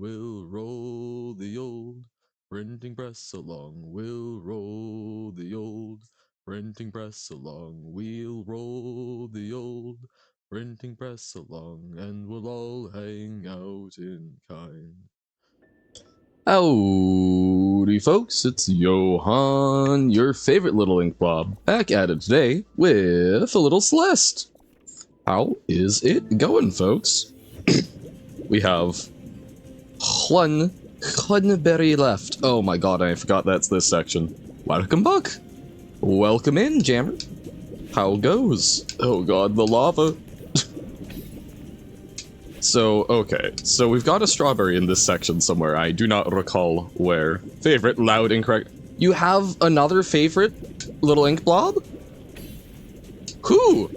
we'll roll the old printing press along. We'll roll the old printing press along. We'll roll the old printing press along, and we'll all hang out in kind. Howdy, folks, it's Johan, your favorite little ink blob, back at it today with a little Celeste. How is it going, folks? We have one berry left. Oh my god, I forgot that's this section. Welcome back. Welcome in, Jammer. How goes? Oh god, the lava. So, okay. So we've got a strawberry in this section somewhere. I do not recall where. Favorite, loud, incorrect. You have another favorite little ink blob? Who?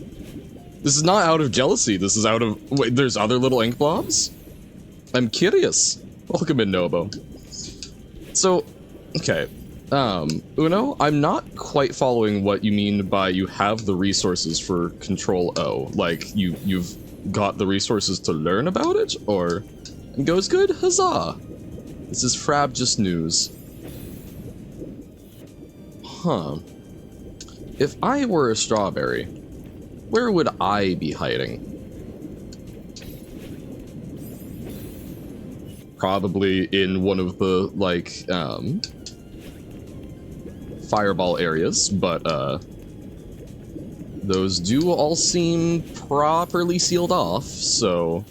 This is not out of jealousy. This is out of... Wait, there's other little ink blobs? I'm curious. Welcome in, Nobo. So, okay. Uno, I'm not quite following what you mean by you have the resources for Control O. Like, you've got the resources to learn about it, or it goes good? Huzzah! This is Frab just news. Huh. If I were a strawberry, where would I be hiding? Probably in one of the, like, fireball areas, but, those do all seem properly sealed off, so...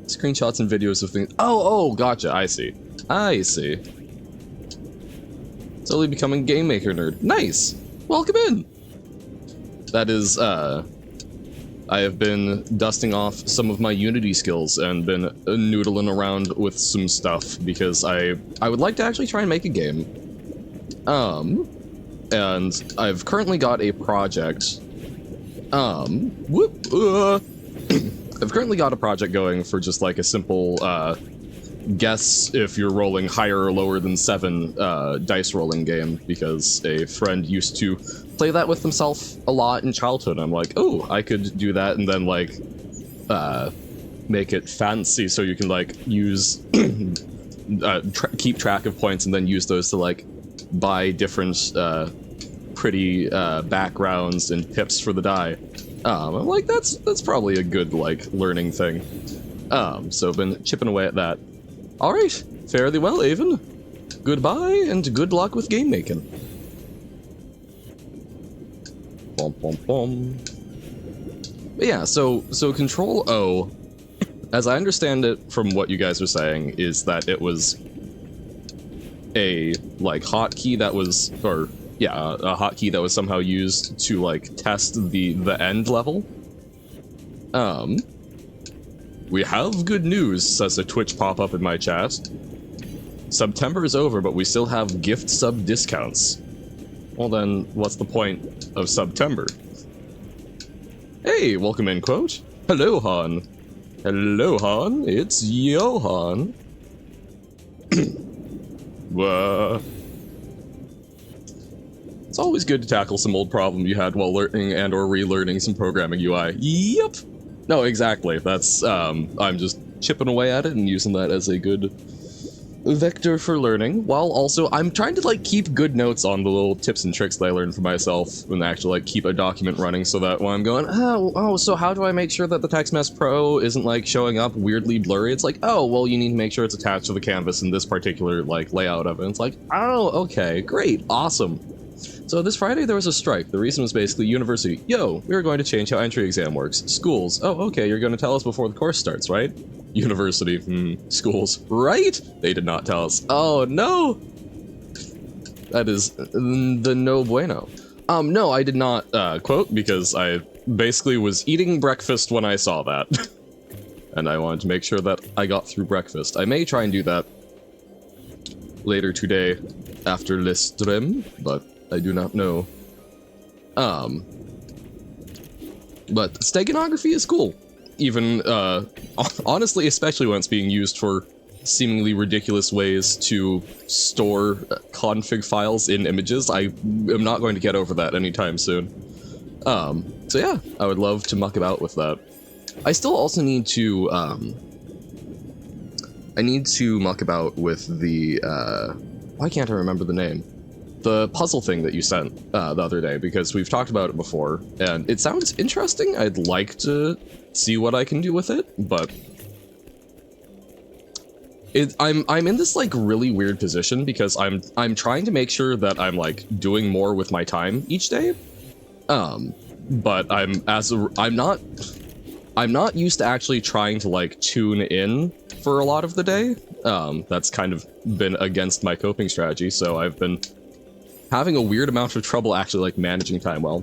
Screenshots and videos of things... Oh, gotcha, I see. I see. Slowly becoming game maker nerd. Nice! Welcome in! That is, I have been dusting off some of my Unity skills and been noodling around with some stuff, because I would like to actually try and make a game. And I've currently got a project. I've currently got a project going for just like a simple, guess if you're rolling higher or lower than 7, dice rolling game, because a friend used to play that with himself a lot in childhood. I'm like, oh, I could do that and then, like, make it fancy so you can, like, use, keep track of points and then use those to, like, buy different pretty backgrounds and pips for the die. I'm like, that's probably a good, like, learning thing. So I've been chipping away at that. Alright, fare thee well, Avon. Goodbye and good luck with game making. Bom bom bom. But yeah, so Control O, as I understand it from what you guys are saying, is that it was a, like, hotkey that was, or, yeah, a hotkey that was somehow used to, like, test the end level. We have good news, says a Twitch pop-up in my chat. September is over, but we still have gift sub discounts. Well then, what's the point of September? Hey, welcome in, quote. Hello, Han. Hello, Han. It's Johan. It's always good to tackle some old problem you had while learning and or relearning some programming UI. Yep. No, exactly. That's, I'm just chipping away at it and using that as a good vector for learning, while also I'm trying to, like, keep good notes on the little tips and tricks that I learned for myself and actually, like, keep a document running so that when I'm going, oh, so how do I make sure that the TextMesh Pro isn't, like, showing up weirdly blurry? It's like, oh, well, you need to make sure it's attached to the canvas in this particular, like, layout of it. And it's like, oh, okay, great, awesome. So this Friday there was a strike. The reason was basically university. Yo, we are going to change how entry exam works. Schools. Oh, okay, you're going to tell us before the course starts, right? University. Schools. Right? They did not tell us. Oh, no! That is the no bueno. No, I did not, quote, because I basically was eating breakfast when I saw that. And I wanted to make sure that I got through breakfast. I may try and do that later today after the stream, but I do not know. But steganography is cool. Even, honestly, especially when it's being used for seemingly ridiculous ways to store config files in images. I am not going to get over that anytime soon. So yeah, I would love to muck about with that. I still also need to, I need to muck about with the, why can't I remember the name? The puzzle thing that you sent the other day, because we've talked about it before, and it sounds interesting. I'd like to see what I can do with it, but I'm in this like really weird position because I'm trying to make sure that I'm like doing more with my time each day, but I'm not used to actually trying to like tune in for a lot of the day. That's kind of been against my coping strategy, so I've been having a weird amount of trouble actually like managing time well.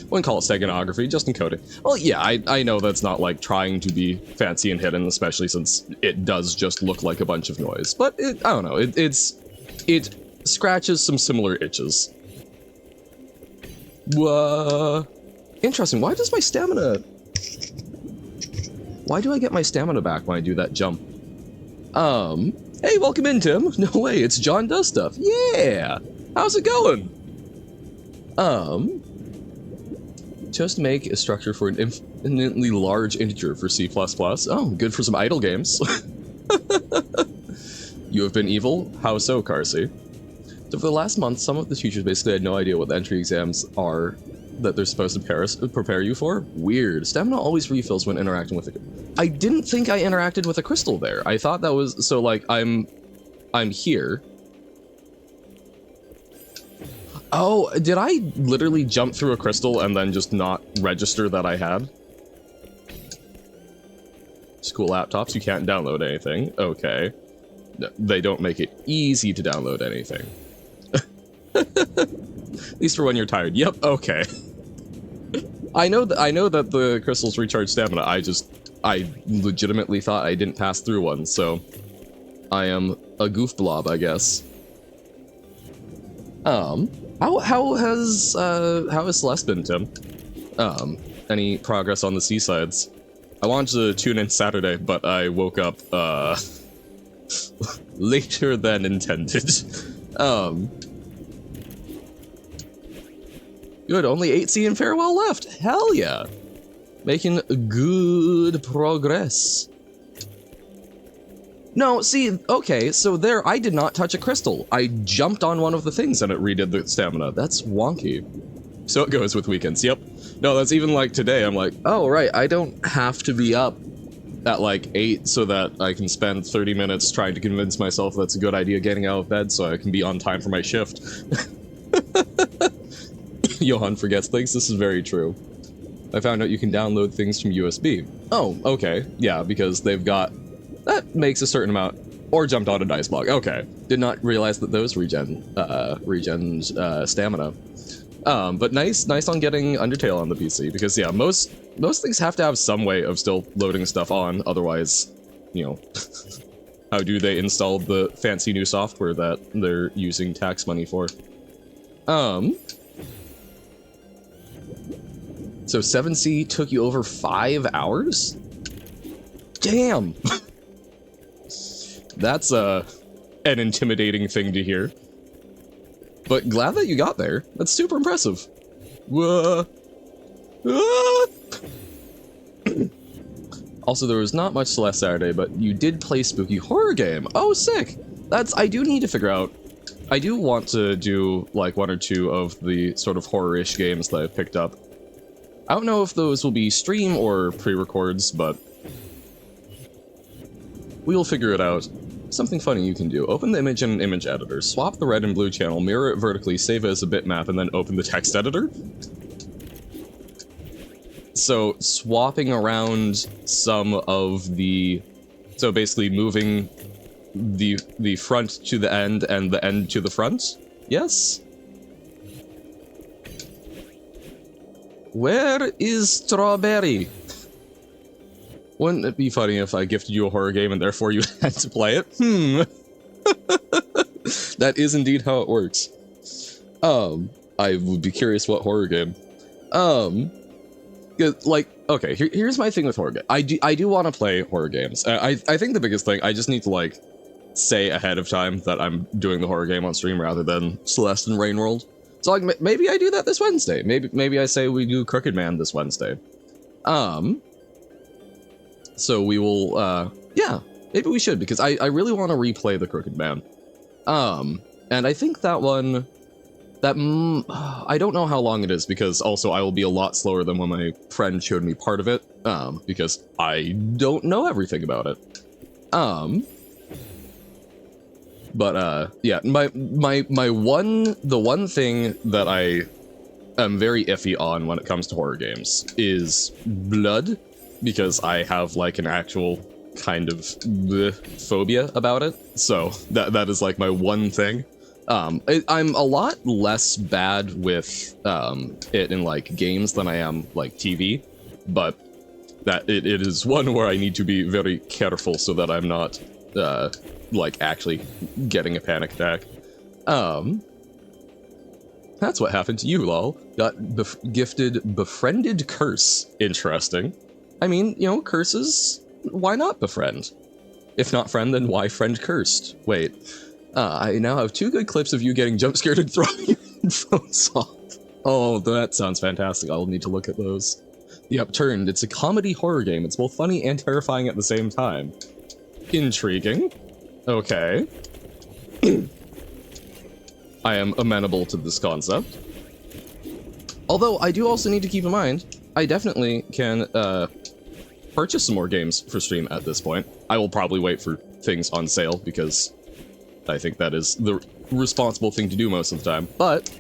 Wouldn't call it steganography, just encoding. Well, yeah, I know that's not like trying to be fancy and hidden, especially since it does just look like a bunch of noise. But I don't know, it scratches some similar itches. Interesting. Why does my stamina? Why do I get my stamina back when I do that jump? Hey, welcome in, Tim. No way, it's John Does Stuff. Yeah. How's it going? Chose to make a structure for an infinitely large integer for C++. Oh, good for some idle games. You have been evil? How so, Carsey? So for the last month, some of the teachers basically had no idea what the entry exams are that they're supposed to prepare you for. Weird. Stamina always refills when interacting with it. I didn't think I interacted with a crystal there. I thought that was... So, like, I'm here. Oh, did I literally jump through a crystal and then just not register that I had? School laptops, you can't download anything. Okay. No, they don't make it easy to download anything. At least for when you're tired. Yep, okay. I know that the crystals recharge stamina. I legitimately thought I didn't pass through one, so I am a goof blob, I guess. How has Celeste been, Tim? Any progress on the seasides? I wanted to tune in Saturday, but I woke up, later than intended. Good, only 8C and farewell left. Hell yeah. Making good progress. No, see, okay, so there, I did not touch a crystal. I jumped on one of the things and it redid the stamina. That's wonky. So it goes with weekends, yep. No, that's even like today, I'm like, oh, right, I don't have to be up at like 8 so that I can spend 30 minutes trying to convince myself that's a good idea getting out of bed so I can be on time for my shift. Johan forgets things, this is very true. I found out you can download things from USB. Oh, okay, yeah, because they've got... That makes a certain amount, or jumped on a dice block. Okay, did not realize that those regen stamina. But nice on getting Undertale on the PC because yeah, most things have to have some way of still loading stuff on. Otherwise, you know, how do they install the fancy new software that they're using tax money for? So 7C took you over 5 hours? Damn. That's an intimidating thing to hear. But glad that you got there. That's super impressive. Also, there was not much Celeste Saturday, but you did play spooky horror game. Oh, sick! I do need to figure out. I do want to do like 1 or 2 of the sort of horror-ish games that I've picked up. I don't know if those will be stream or pre-records, but we'll figure it out. Something funny you can do. Open the image in an image editor, swap the red and blue channel, mirror it vertically, save it as a bitmap, and then open the text editor. So, swapping around some of the... So basically moving the front to the end and the end to the front? Yes? Where is Strawberry? Wouldn't it be funny if I gifted you a horror game and therefore you had to play it? That is indeed how it works. I would be curious what horror game. Like, okay, here's my thing with horror games. I do want to play horror games. I think the biggest thing, I just need to, like, say ahead of time that I'm doing the horror game on stream rather than Celeste and Rain World. So, like, maybe I do that this Wednesday. Maybe I say we do Crooked Man this Wednesday. So we will, yeah. Maybe we should, because I really want to replay The Crooked Man. And I think that one... I don't know how long it is, because also I will be a lot slower than when my friend showed me part of it, because I don't know everything about it. Yeah, the one thing that I am very iffy on when it comes to horror games is blood, because I have like an actual kind of phobia about it. So that is like my one thing. I'm a lot less bad with it in like games than I am like TV, but that it is one where I need to be very careful so that I'm not like actually getting a panic attack. That's what happened to you, lol. Got gifted befriended curse. Interesting. I mean, you know, curses, why not befriend? If not friend, then why friend cursed? Wait. I now have 2 good clips of you getting jump scared and throwing your headphones off. Oh, that sounds fantastic. I'll need to look at those. The Upturned. It's a comedy horror game. It's both funny and terrifying at the same time. Intriguing. Okay. I am amenable to this concept. Although, I do also need to keep in mind, I definitely can purchase some more games for stream at this point. I will probably wait for things on sale, because I think that is the responsible thing to do most of the time. But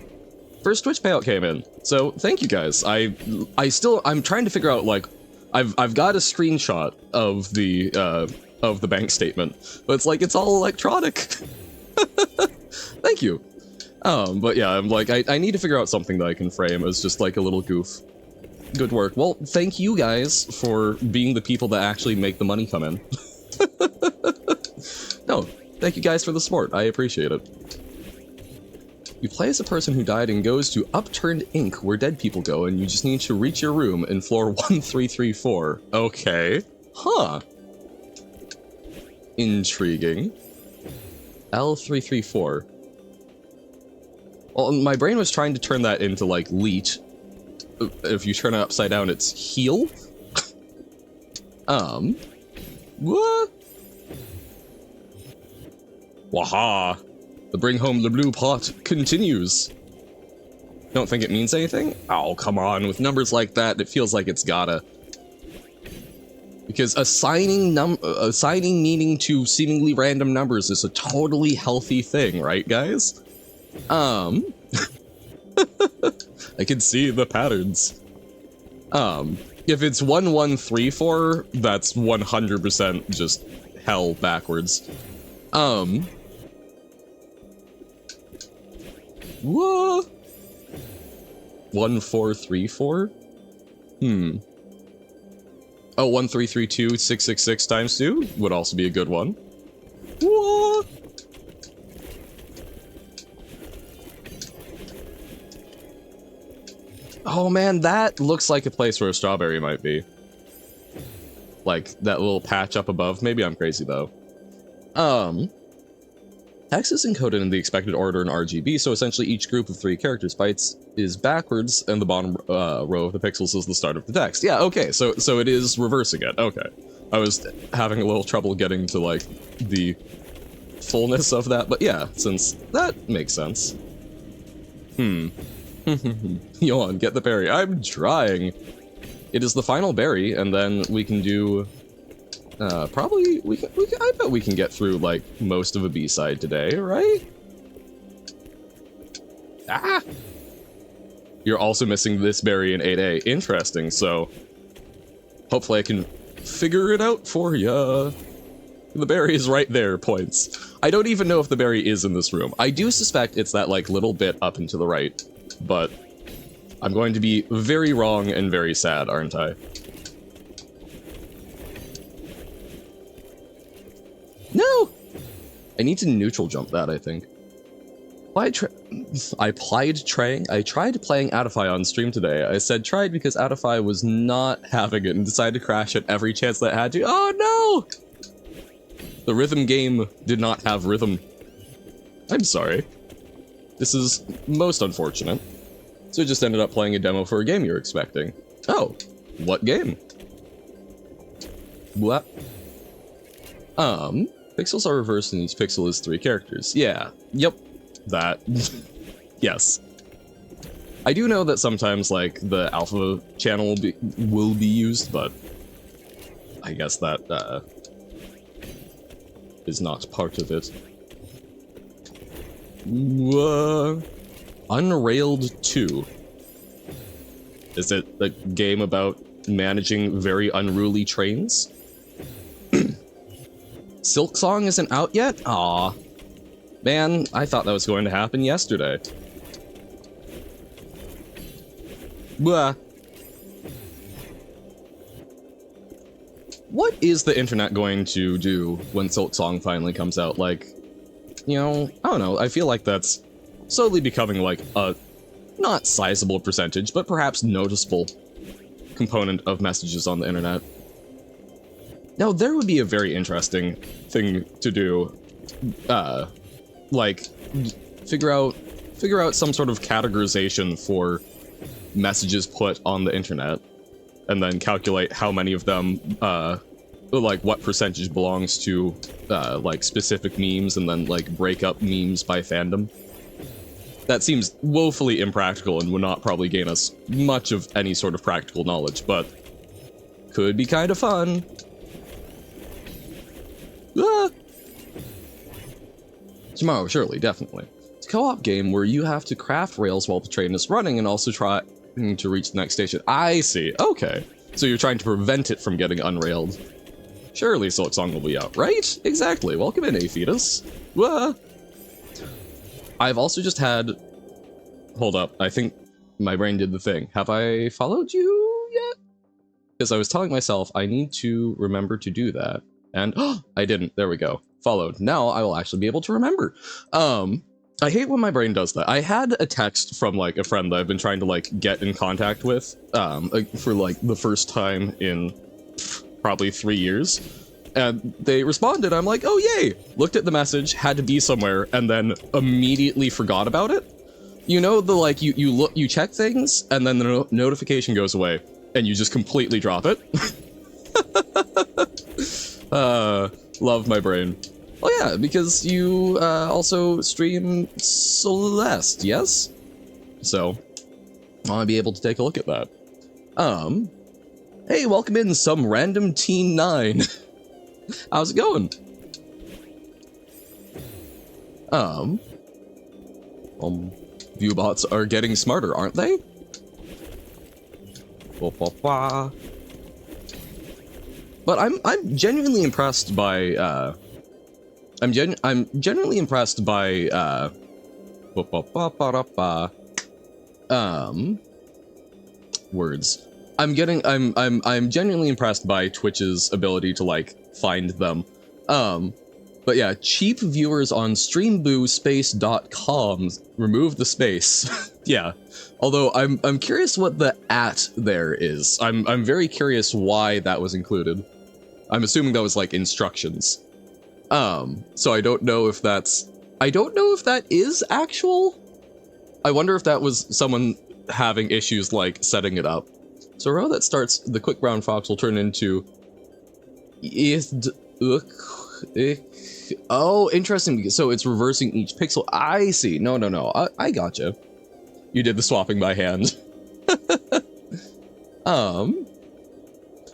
first Twitch payout came in, so thank you guys. I'm trying to figure out, like, I've got a screenshot of the bank statement, but it's like it's all electronic. Thank you. But yeah, I'm like, I need to figure out something that I can frame as just like a little goof. Good work. Well, thank you guys for being the people that actually make the money come in. No, thank you guys for the support. I appreciate it. You play as a person who died and goes to Upturned Inc., where dead people go, and you just need to reach your room in floor 1334. Okay. Huh. Intriguing. L334. Well, my brain was trying to turn that into, like, leech. If you turn it upside down, it's heal? What? Waha! The bring home the blue pot continues. Don't think it means anything? Oh, come on. With numbers like that, it feels like it's gotta. Because assigning meaning to seemingly random numbers is a totally healthy thing, right, guys? I can see the patterns. If it's 1134, that's 100% just hell backwards. What? 1434? Oh, 1332 666 times 2 would also be a good one. What? Oh man, that looks like a place where a strawberry might be. Like, that little patch up above. Maybe I'm crazy, though. Text is encoded in the expected order in RGB, so essentially each group of 3 characters bytes is backwards, and the bottom row of the pixels is the start of the text. Yeah, okay, so it is reversing it. Okay. I was having a little trouble getting to, like, the fullness of that, but yeah, since that makes sense. Yawn, get the berry. I'm trying. It is the final berry, and then we can do... probably, I bet we can get through, like, most of a B-side today, right? Ah! You're also missing this berry in 8A. Interesting, so... hopefully I can figure it out for ya. The berry is right there, points. I don't even know if the berry is in this room. I do suspect it's that, like, little bit up and to the right, but... I'm going to be very wrong and very sad, aren't I? No! I need to neutral jump that, I think. I tried playing Adify on stream today. I said tried because Adify was not having it and decided to crash at every chance that it had to. Oh no! The rhythm game did not have rhythm. I'm sorry. This is most unfortunate. So I just ended up playing a demo for a game you're expecting. Oh, what game? What? Pixels are reversed and each pixel is 3 characters. Yeah, yep, that. Yes. I do know that sometimes, like, the alpha channel will be used, but I guess that, is not part of it. Unrailed 2. Is it a game about managing very unruly trains? Silksong isn't out yet? Aw. Man, I thought that was going to happen yesterday. Blah. What is the internet going to do when Silksong finally comes out? Like, you know, I don't know, I feel like that's slowly becoming like a not sizable percentage, but perhaps noticeable component of messages on the internet. Now, there would be a very interesting thing to do, like, figure out some sort of categorization for messages put on the internet, and then calculate how many of them, like, what percentage belongs to, like, specific memes, and then, like, break up memes by fandom. That seems woefully impractical and would not probably gain us much of any sort of practical knowledge, but could be kind of fun. Ah. Tomorrow, surely, definitely. It's a co-op game where you have to craft rails while the train is running and also try to reach the next station. I see, okay. So you're trying to prevent it from getting unrailed. Surely Silksong will be out, right? Exactly, welcome in, Aphetus. Ah. I've also just had... Hold up, I think my brain did the thing. Have I followed you yet? Because I was telling myself I need to remember to do that. And, oh, I didn't. There we go. Followed. Now I will actually be able to remember. I hate when my brain does that. I had a text from, like, a friend that I've been trying to, like, get in contact with, for, like, the first time in probably 3 years. And they responded, I'm like, oh yay! Looked at the message, had to be somewhere, and then immediately forgot about it. You know, the, like, you check things, and then the notification goes away, and you just completely drop it. Love my brain. Oh yeah, because you, also stream Celeste, yes? So, I want to be able to take a look at that. Hey, welcome in, some random teen 9. How's it going? Viewbots are getting smarter, aren't they? But I'm genuinely impressed by I'm genuinely impressed by words. I'm genuinely impressed by Twitch's ability to, like, find them. But yeah, cheap viewers on streamboo.com remove the space. Yeah. Although I'm curious what the @ there is. I'm very curious why that was included. I'm assuming that was, like, instructions. So I don't know if that is actual. I wonder if that was someone having issues, like, setting it up. So a row that starts, the quick brown fox will turn into... Oh, interesting. So it's reversing each pixel. I see. No. I gotcha. You did the swapping by hand.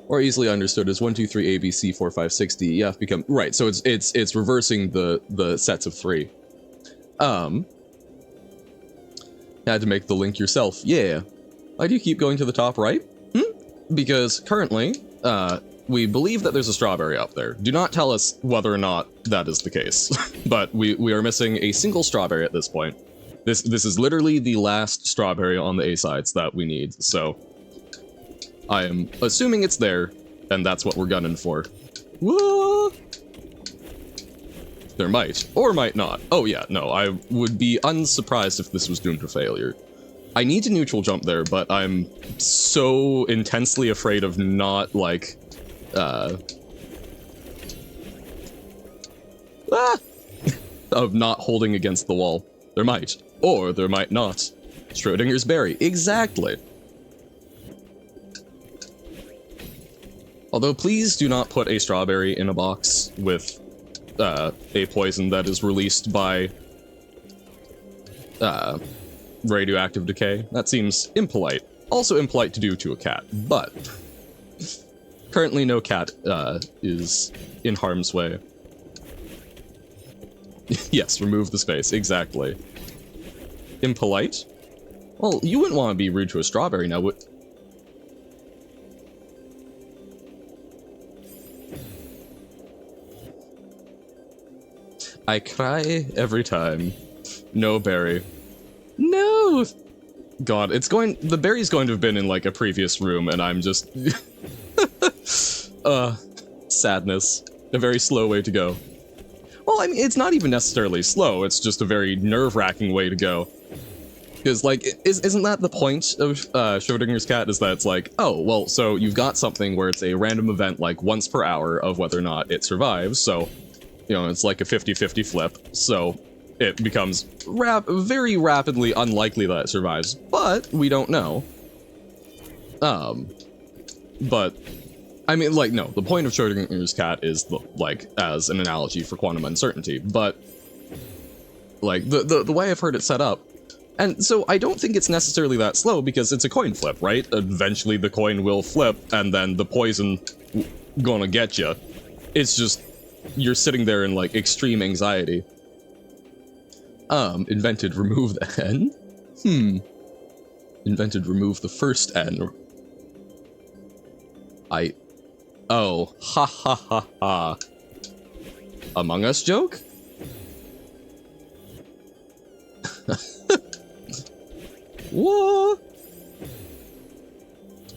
Or easily understood as 1, 2, 3, A, B, C, 4, 5, 6, D, E, F become... Right, so it's reversing the sets of 3. Had to make the link yourself. Yeah. Why do you keep going to the top right? Because currently, we believe that there's a strawberry up there. Do not tell us whether or not that is the case. But we are missing a single strawberry at this point. This is literally the last strawberry on the A-sides that we need, so... I am assuming it's there, and that's what we're gunning for. Whoa! There might, or might not. Oh yeah, no, I would be unsurprised if this was doomed to failure. I need to neutral jump there, but I'm so intensely afraid of not, like, of not holding against the wall. There might, or there might not. Schrodinger's berry, exactly. Although please do not put a strawberry in a box with a poison that is released by radioactive decay. That seems impolite. Also impolite to do to a cat, but currently no cat is in harm's way. Yes, remove the space, exactly. Impolite? Well, you wouldn't want to be rude to a strawberry now, would... I cry every time. No berry. No! God, it's going... The berry's going to have been in, like, a previous room, and I'm just... sadness. A very slow way to go. Well, I mean, it's not even necessarily slow, it's just a very nerve-wracking way to go. Because, like, isn't that the point of Schrodinger's cat, is that it's like, oh, well, so you've got something where it's a random event, like, once per hour of whether or not it survives, so, you know, it's like a 50-50 flip, so it becomes very rapidly unlikely that it survives, but we don't know. But, I mean, like, no, the point of Schrodinger's cat is, like, as an analogy for quantum uncertainty, but, like, the way I've heard it set up, and so I don't think it's necessarily that slow, because it's a coin flip, right? Eventually the coin will flip, and then the poison gonna get you. It's just, you're sitting there in, like, extreme anxiety. Invented remove the N? Invented remove the first N. Oh, ha ha ha ha. Among Us joke? What?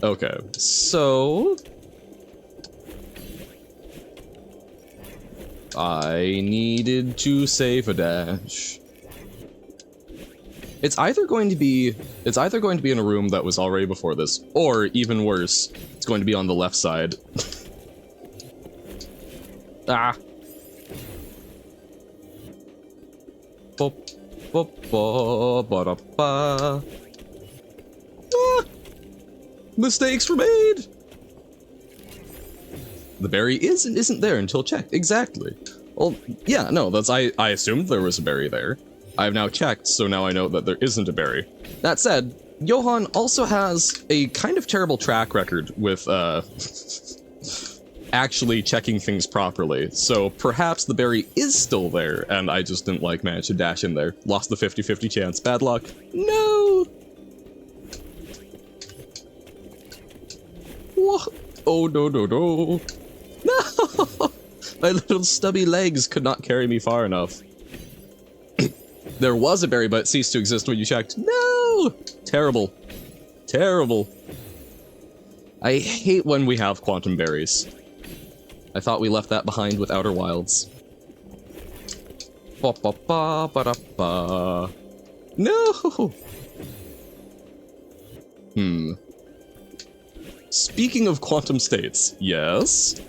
Okay, so... I needed to save a dash. It's either going to be in a room that was already before this, or even worse, it's going to be on the left side. Ah. Ah. Mistakes were made. The berry is and isn't there until checked. Exactly. Well, yeah, no, that's I assumed there was a berry there. I've now checked, so now I know that there isn't a berry. That said, Johan also has a kind of terrible track record with actually checking things properly, so perhaps the berry is still there, and I just didn't, like, manage to dash in there. Lost the 50-50 chance. Bad luck. No! What? Oh, no, no, no. No! My little stubby legs could not carry me far enough. There was a berry, but it ceased to exist when you checked. No! Terrible. Terrible. I hate when we have quantum berries. I thought we left that behind with Outer Wilds. Ba ba ba ba da ba. No! Speaking of quantum states, yes?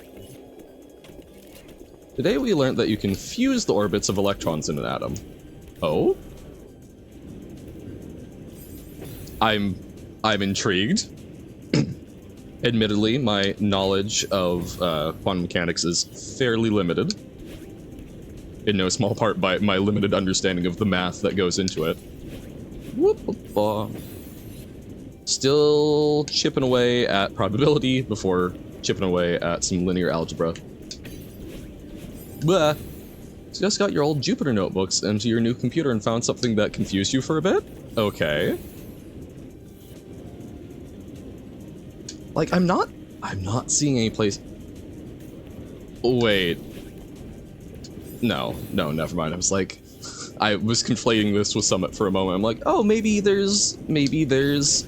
Today we learned that you can fuse the orbits of electrons in an atom. Oh? I'm intrigued. Admittedly, my knowledge of quantum mechanics is fairly limited. In no small part by my limited understanding of the math that goes into it. Still chipping away at probability before chipping away at some linear algebra. Blah. Just got your old Jupyter notebooks into your new computer and found something that confused you for a bit? Okay. Like, I'm not seeing any place... Wait. No, never mind. I was like... I was conflating this with Summit for a moment. I'm like, oh, maybe there's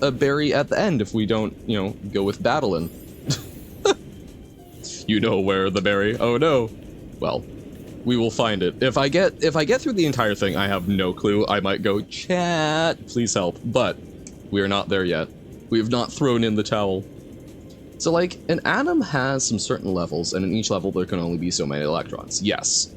a berry at the end if we don't, you know, go with Battlein. You know where the berry? Oh no. Well, we will find it. If I get through the entire thing, I have no clue. I might go, chat, please help. But we are not there yet. We have not thrown in the towel. So, like, an atom has some certain levels, and in each level there can only be so many electrons. Yes.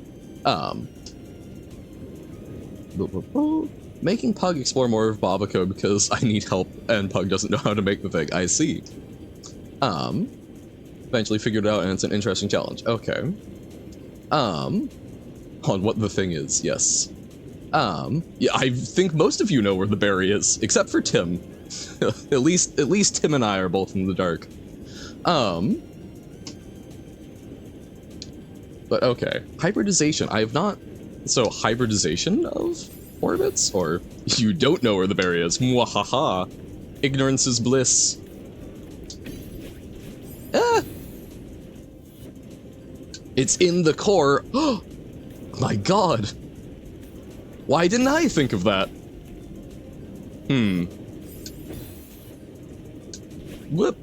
Making Pug explore more of Baba code because I need help and Pug doesn't know how to make the thing. I see. Eventually figured it out and it's an interesting challenge. Okay. on what the thing is, yes. Yeah, I think most of you know where the berry is, except for Tim. at least Tim and I are both in the dark. But okay, hybridization. I have not. So hybridization of orbits, or you don't know where the berry is? Mwahaha. Ignorance is bliss. Ah. It's in the core. Oh my god. Why didn't I think of that? Whoop.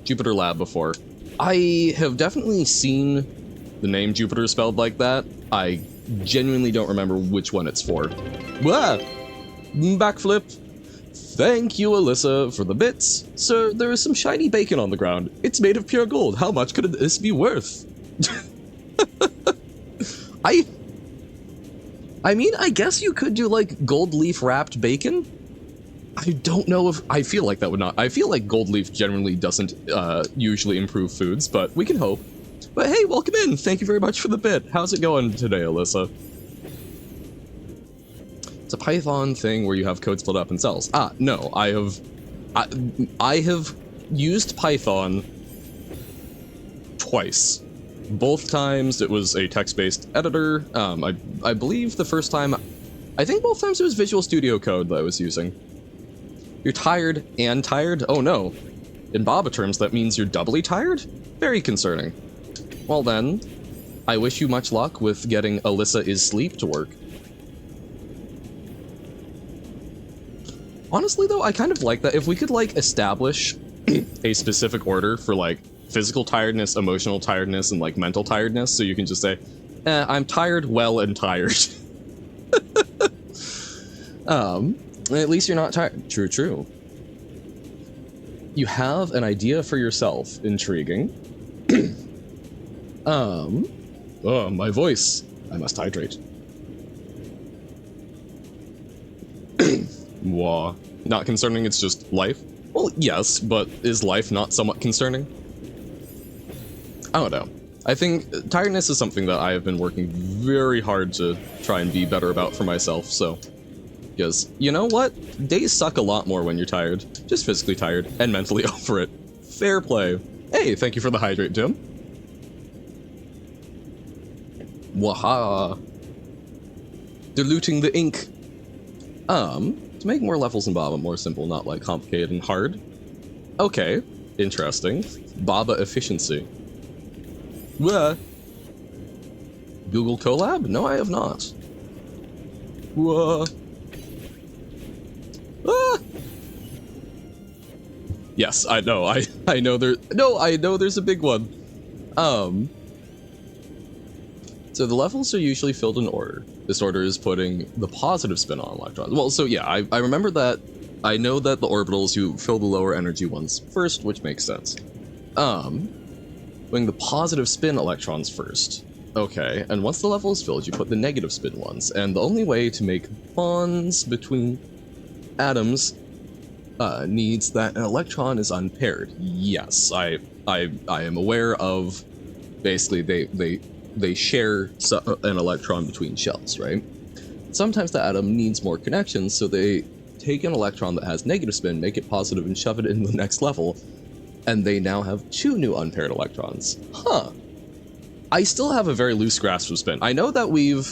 Jupiter Lab before. I have definitely seen the name Jupiter spelled like that. I genuinely don't remember which one it's for. Wah! Backflip. Thank you, Alyssa, for the bits. Sir, there is some shiny bacon on the ground. It's made of pure gold. How much could this be worth? I mean, I guess you could do, like, gold leaf wrapped bacon? I don't know if... I feel like that would not... I feel like gold leaf generally doesn't usually improve foods, but we can hope. But hey, welcome in! Thank you very much for the bit. How's it going today, Alyssa? It's a Python thing where you have code split up in cells. Ah, no, I have used Python twice. Both times it was a text-based editor. I believe the first time... I think both times it was Visual Studio Code that I was using. You're tired and tired? Oh no. In Baba terms, that means you're doubly tired? Very concerning. Well then, I wish you much luck with getting Alyssa is Sleep to work. Honestly though, I kind of like that. If we could like establish a specific order for like physical tiredness, emotional tiredness, and like mental tiredness, so you can just say, I'm tired, well, and tired. At least you're not tired. True, true. You have an idea for yourself. Intriguing. Oh, my voice. I must hydrate. Wah. Not concerning, it's just life? Well, yes, but is life not somewhat concerning? I don't know. I think tiredness is something that I have been working very hard to try and be better about for myself, so... Because, you know what? Days suck a lot more when you're tired. Just physically tired, and mentally over it. Fair play. Hey, thank you for the hydrate, Jim. Waha. Diluting the ink. To make more levels in Baba more simple, not like complicated and hard. Okay, interesting. Baba efficiency. Wah. Google Colab? No, I have not. Wah. Ah! Yes, I know. I know there. No, I know there's a big one. So the levels are usually filled in order. This order is putting the positive spin on electrons. Well, so yeah, I remember that. I know that the orbitals, you fill the lower energy ones first, which makes sense. Putting the positive spin electrons first. Okay, and once the level is filled, you put the negative spin ones. And the only way to make bonds between atoms needs that an electron is unpaired. Yes, I am aware of. Basically, they share an electron between shells, right? Sometimes the atom needs more connections, so they take an electron that has negative spin, make it positive, and shove it in the next level, and they now have two new unpaired electrons. Huh. I still have a very loose grasp of spin. I know that we've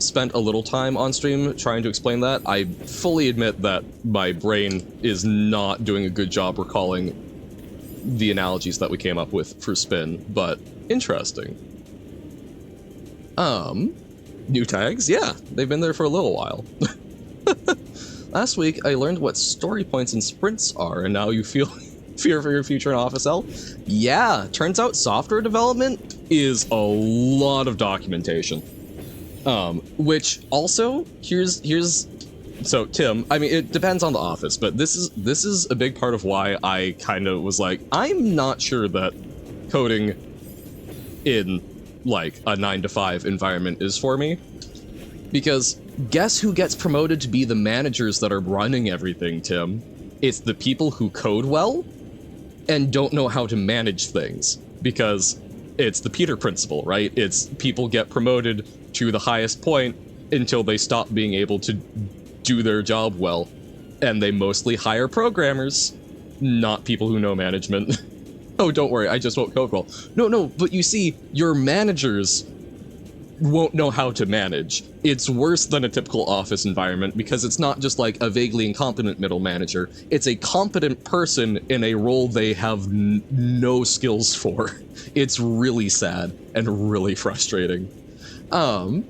spent a little time on stream trying to explain that. I fully admit that my brain is not doing a good job recalling the analogies that we came up with for spin, but interesting. New tags? Yeah, they've been there for a little while. Last week, I learned what story points and sprints are, and now you feel fear for your future in Office L? Yeah, turns out software development is a lot of documentation. Which also, here's so Tim, I mean, it depends on the office, but this is a big part of why I kind of was like, I'm not sure that coding in like a 9-to-5 environment is for me. Because guess who gets promoted to be the managers that are running everything, Tim? It's the people who code well and don't know how to manage things. Because it's the Peter principle, right? It's people get promoted to the highest point until they stop being able to do their job well. And they mostly hire programmers, not people who know management. Oh, don't worry, I just won't code well. No, but you see, your managers won't know how to manage. It's worse than a typical office environment because it's not just like a vaguely incompetent middle manager. It's a competent person in a role they have no skills for. It's really sad and really frustrating. But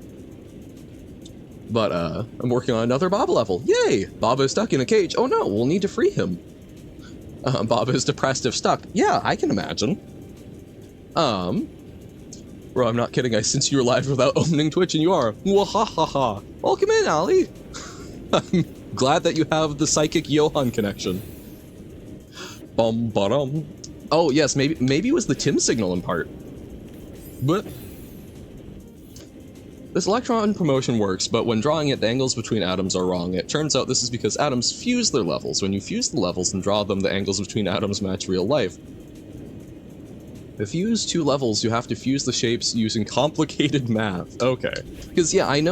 I'm working on another Bob level. Yay! Bob is stuck in a cage. Oh no, we'll need to free him. Bob is depressed if stuck. Yeah, I can imagine. Bro, I'm not kidding. I sense you're live without opening Twitch, and you are. Wahahaha. Welcome in, Ali. I'm glad that you have the psychic Johan connection. Bum-ba-dum. Oh, yes, maybe it was the Tim signal in part. But this electron promotion works, but when drawing it, the angles between atoms are wrong. It turns out this is because atoms fuse their levels. When you fuse the levels and draw them, the angles between atoms match real life. To fuse two levels, you have to fuse the shapes using complicated math. Okay. Because, yeah, I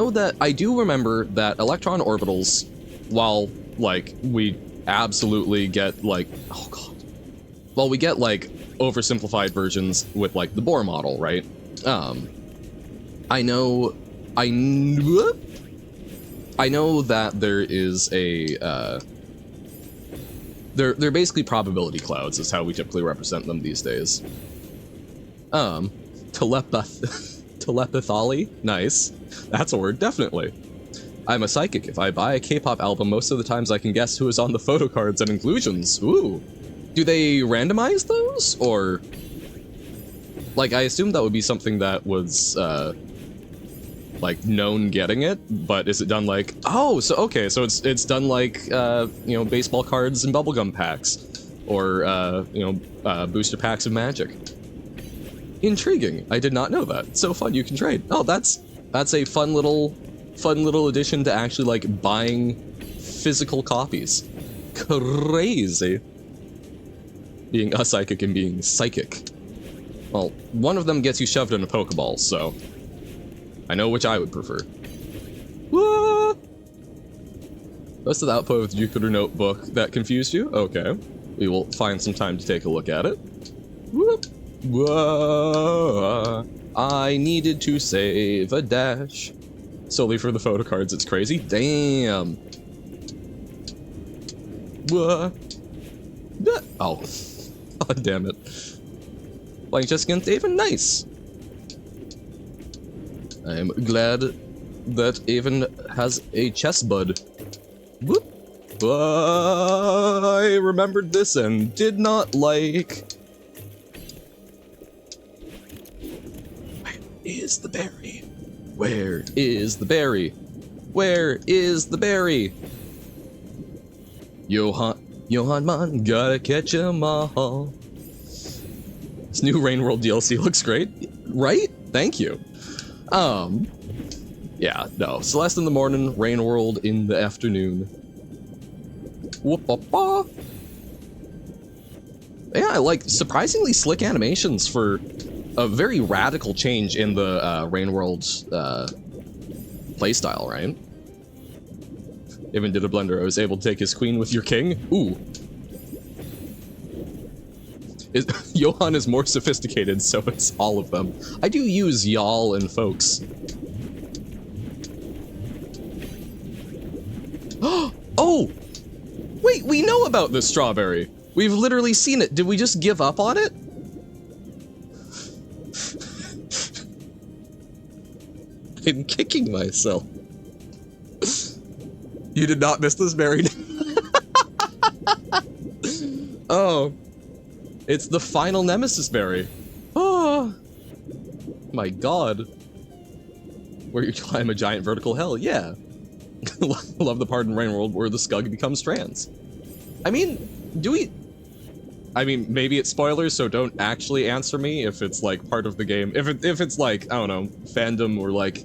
do remember that electron orbitals, while, like, we absolutely get, like, oh god. Well, we get, like, oversimplified versions with, like, the Bohr model, right? I know that there is a, they're basically probability clouds is how we typically represent them these days. Telepathally? Nice. That's a word, definitely. I'm a psychic. If I buy a K-pop album, most of the times I can guess who is on the photo cards and inclusions. Ooh. Do they randomize those? Or... like, I assume that would be something that was, like, known getting it, but is it done like... oh, so, okay, so it's done like, you know, baseball cards and bubblegum packs. Or, you know, booster packs of Magic. Intriguing. I did not know that. So fun, you can trade. Oh, that's a fun little addition to actually, like, buying physical copies. Crazy. Being a psychic and being psychic. Well, one of them gets you shoved in a Pokeball, so I know which I would prefer. What? Most of the output of the Jupyter Notebook that confused you? Okay. We will find some time to take a look at it. Whoop. Whoa. I needed to save a dash. Solely for the photo cards, it's crazy. Damn. What? Oh. Oh, damn it. Playing chess against Avon, nice. I'm glad that Avon has a chess bud. Whoop. I remembered this and did not like. Where is the berry? Where is the berry? Where is the berry? Johan man, gotta catch 'em all. This new Rain World DLC looks great, right? Thank you. Yeah, no. Celeste in the morning, Rain World in the afternoon. Whoop-a-ba. Yeah, I like surprisingly slick animations for a very radical change in the Rain World playstyle, right? Even did a blender. I was able to take his queen with your king. Ooh. Johan is more sophisticated, so it's all of them. I do use y'all and folks. Oh! Wait, we know about this strawberry. We've literally seen it. Did we just give up on it? I'm kicking myself. You did not miss this berry. Oh. It's the final nemesis berry. Oh. My god. Where you climb a giant vertical hell, yeah. Love the part in Rain World where the Scug becomes trans. I mean, do we... I mean, maybe it's spoilers, so don't actually answer me if it's, like, part of the game. If it's, like, I don't know, fandom or, like,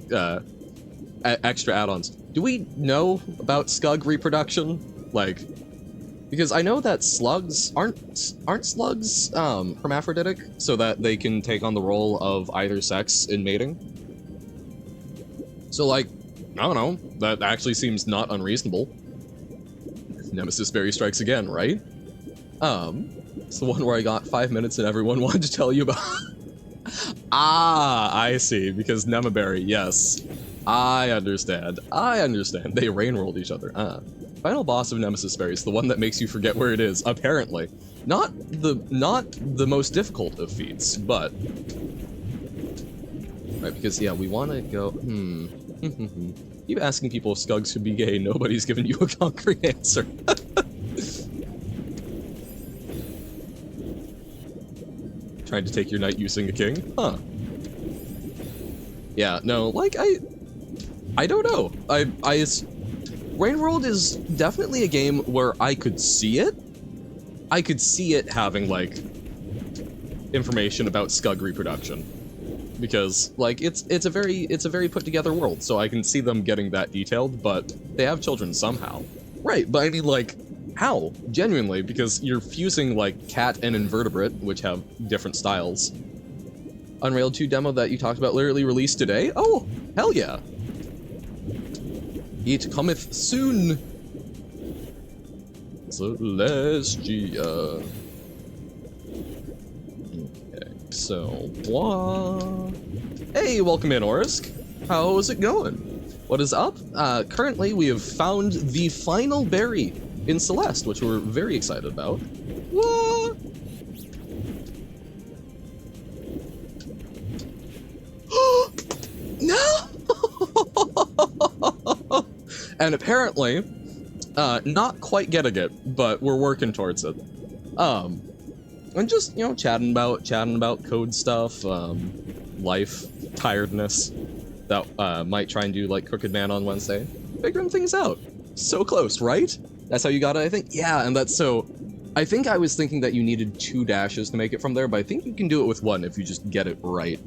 extra add-ons. Do we know about Scug reproduction? Like, Because I know that slugs aren't slugs hermaphroditic, so that they can take on the role of either sex in mating. So like, I don't know, that actually seems not unreasonable. Nemesis Berry strikes again, right? It's the one where I got 5 minutes and everyone wanted to tell you about. Ah, I see, because Nemaberry, yes. I understand. They rain rolled each other. Final boss of Nemesis Berry is the one that makes you forget where it is, apparently. Not the most difficult of feats, but... Right, because yeah, we want to go... Keep asking people if Skugs could be gay, nobody's given you a concrete answer. Trying to take your night using a king? Huh. Yeah, no, like, I don't know. Rain World is definitely a game where I could see it. I could see it having, like, information about Skug reproduction. Because, like, it's a very put together world, so I can see them getting that detailed, but they have children somehow. Right, but I mean, like, how? Genuinely, because you're fusing, like, cat and invertebrate, which have different styles. Unreal 2 demo that you talked about literally released today? Oh, hell yeah. It cometh soon. Celestia. Okay, so, what? Hey, welcome in, Orisk. How's it going? What is up? Currently, we have found the final berry in Celeste, which we're very excited about. What? No! And apparently, not quite getting it, but we're working towards it. And just, you know, chatting about code stuff, life, tiredness, that might try and do like Crooked Man on Wednesday. Figuring things out. So close, right? That's how you got it, I think? Yeah, and that's so... I think I was thinking that you needed 2 dashes to make it from there, but I think you can do it with 1 if you just get it right.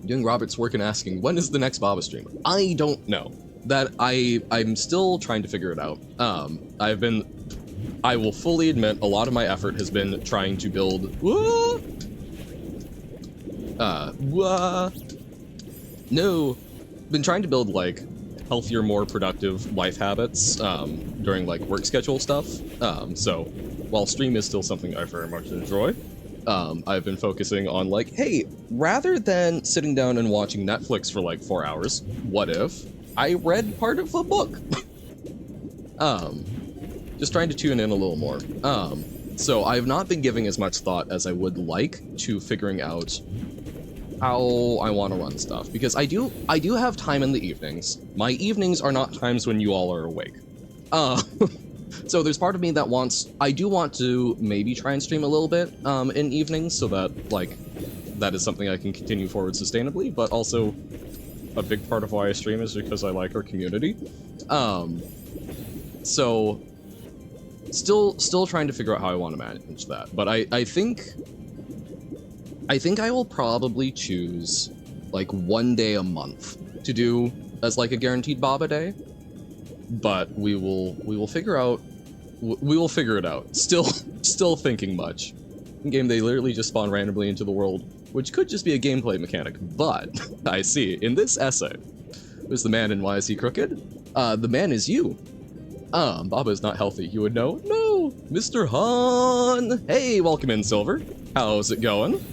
Doing Robert's work and asking, when is the next Baba stream? I don't know. That I'm still trying to figure it out. I will fully admit, a lot of my effort has been trying to build... Been trying to build, like, healthier, more productive life habits, during, like, work schedule stuff. So, while stream is still something I very much enjoy, I've been focusing on, like, hey, rather than sitting down and watching Netflix for, like, 4 hours, what if I read part of a book? Just trying to tune in a little more. So I've not been giving as much thought as I would like to figuring out how I want to run stuff, because I do have time in the evenings. My evenings are not times when you all are awake. So there's part of me that I do want to maybe try and stream a little bit in evenings, so that, like, that is something I can continue forward sustainably, but also a big part of why I stream is because I like our community. So still trying to figure out how I want to manage that, but I think I will probably choose like 1 day a month to do as like a guaranteed Baba day, but we will figure it out. Still thinking much. In game they literally just spawn randomly into the world, which could just be a gameplay mechanic, but I see in this essay, who's the man and why is he crooked? The man is you. Baba is not healthy, you would know? No! Mr. Han! Hey, welcome in, Silver. How's it going?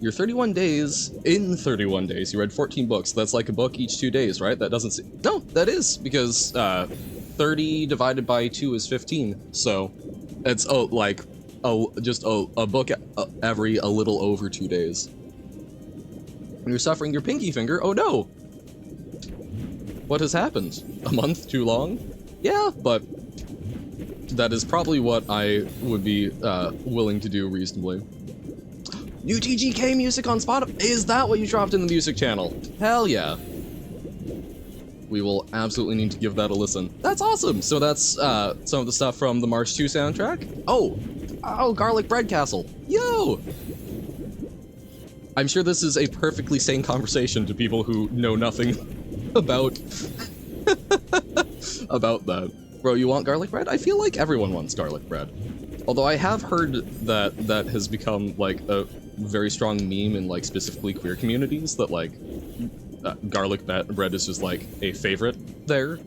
You're 31 days, in 31 days, you read 14 books. That's like a book each 2 days, right? That doesn't seem... No, that is, because 30 divided by 2 is 15. So, it's just a book every a little over 2 days. When you're suffering your pinky finger, oh no! What has happened? A month too long? Yeah, but that is probably what I would be willing to do reasonably. New TGK music on Spotify? Is that what you dropped in the music channel? Hell yeah. We will absolutely need to give that a listen. That's awesome! So that's some of the stuff from the March 2 soundtrack. Oh, Garlic Bread Castle. Yo! I'm sure this is a perfectly sane conversation to people who know nothing about about that. Bro, you want garlic bread? I feel like everyone wants garlic bread. Although I have heard that that has become like a very strong meme in like specifically queer communities, that like garlic bread is just like a favorite there.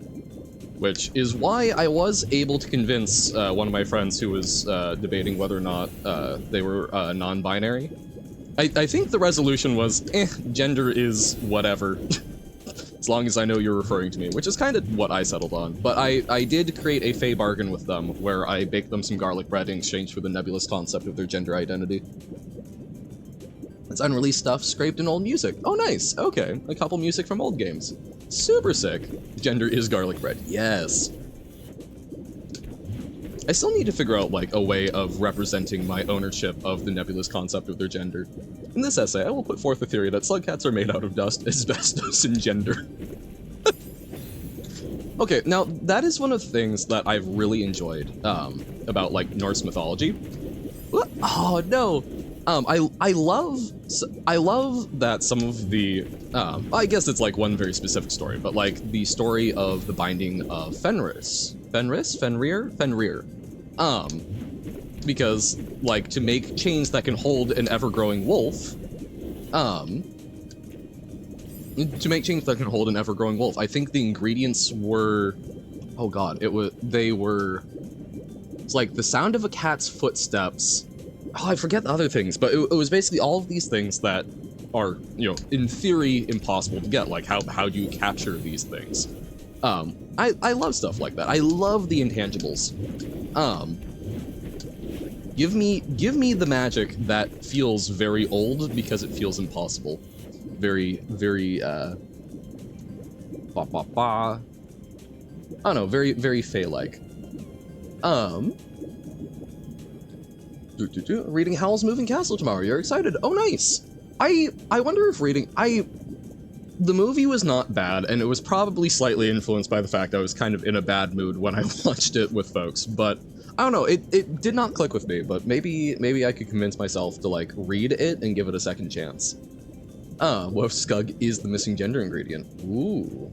Which is why I was able to convince one of my friends who was debating whether or not they were non-binary. I think the resolution was, gender is whatever. As long as I know you're referring to me, which is kind of what I settled on. But I did create a fey bargain with them, where I baked them some garlic bread in exchange for the nebulous concept of their gender identity. It's unreleased stuff scraped in old music. Oh, nice. Okay, a couple music from old games. Super sick. Gender is garlic bread. Yes. I still need to figure out, like, a way of representing my ownership of the nebulous concept of their gender. In this essay, I will put forth the theory that slug cats are made out of dust, asbestos, and gender. Okay, now, that is one of the things that I've really enjoyed, about, like, Norse mythology. Oh, no! I love that some of the, I guess it's like one very specific story, but like the story of the binding of Fenris. Fenrir? Because like to make chains that can hold an ever-growing wolf, I think the ingredients were, oh god, it's like the sound of a cat's footsteps. Oh, I forget the other things, but it was basically all of these things that are, you know, in theory impossible to get. Like, how do you capture these things? I love stuff like that. I love the intangibles. Give me the magic that feels very old because it feels impossible. Very, I don't know, very, very Fey-like. Reading Howl's Moving Castle tomorrow. You're excited? Oh, nice. I wonder if the movie was not bad, and it was probably slightly influenced by the fact I was kind of in a bad mood when I watched it with folks, but I don't know, it did not click with me, but maybe I could convince myself to like read it and give it a second chance. What if Scug is the missing gender ingredient? Ooh.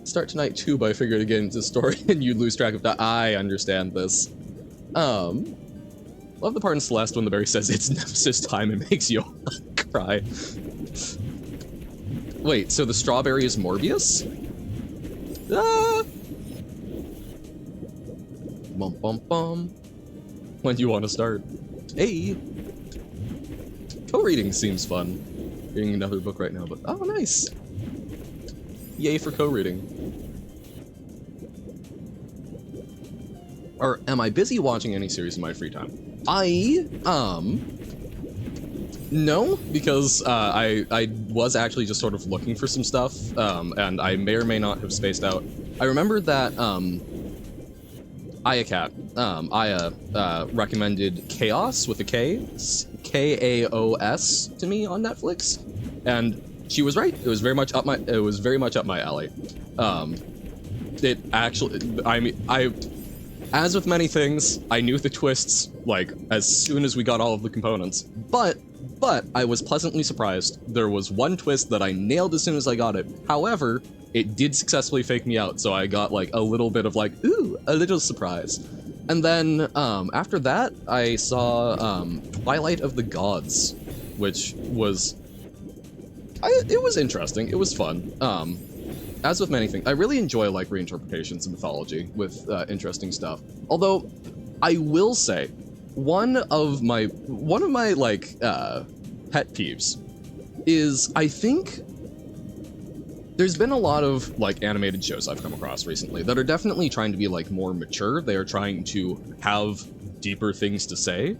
Start tonight too, but I figured again into the story and you'd lose track of that. I understand this. Love the part in Celeste when the berry says it's Nemesis time and makes you cry. Wait, so the strawberry is Morbius? Ah! Bum bum bum. When do you want to start? Hey! Co-reading seems fun. Reading another book right now, but oh, nice! Yay for co-reading. Or am I busy watching any series in my free time? No, because I was actually just sort of looking for some stuff, and I may or may not have spaced out. I remember that Aya recommended Chaos with a K, K-A-O-S to me on Netflix, and she was right. It was very much up my alley. It actually, I mean, as with many things, I knew the twists, like, as soon as we got all of the components, but I was pleasantly surprised. There was one twist that I nailed as soon as I got it. However, it did successfully fake me out, so I got, like, a little bit of, like, ooh, a little surprise. And then, after that, I saw, Twilight of the Gods, which was, it was interesting, it was fun. As with many things, I really enjoy like reinterpretations of mythology with interesting stuff. Although, I will say, one of my like pet peeves is I think there's been a lot of like animated shows I've come across recently that are definitely trying to be like more mature. They are trying to have deeper things to say.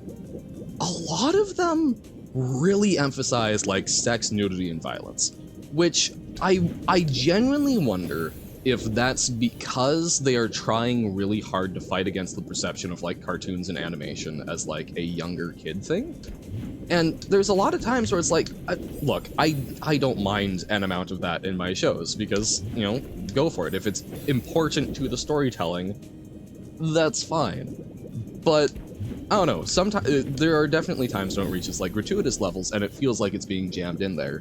A lot of them really emphasize like sex, nudity, and violence, which I genuinely wonder if that's because they are trying really hard to fight against the perception of like cartoons and animation as like a younger kid thing. And there's a lot of times where it's like, look, I don't mind an amount of that in my shows because, you know, go for it. If it's important to the storytelling, that's fine. But I don't know, sometimes there are definitely times when it reaches like gratuitous levels and it feels like it's being jammed in there.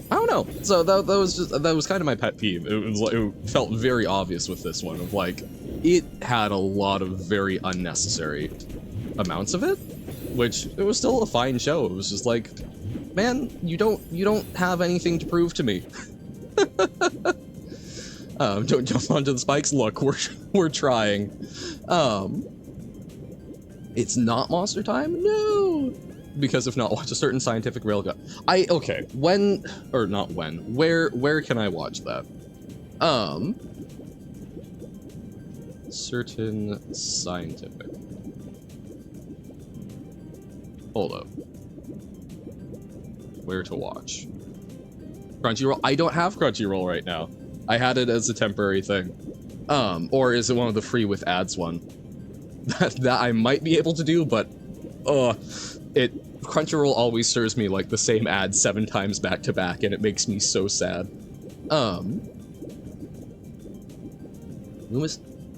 I don't know. So that was kind of my pet peeve. It felt very obvious with this one of like, it had a lot of very unnecessary amounts of it, which it was still a fine show. It was just like, man, you don't have anything to prove to me. Don't jump onto the spikes. Look, we're trying. It's not Monster Time? No! Because if not, watch a certain scientific railgun. Okay, where can I watch that? Certain scientific. Hold up. Where to watch? Crunchyroll? I don't have Crunchyroll right now. I had it as a temporary thing. Or is it one of the free with ads one? That I might be able to do, but Crunchyroll always serves me like the same ad 7 times back to back, and it makes me so sad.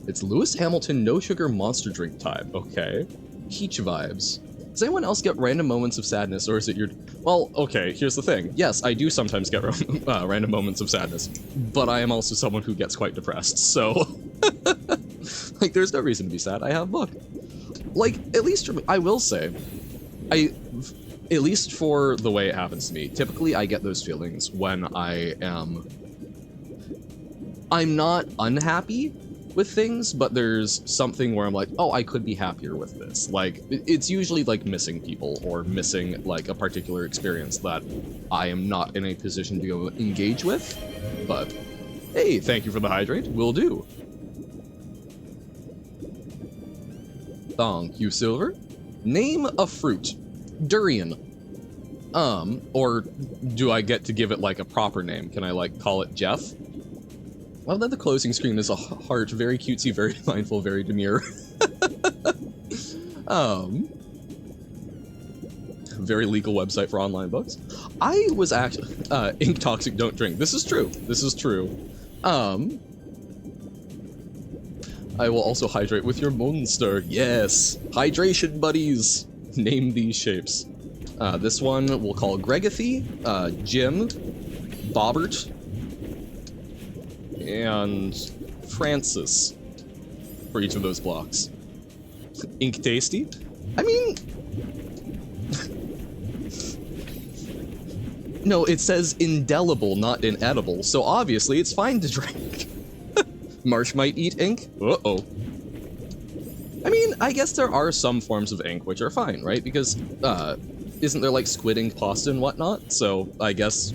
It's Lewis Hamilton No Sugar Monster Drink time. Okay. Peach vibes. Does anyone else get random moments of sadness, or is it your... Well, okay, here's the thing. Yes, I do sometimes get random moments of sadness, but I am also someone who gets quite depressed, so... Like, there's no reason to be sad. I have a book. Like, at least for me, I will say, at least for the way it happens to me, typically I get those feelings when I'm not unhappy with things, but there's something where I'm like, oh, I could be happier with this. Like, it's usually like missing people or missing like a particular experience that I am not in a position to go engage with. But hey, thank you for the hydrate. Will do. Thank you, Silver. Name a fruit. Durian. Or do I get to give it like a proper name? Can I like call it Jeff? Well, then the closing screen is a heart, very cutesy, very mindful, very demure. Very legal website for online books. I was actually, ink toxic, don't drink. This is true. This is true. I will also hydrate with your monster. Yes. Hydration buddies. Name these shapes. This one we'll call Gregathy, Jim, Bobbert, and Francis for each of those blocks. Ink Tasty? I mean... No, it says indelible, not inedible, so obviously it's fine to drink. Marsh might eat ink? Uh-oh. I mean, I guess there are some forms of ink which are fine, right? Because, isn't there like squid ink pasta and whatnot? So I guess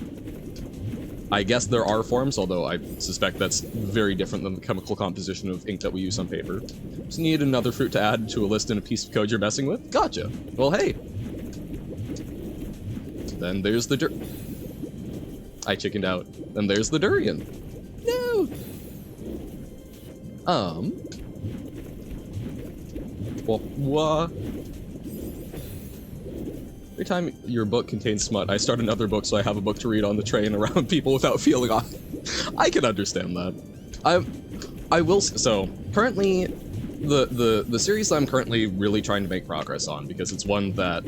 there are forms, although I suspect that's very different than the chemical composition of ink that we use on paper. Just need another fruit to add to a list in a piece of code you're messing with? Gotcha. Well, hey. Then there's the I chickened out. Then there's the durian. No! What? Every time your book contains smut, I start another book so I have a book to read on the train around people without feeling off. I can understand that. I will, so, currently, the series I'm currently really trying to make progress on, because it's one that,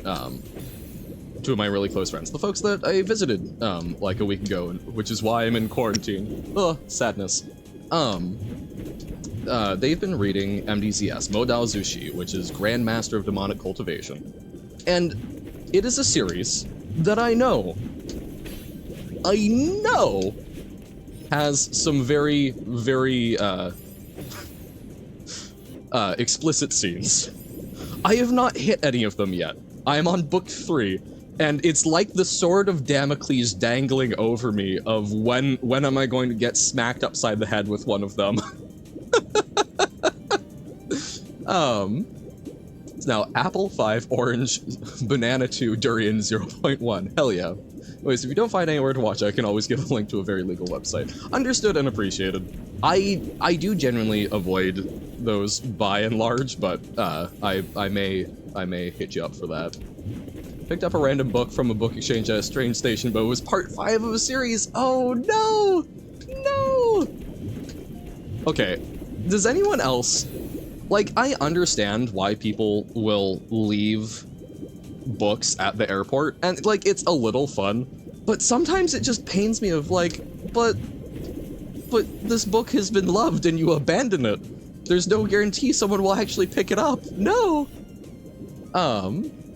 two of my really close friends, the folks that I visited, like a week ago, which is why I'm in quarantine. Ugh, sadness. They've been reading MDZS, Modao Zushi, which is Grandmaster of Demonic Cultivation. And it is a series that I know has some very, very, explicit scenes. I have not hit any of them yet. I am on book 3, and it's like the sword of Damocles dangling over me of when am I going to get smacked upside the head with one of them. It's now apple 5, orange, banana 2, durian 0.1. Hell yeah. Anyways, if you don't find anywhere to watch, I can always give a link to a very legal website. Understood and appreciated. I do genuinely avoid those by and large, but I may hit you up for that. Picked up a random book from a book exchange at a strange station, but it was part 5 of a series. Oh no! No! Okay, does anyone else... Like, I understand why people will leave books at the airport, and, like, it's a little fun, But sometimes it just pains me of like, but this book has been loved and you abandon it. There's no guarantee someone will actually pick it up. No!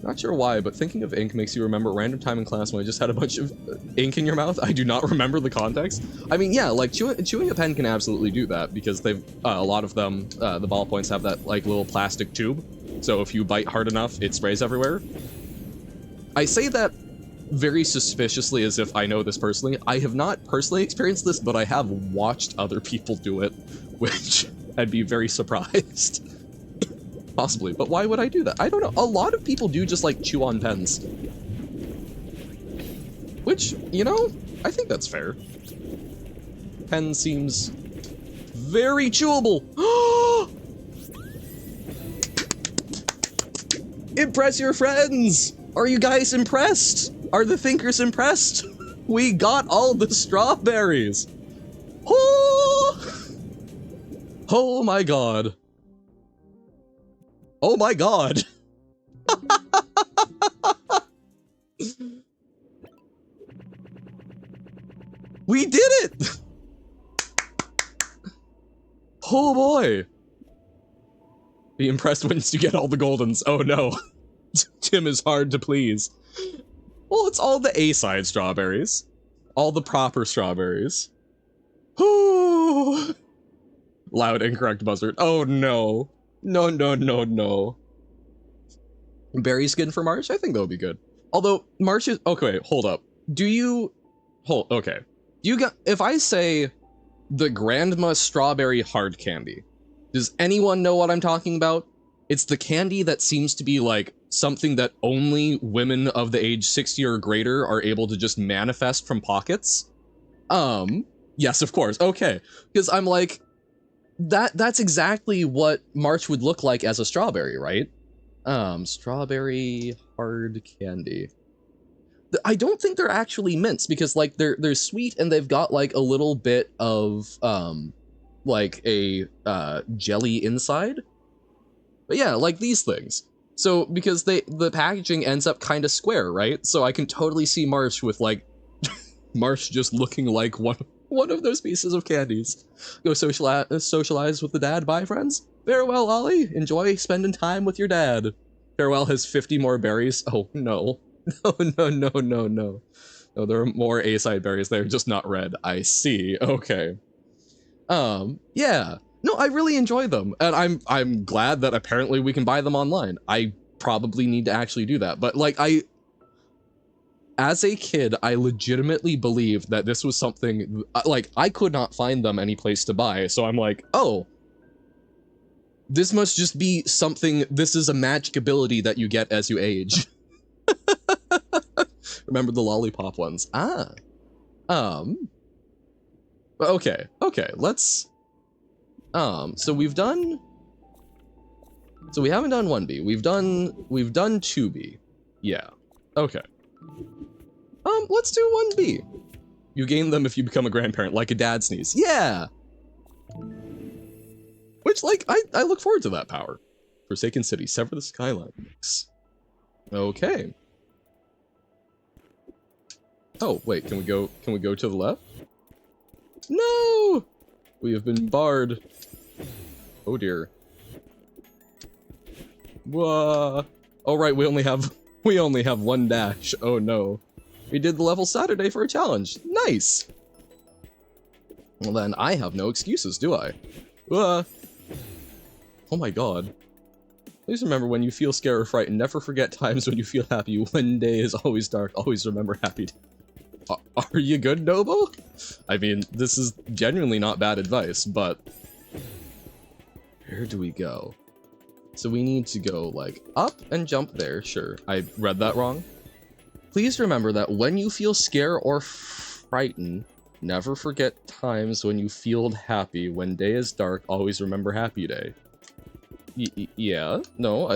Not sure why, but thinking of ink makes you remember a random time in class when I just had a bunch of ink in your mouth. I do not remember the context. I mean, yeah, like chewing a pen can absolutely do that because they've, a lot of them, the ballpoints have that like little plastic tube. So if you bite hard enough, it sprays everywhere. I say that very suspiciously as if I know this personally. I have not personally experienced this, but I have watched other people do it, which I'd be very surprised. Possibly, but why would I do that? I don't know. A lot of people do just like chew on pens. Which, you know, I think that's fair. Pen seems very chewable. Impress your friends! Are you guys impressed? Are the thinkers impressed? We got all the strawberries! Oh! Oh my god. Oh my god! We did it! Oh boy! Be impressed once you get all the goldens. Oh no. Tim is hard to please. Well, it's all the A-side strawberries. All the proper strawberries. Ooh. Loud incorrect buzzard. Oh no. No, no, no, no. Berry skin for March? I think that would be good. Although, March is... Okay, hold up. Do you... Okay. You got... If I say the Grandma Strawberry Hard Candy, does anyone know what I'm talking about? It's the candy that seems to be like something that only women of the age 60 or greater are able to just manifest from pockets. Yes, of course. Okay. Because I'm like, that's exactly what March would look like as a strawberry, right? Strawberry hard candy. I don't think they're actually mints because like they're sweet and they've got like a little bit of like a jelly inside. But yeah, like these things. So because the packaging ends up kind of square, right? So I can totally see March with like March just looking like one of those pieces of candies. Go socialize with the dad. Bye, friends. Farewell, Ollie. Enjoy spending time with your dad. Farewell has 50 more berries. Oh no. No, no, no, no, no. No, there are more A-side berries. They're just not red. I see. Okay. Yeah. No, I really enjoy them, and I'm glad that apparently we can buy them online. I probably need to actually do that, but like as a kid, I legitimately believed that this was something, like, I could not find them any place to buy, so I'm like, oh, this must just be something, this is a magic ability that you get as you age. Remember the lollipop ones. Ah. Okay, let's... so we haven't done 1B. We've done 2B. Yeah. Okay. Let's do 1B. You gain them if you become a grandparent, like a dad sneeze. Yeah! Which, like, I look forward to that power. Forsaken City, sever the skyline mix. Okay. Oh, wait, can we go to the left? No! We have been barred. Oh dear. Whoa. Oh right, we only have one dash. Oh no. We did the level Saturday for a challenge. Nice! Well then, I have no excuses, do I? Oh my god. Please remember when you feel scared or frightened, never forget times when you feel happy. One day is always dark, always remember happy. Are you good, Nobo? I mean, this is genuinely not bad advice, but... Where do we go? So we need to go, like, up and jump there, sure. I read that wrong. Please remember that when you feel scared or frightened, never forget times when you feel happy. When day is dark, always remember happy day. Yeah, no,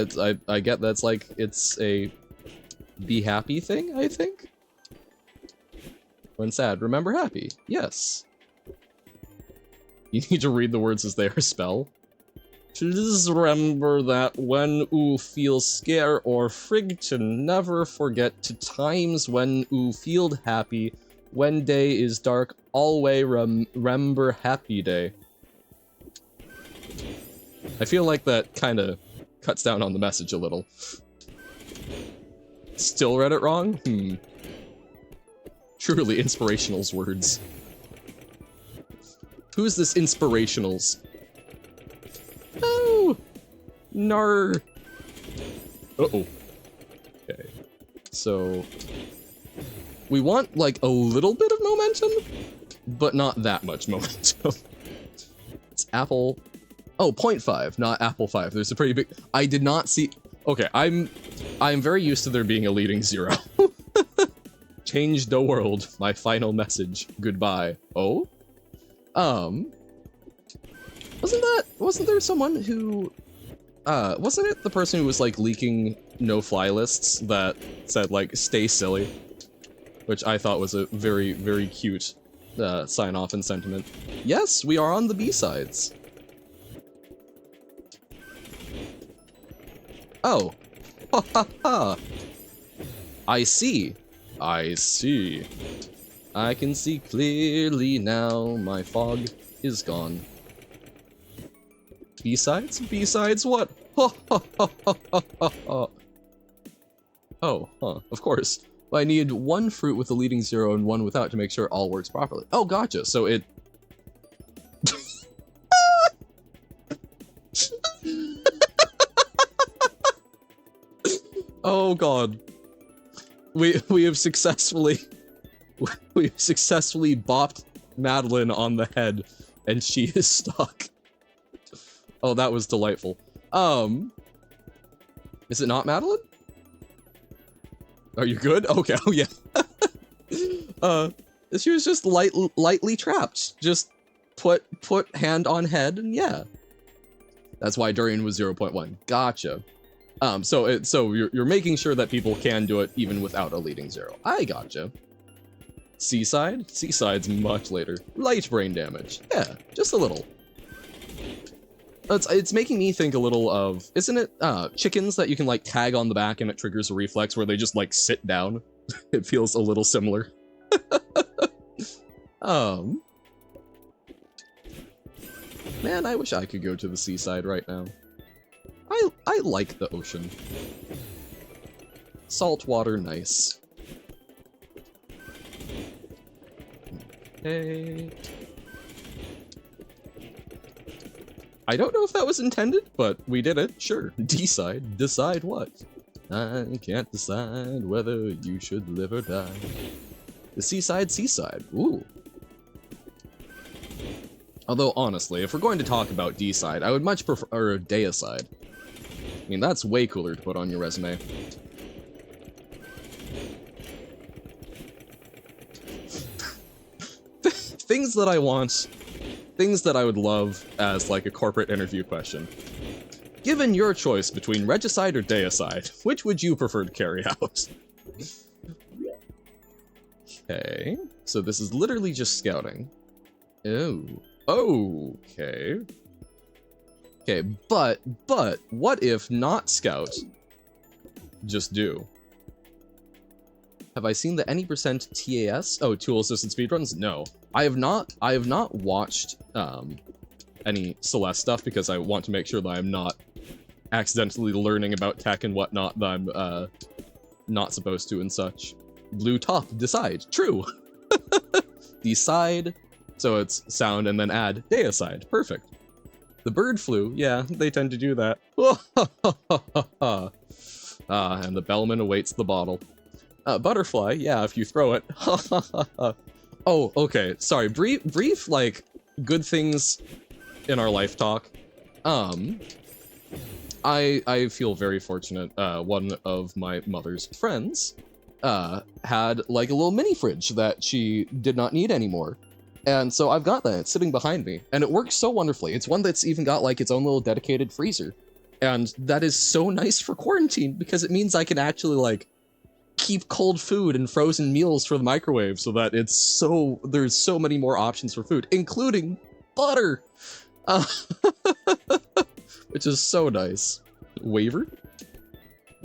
I get that's like, it's a be happy thing, I think? When sad, remember happy. Yes. You need to read the words as they are spelled. Please remember that when you feel scared or frightened, to never forget to times when you feel happy. When day is dark, always remember happy day. I feel like that kind of cuts down on the message a little. Still read it wrong? Truly inspirational's words. Who's this inspirationals? Oh! Nar. Uh-oh. Okay. So... we want, like, a little bit of momentum, but not that much momentum. It's apple... oh, 0.5, not apple 5. There's a pretty big... I did not see... okay, I'm very used to there being a leading 0. Change the world. My final message. Goodbye. Oh? Wasn't there someone who... wasn't it the person who was, like, leaking no-fly lists that said, like, stay silly? Which I thought was a very, very cute sign-off and sentiment. Yes, we are on the B-sides. Oh. Ha ha ha. I see. I see. I can see clearly now. My fog is gone. B-sides? B-sides what? Ha ha ha ha ha ha. Oh, huh. Of course. I need one fruit with a leading 0 and one without to make sure all works properly. Oh, gotcha. So it... oh god. We have successfully bopped Madeline on the head and she is stuck. Oh, that was delightful. Is it not Madeline? Are you good? Okay, oh yeah. She was just lightly trapped. Just put hand on head and yeah. That's why Durian was 0.1. Gotcha. So you're making sure that people can do it even without a leading 0. I gotcha. Seaside? Seaside's much later. Light brain damage. Yeah, just a little. It's making me think a little of, isn't it chickens that you can like tag on the back and it triggers a reflex where they just like sit down? It feels a little similar. Man, I wish I could go to the seaside right now. I like the ocean. Salt water, nice. Okay. I don't know if that was intended, but we did it. Sure. Decide. Decide what? I can't decide whether you should live or die. The seaside, seaside. Ooh. Although, honestly, if we're going to talk about D-side, I would much prefer Deicide. I mean, that's way cooler to put on your resume. Things that I want, things that I would love as, like, a corporate interview question. Given your choice between Regicide or Deicide, which would you prefer to carry out? Okay, so this is literally just scouting. Oh. Okay. Okay, but, what if not scout? Just do. Have I seen the any percent TAS? Oh, tool assisted speedruns? No. I have not watched, any Celeste stuff because I want to make sure that I'm not accidentally learning about tech and whatnot that I'm, not supposed to and such. Blue top, decide. True! Decide. So it's sound and then add Deicide. Perfect. The bird flu, yeah, they tend to do that. And the bellman awaits the bottle. Butterfly, yeah, if you throw it. Oh, okay, sorry, brief, like, good things in our life talk. I feel very fortunate. One of my mother's friends, had, like, a little mini fridge that she did not need anymore. And so I've got that, it's sitting behind me, and it works so wonderfully. It's one that's even got, like, its own little dedicated freezer. And that is so nice for quarantine, because it means I can actually, like, keep cold food and frozen meals for the microwave so that it's so... there's so many more options for food, including butter! which is so nice. Waver?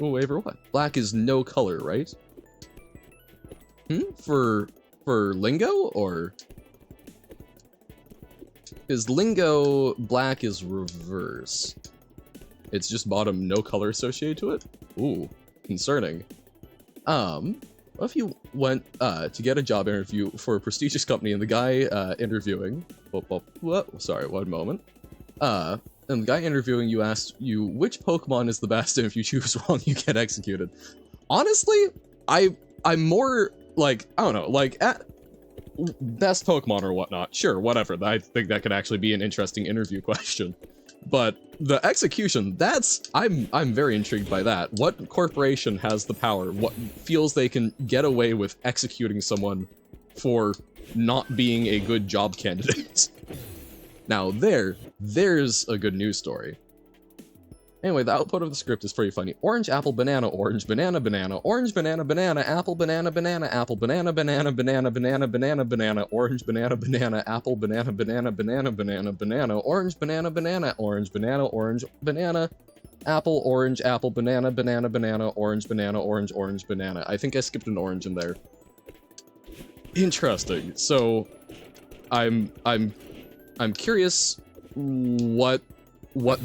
Oh, waver what? Black is no color, right? For lingo, or? Is lingo black is reverse? It's just bottom, no color associated to it? Ooh, concerning. What if you went to get a job interview for a prestigious company and the guy interviewing, sorry, one moment. And the guy interviewing you asked you which Pokemon is the best, and if you choose wrong, you get executed. Honestly, I'm more like, I don't know, like at best Pokemon or whatnot. Sure, whatever. I think that could actually be an interesting interview question. But the execution, I'm very intrigued by that. What corporation has the power? What feels they can get away with executing someone for not being a good job candidate? Now there's a good news story. Anyway, the output of the script is pretty funny. Orange, apple, banana, orange, banana, banana, orange, banana, banana, apple, banana, banana, apple, banana, banana, banana, banana, banana, banana, orange, banana, banana, apple, banana, banana, banana, banana, banana, orange, banana, banana, orange, banana, orange, banana, apple, orange, apple, banana, banana, banana, orange, banana, orange, orange, banana. I think I skipped an orange in there. Interesting. So, I'm curious what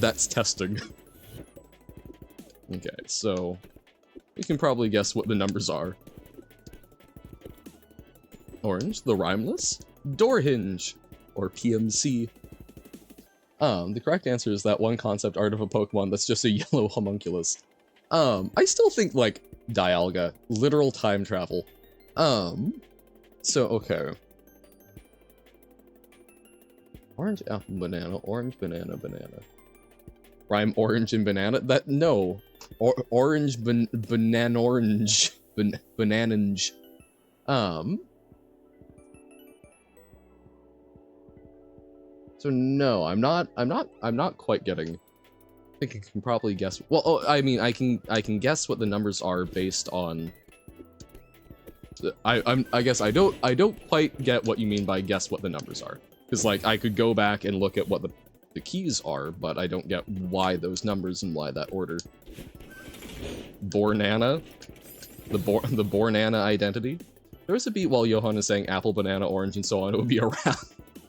that's testing. Okay, so you can probably guess what the numbers are. Orange, the rhymeless, door hinge, or PMC. The correct answer is that one concept art of a Pokemon that's just a yellow homunculus. I still think, like, Dialga, literal time travel. So, okay. Orange, apple, banana, orange, banana, banana. Rhyme orange and banana? That, no. Orange, banana, orange. Bananange. So no, I'm not quite getting. I think I can probably guess. Well, oh, I mean, I can guess what the numbers are based on. I guess I don't quite get what you mean by guess what the numbers are. Because, like, I could go back and look at what the keys are, but I don't get why those numbers and why that order. Bornana? The Bornana identity? There was a beat while Johan is saying apple, banana, orange, and so on. It would be a rap.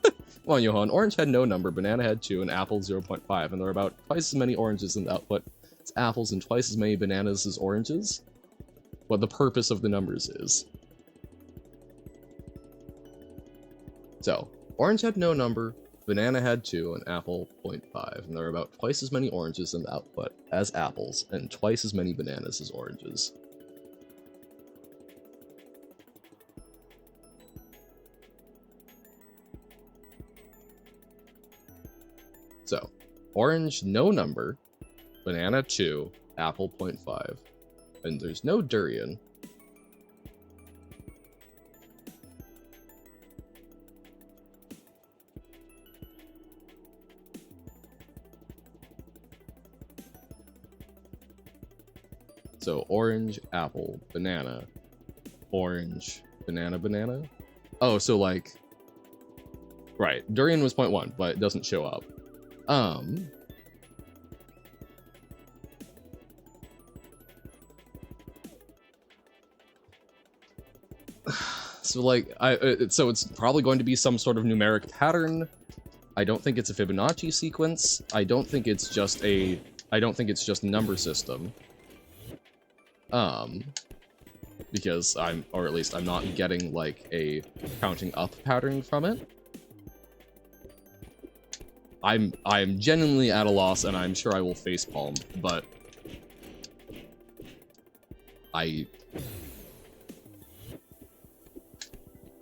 Come on, Johan. Orange had no number, banana had 2, and apple 0.5, and there are about twice as many oranges in the output as apples and twice as many bananas as oranges. What the purpose of the numbers is. So, orange had no number, banana had 2, and apple 0.5, and there are about twice as many oranges in the output as apples, and twice as many bananas as oranges. So, orange, no number, banana 2, apple 0.5, and there's no durian. So, orange, apple, banana, orange, banana, banana. Oh, so like, right, durian was 0.1, but it doesn't show up. So like, so it's probably going to be some sort of numeric pattern. I don't think it's a Fibonacci sequence. I don't think it's just a number system. Because or at least I'm not getting like a counting up pattern from it. I'm genuinely at a loss, and I'm sure I will facepalm, but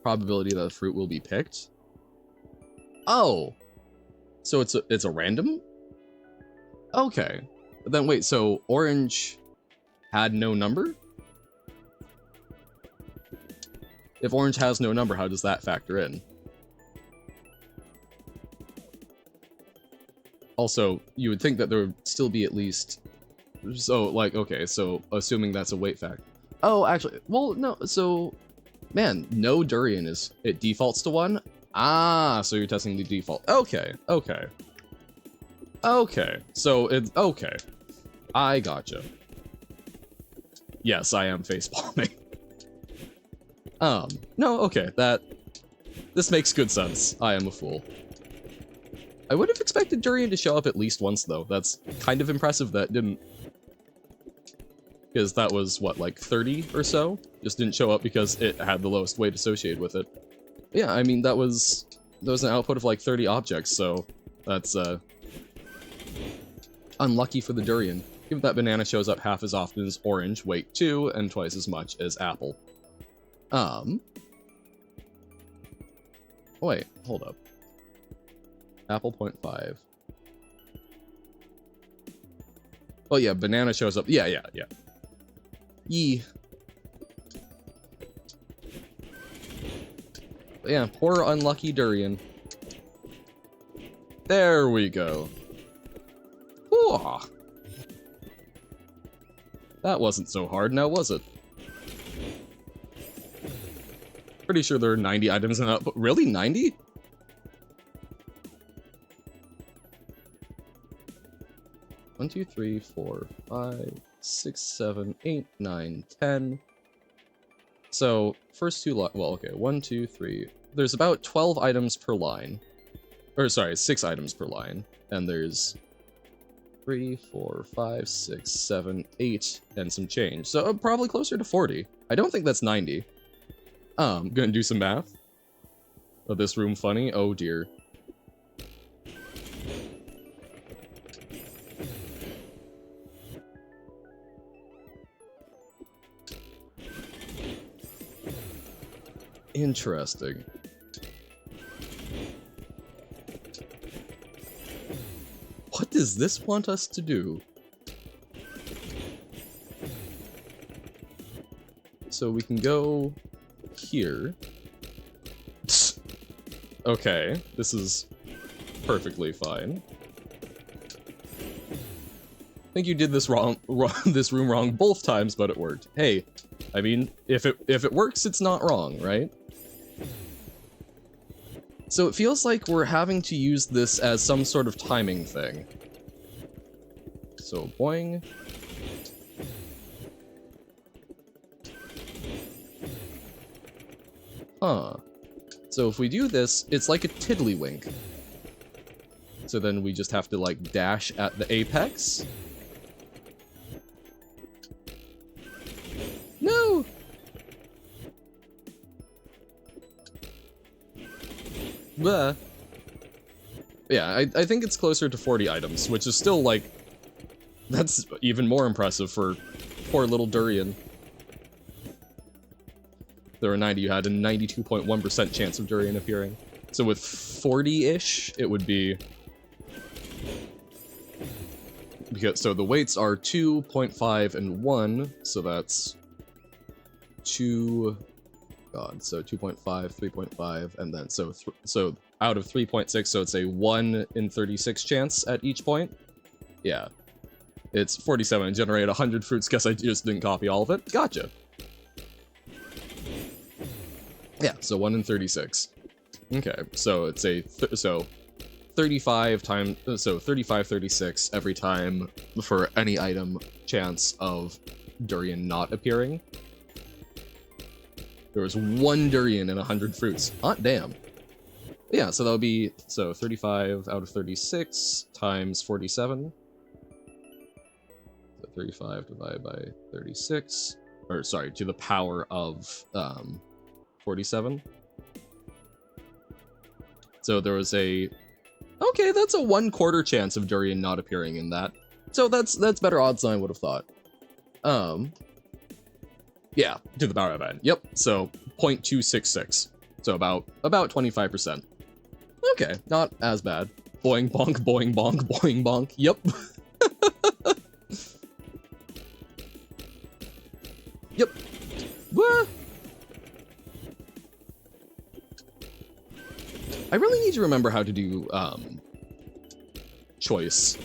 probability that the fruit will be picked. Oh, so it's a random? Okay, then wait, so orange had no number? If orange has no number, how does that factor in? Also, you would think that there would still be at least... So, like, okay, so assuming that's a weight factor. Oh, actually, well, no, so... Man, no durian it defaults to 1? Ah, so you're testing the default. Okay, okay. Okay, so it's okay. I gotcha. Yes, I am facepalming. No, okay, this makes good sense. I am a fool. I would have expected Durian to show up at least once, though. That's kind of impressive that didn't. Because that was, what, like 30 or so? Just didn't show up because it had the lowest weight associated with it. Yeah, I mean, that was an output of like 30 objects, so that's, unlucky for the Durian. Given that banana shows up half as often as orange, weight 2, and twice as much as apple. Wait, hold up. Apple 0.5. Oh yeah, banana shows up. Yeah. Yee. But yeah, poor unlucky Durian. There we go. Ooh. That wasn't so hard now, was it? Pretty sure there are 90 items in that, but really 90? One, two, three, 4, 5, 6, 7, 8, 9, 10. So, first two well, okay, 1, 2, 3. There's about 12 items per line. Or, sorry, 6 items per line. And there's 3, 4, 5, 6, 7, 8, and some change. So, probably closer to 40. I don't think that's 90. Gonna do some math. Oh, this room funny? Oh dear. Interesting. What does this want us to do? So we can go here. Okay, this is perfectly fine. I think you did this this room wrong both times, but it worked. Hey, I mean, if it works, it's not wrong, right? So it feels like we're having to use this as some sort of timing thing. So boing. Huh. So if we do this, it's like a tiddlywink. So then we just have to like dash at the apex. No! Bleh. Yeah, I think it's closer to 40 items, which is still like... That's even more impressive for poor little Durian. There were 90, you had a 92.1% chance of Durian appearing. So with 40-ish, it would be... Because, so the weights are 2, 0.5, and 1, so that's 2... God, so 2.5, 3.5, and then so out of 3.6, so it's a 1 in 36 chance at each point. Yeah. It's 47 and generate 100 fruits. Guess I just didn't copy all of it. Gotcha. Yeah, so 1 in 36. Okay, so it's a 35 times, so 35, 36 every time for any item chance of Durian not appearing. There was 1 Durian and 100 fruits. Hot damn. Yeah, so that would be, so 35 out of 36 times 47. So 35 divided by 36, or sorry, to the power of 47. So there was a, okay, that's a 1/4 chance of Durian not appearing in that. So that's better odds than I would have thought. Yeah, to the power of n. Yep, so 0.266. So about 25%. Okay, not as bad. Boing bonk, boing bonk, boing bonk. Yep. Yep. Wah. I really need to remember how to do, choice.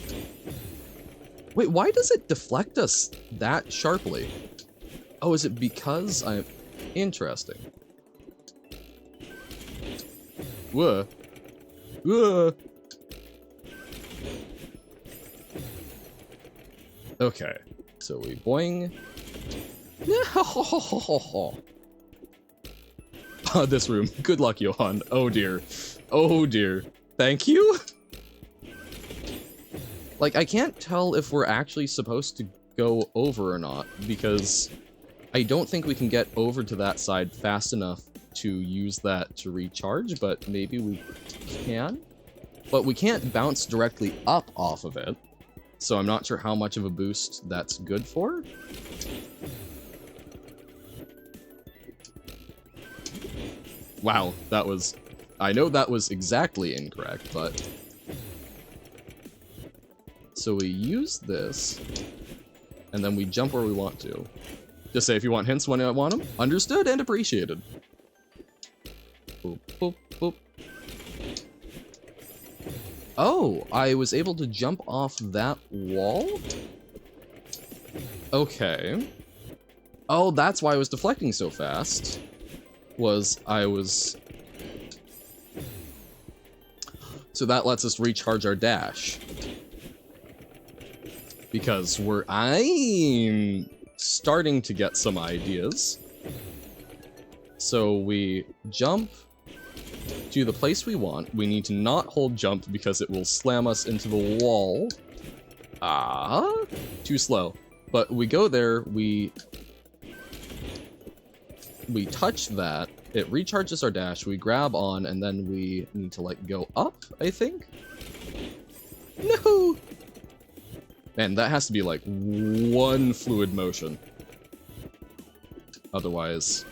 Wait, why does it deflect us that sharply? Oh, is it because I'm... Interesting. Whoa. Whoa. Okay, so we boing. This room. Good luck, Johan. Oh dear. Oh dear. Thank you? Like, I can't tell if we're actually supposed to go over or not, because I don't think we can get over to that side fast enough to use that to recharge, but maybe we can? But we can't bounce directly up off of it, so I'm not sure how much of a boost that's good for. Wow, that was... I know that was exactly incorrect, but... So we use this, and then we jump where we want to. Just say if you want hints when I want them. Understood and appreciated. Boop, boop, boop. Oh, I was able to jump off that wall? Okay. Oh, that's why I was deflecting so fast. So that lets us recharge our dash. Because I'm starting to get some ideas. So we jump to the place we want. We need to not hold jump because it will slam us into the wall. Ah, too slow. But we go there, we touch that, it recharges our dash, we grab on, and then we need to, like, go up, I think? No! Man, that has to be, like, one fluid motion. Otherwise,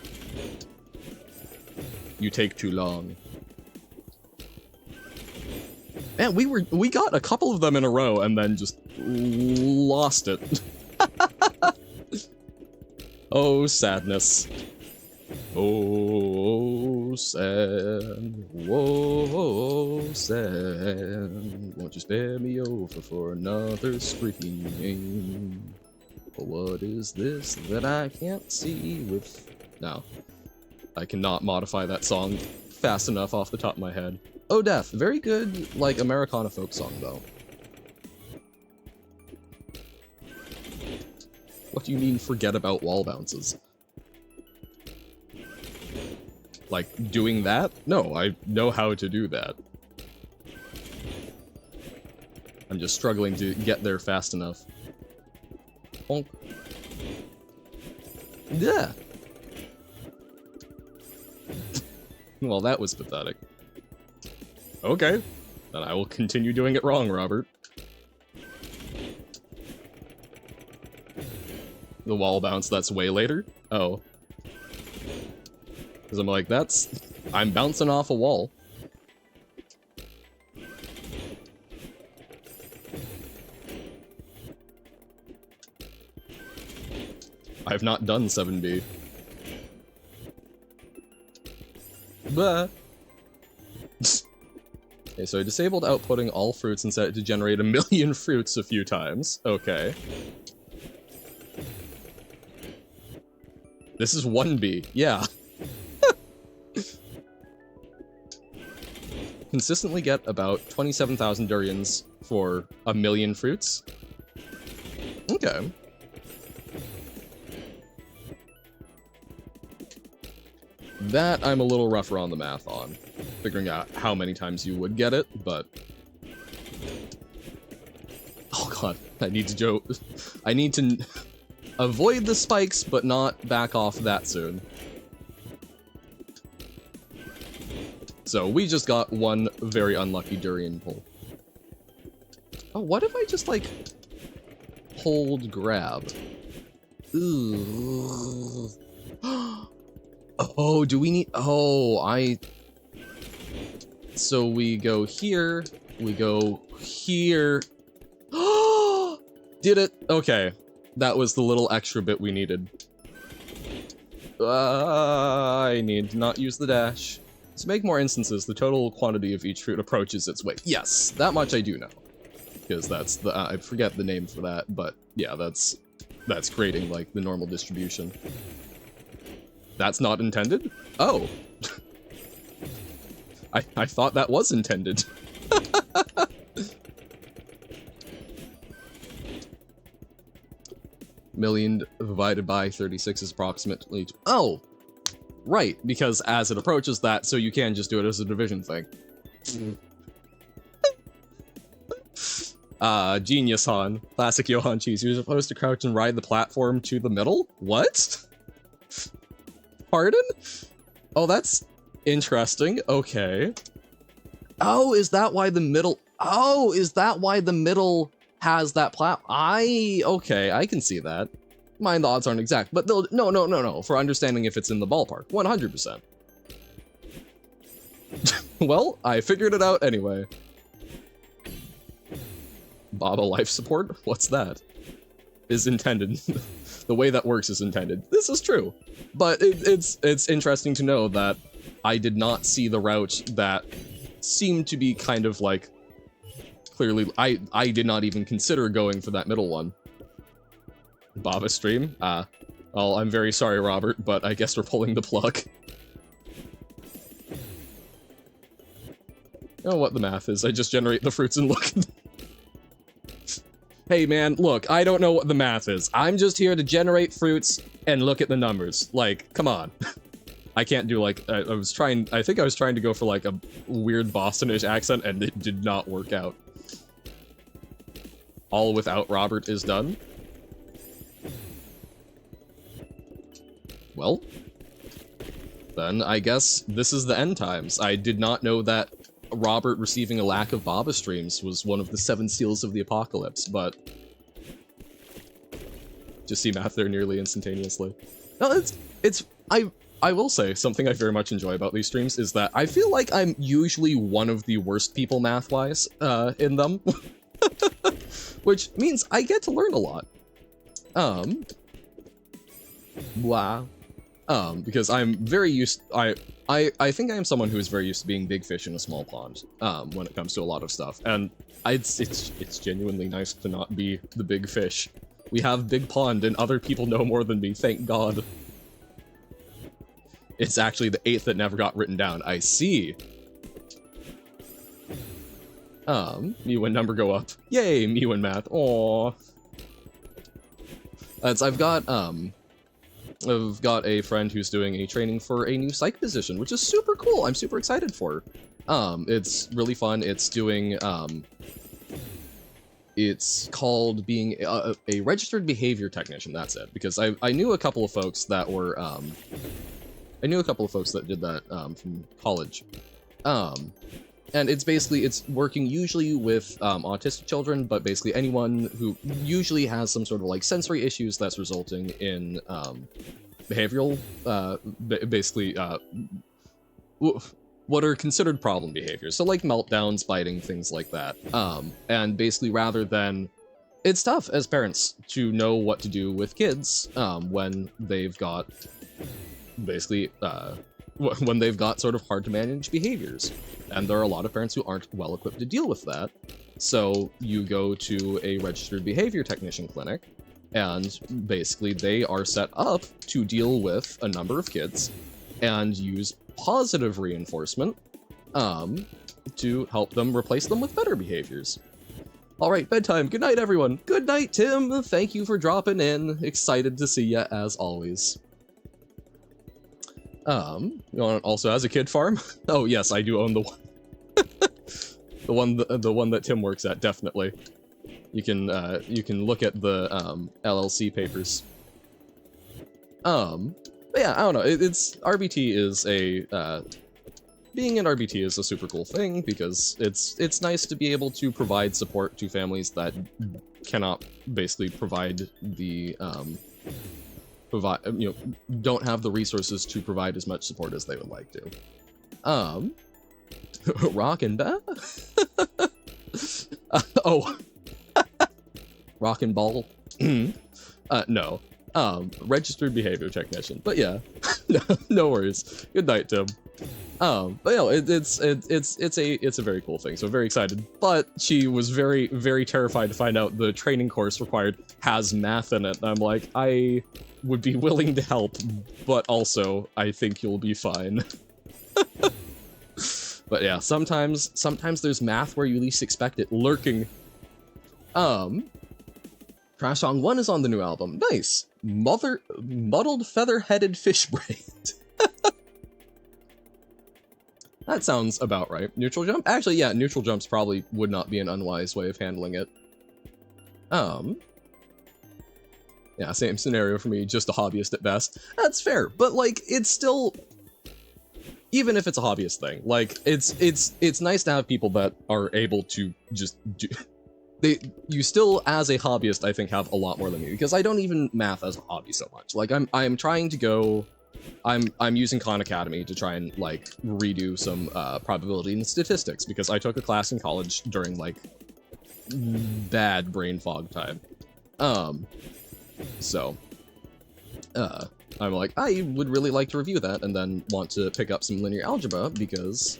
you take too long. Man, we got a couple of them in a row and then just lost it. Oh, sadness. Oh, sad. Whoa, sad. Won't you spare me over for another scream? What is this that I can't see with... No. I cannot modify that song fast enough off the top of my head. Oh, Death. Very good, like, Americana folk song, though. What do you mean, forget about wall bounces? Like, doing that? No, I know how to do that. I'm just struggling to get there fast enough. Bonk. Yeah. Well, that was pathetic. Okay. Then I will continue doing it wrong, Robert. The wall bounce, that's way later? Oh. Because I'm like, I'm bouncing off a wall. I've not done 7B. Bah. Okay, so I disabled outputting all fruits and set it to generate 1,000,000 fruits a few times. Okay. This is 1B. Yeah. Consistently get about 27,000 durians for 1,000,000 fruits. Okay. That I'm a little rougher on the math on, figuring out how many times you would get it, but... Oh god, I need to avoid the spikes, but not back off that soon. So we just got one very unlucky durian pull. Oh, what if I just, like, hold grab? Ooh. Oh, do we need... Oh, So we go here, we go here. Did it! Okay. That was the little extra bit we needed. I need to not use the dash. To make more instances, the total quantity of each fruit approaches its weight. Yes, that much I do know. Because that's the... I forget the name for that, but yeah, that's creating, like, the normal distribution. That's not intended? Oh. I thought that was intended. million divided by 36 is approximately... Oh! Right, because as it approaches that, so you can just do it as a division thing. Genius Han. Classic Johan Cheese. You're supposed to crouch and ride the platform to the middle? What? Pardon? Oh, that's interesting. Okay. Oh, is that why the middle... Oh, is that why the middle has that okay, I can see that. Mind the odds aren't exact, but they'll... No. For understanding if it's in the ballpark. 100%. Well, I figured it out anyway. Baba life support? What's that? Is intended. The way that works is intended. This is true. But it's interesting to know that I did not see the route that seemed to be kind of like... Clearly, I did not even consider going for that middle one. Baba stream? Well, I'm very sorry, Robert, but I guess we're pulling the plug. I don't know what the math is. I just generate the fruits and look. Hey man, look, I don't know what the math is. I'm just here to generate fruits and look at the numbers. Like, come on. I can't do like, I think I was trying to go for like a weird Bostonish accent and it did not work out. All without Robert is done. Well, then I guess this is the end times. I did not know that Robert receiving a lack of Baba streams was one of the 7 seals of the apocalypse, but just see math there nearly instantaneously. No, I will say something I very much enjoy about these streams is that I feel like I'm usually one of the worst people math-wise in them. Which means I get to learn a lot. Wow. Because I'm very used... I think I am someone who is very used to being big fish in a small pond, when it comes to a lot of stuff. And it's genuinely nice to not be the big fish. We have big pond and other people know more than me, thank God. It's actually the 8th that never got written down. I see. Me when number go up. Yay, me when math. Aww. I've got a friend who's doing a training for a new psych position, which is super cool. I'm super excited for. It's really fun. It's doing, it's called being a registered behavior technician. That's it. Because I knew a couple of folks that were, I knew a couple of folks that did that, from college. And it's basically, it's working usually with autistic children, but basically anyone who usually has some sort of like sensory issues that's resulting in behavioral, basically what are considered problem behaviors. So like meltdowns, biting, things like that. And basically rather than, it's tough as parents to know what to do with kids when they've got basically, when they've got sort of hard to manage behaviors. And there are a lot of parents who aren't well equipped to deal with that. So you go to a registered behavior technician clinic, and basically they are set up to deal with a number of kids and use positive reinforcement to help them replace them with better behaviors. All right, bedtime. Good night, everyone. Good night, Tim. Thank you for dropping in. Excited to see ya as always. You want also as a kid farm? Oh yes, I do own the one. the one that Tim works at, definitely. You can look at the LLC papers. But yeah, I don't know. It's RBT is a being an RBT is a super cool thing because it's nice to be able to provide support to families that cannot basically provide the don't have the resources to provide as much support as they would like to. Rockin' Ball? Oh. Rockin' Ball? No. Registered behavior technician. But yeah, no worries. Good night, Tim. But you know, it's a very cool thing, so very excited. But she was very, very terrified to find out the training course required has math in it. And I'm like, I would be willing to help, but also I think you'll be fine. But yeah, sometimes there's math where you least expect it lurking. Trash Song 1 is on the new album. Nice. Muddled feather-headed fish braid. That sounds about right. Neutral jump? Actually, yeah, neutral jumps probably would not be an unwise way of handling it. Yeah, same scenario for me, just a hobbyist at best. That's fair, but like, it's still, even if it's a hobbyist thing, like, it's nice to have people that are able to just do, you still, as a hobbyist, I think, have a lot more than me, because I don't even math as a hobby so much. Like, I'm trying to go, I'm using Khan Academy to try and, like, redo some, probability and statistics, because I took a class in college during, like, bad brain fog time. So, I'm like, I would really like to review that, and then want to pick up some linear algebra, because,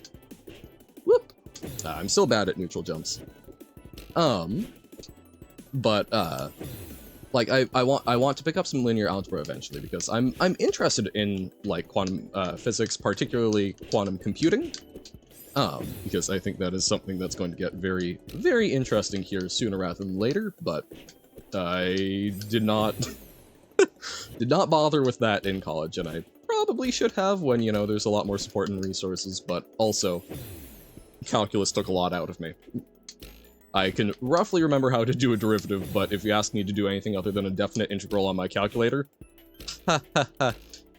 whoop, I'm still bad at neutral jumps. But, like, I want to pick up some linear algebra eventually, because I'm interested in, like, quantum, physics, particularly quantum computing, because I think that is something that's going to get very, very interesting here sooner rather than later, but I did not bother with that in college, and I probably should have when, you know, there's a lot more support and resources, but also calculus took a lot out of me. I can roughly remember how to do a derivative, but if you ask me to do anything other than a definite integral on my calculator,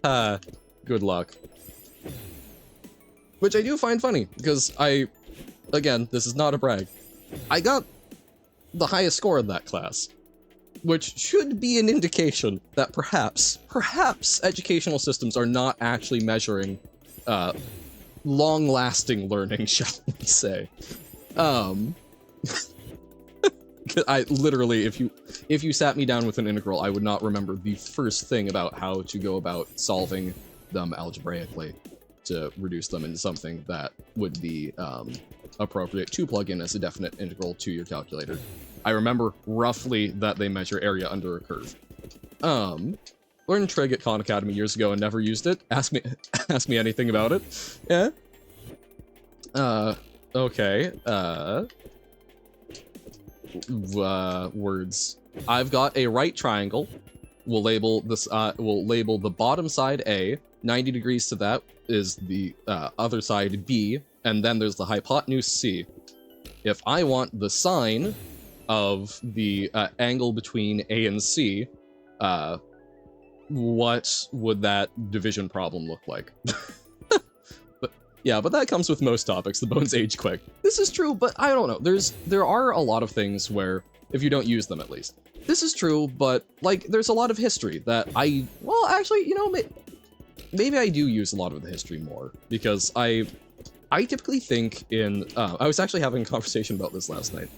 good luck. Which I do find funny, because again, this is not a brag, I got the highest score in that class, which should be an indication that perhaps educational systems are not actually measuring long-lasting learning, shall we say. I literally, if you sat me down with an integral, I would not remember the first thing about how to go about solving them algebraically to reduce them into something that would be appropriate to plug in as a definite integral to your calculator. I remember roughly that they measure area under a curve. Learned trig at Khan Academy years ago and never used it. Ask me anything about it. Yeah. Okay. Words. I've got a right triangle. We'll label this. We'll label the bottom side A. 90 degrees to that is the other side B, and then there's the hypotenuse C. If I want the sine of the angle between A and C, what would that division problem look like? Yeah, but that comes with most topics. The bones age quick. This is true, but I don't know. There are a lot of things where, if you don't use them at least. This is true, but, like, there's a lot of history that well, actually, you know, maybe I do use a lot of the history more, because I typically think in, I was actually having a conversation about this last night.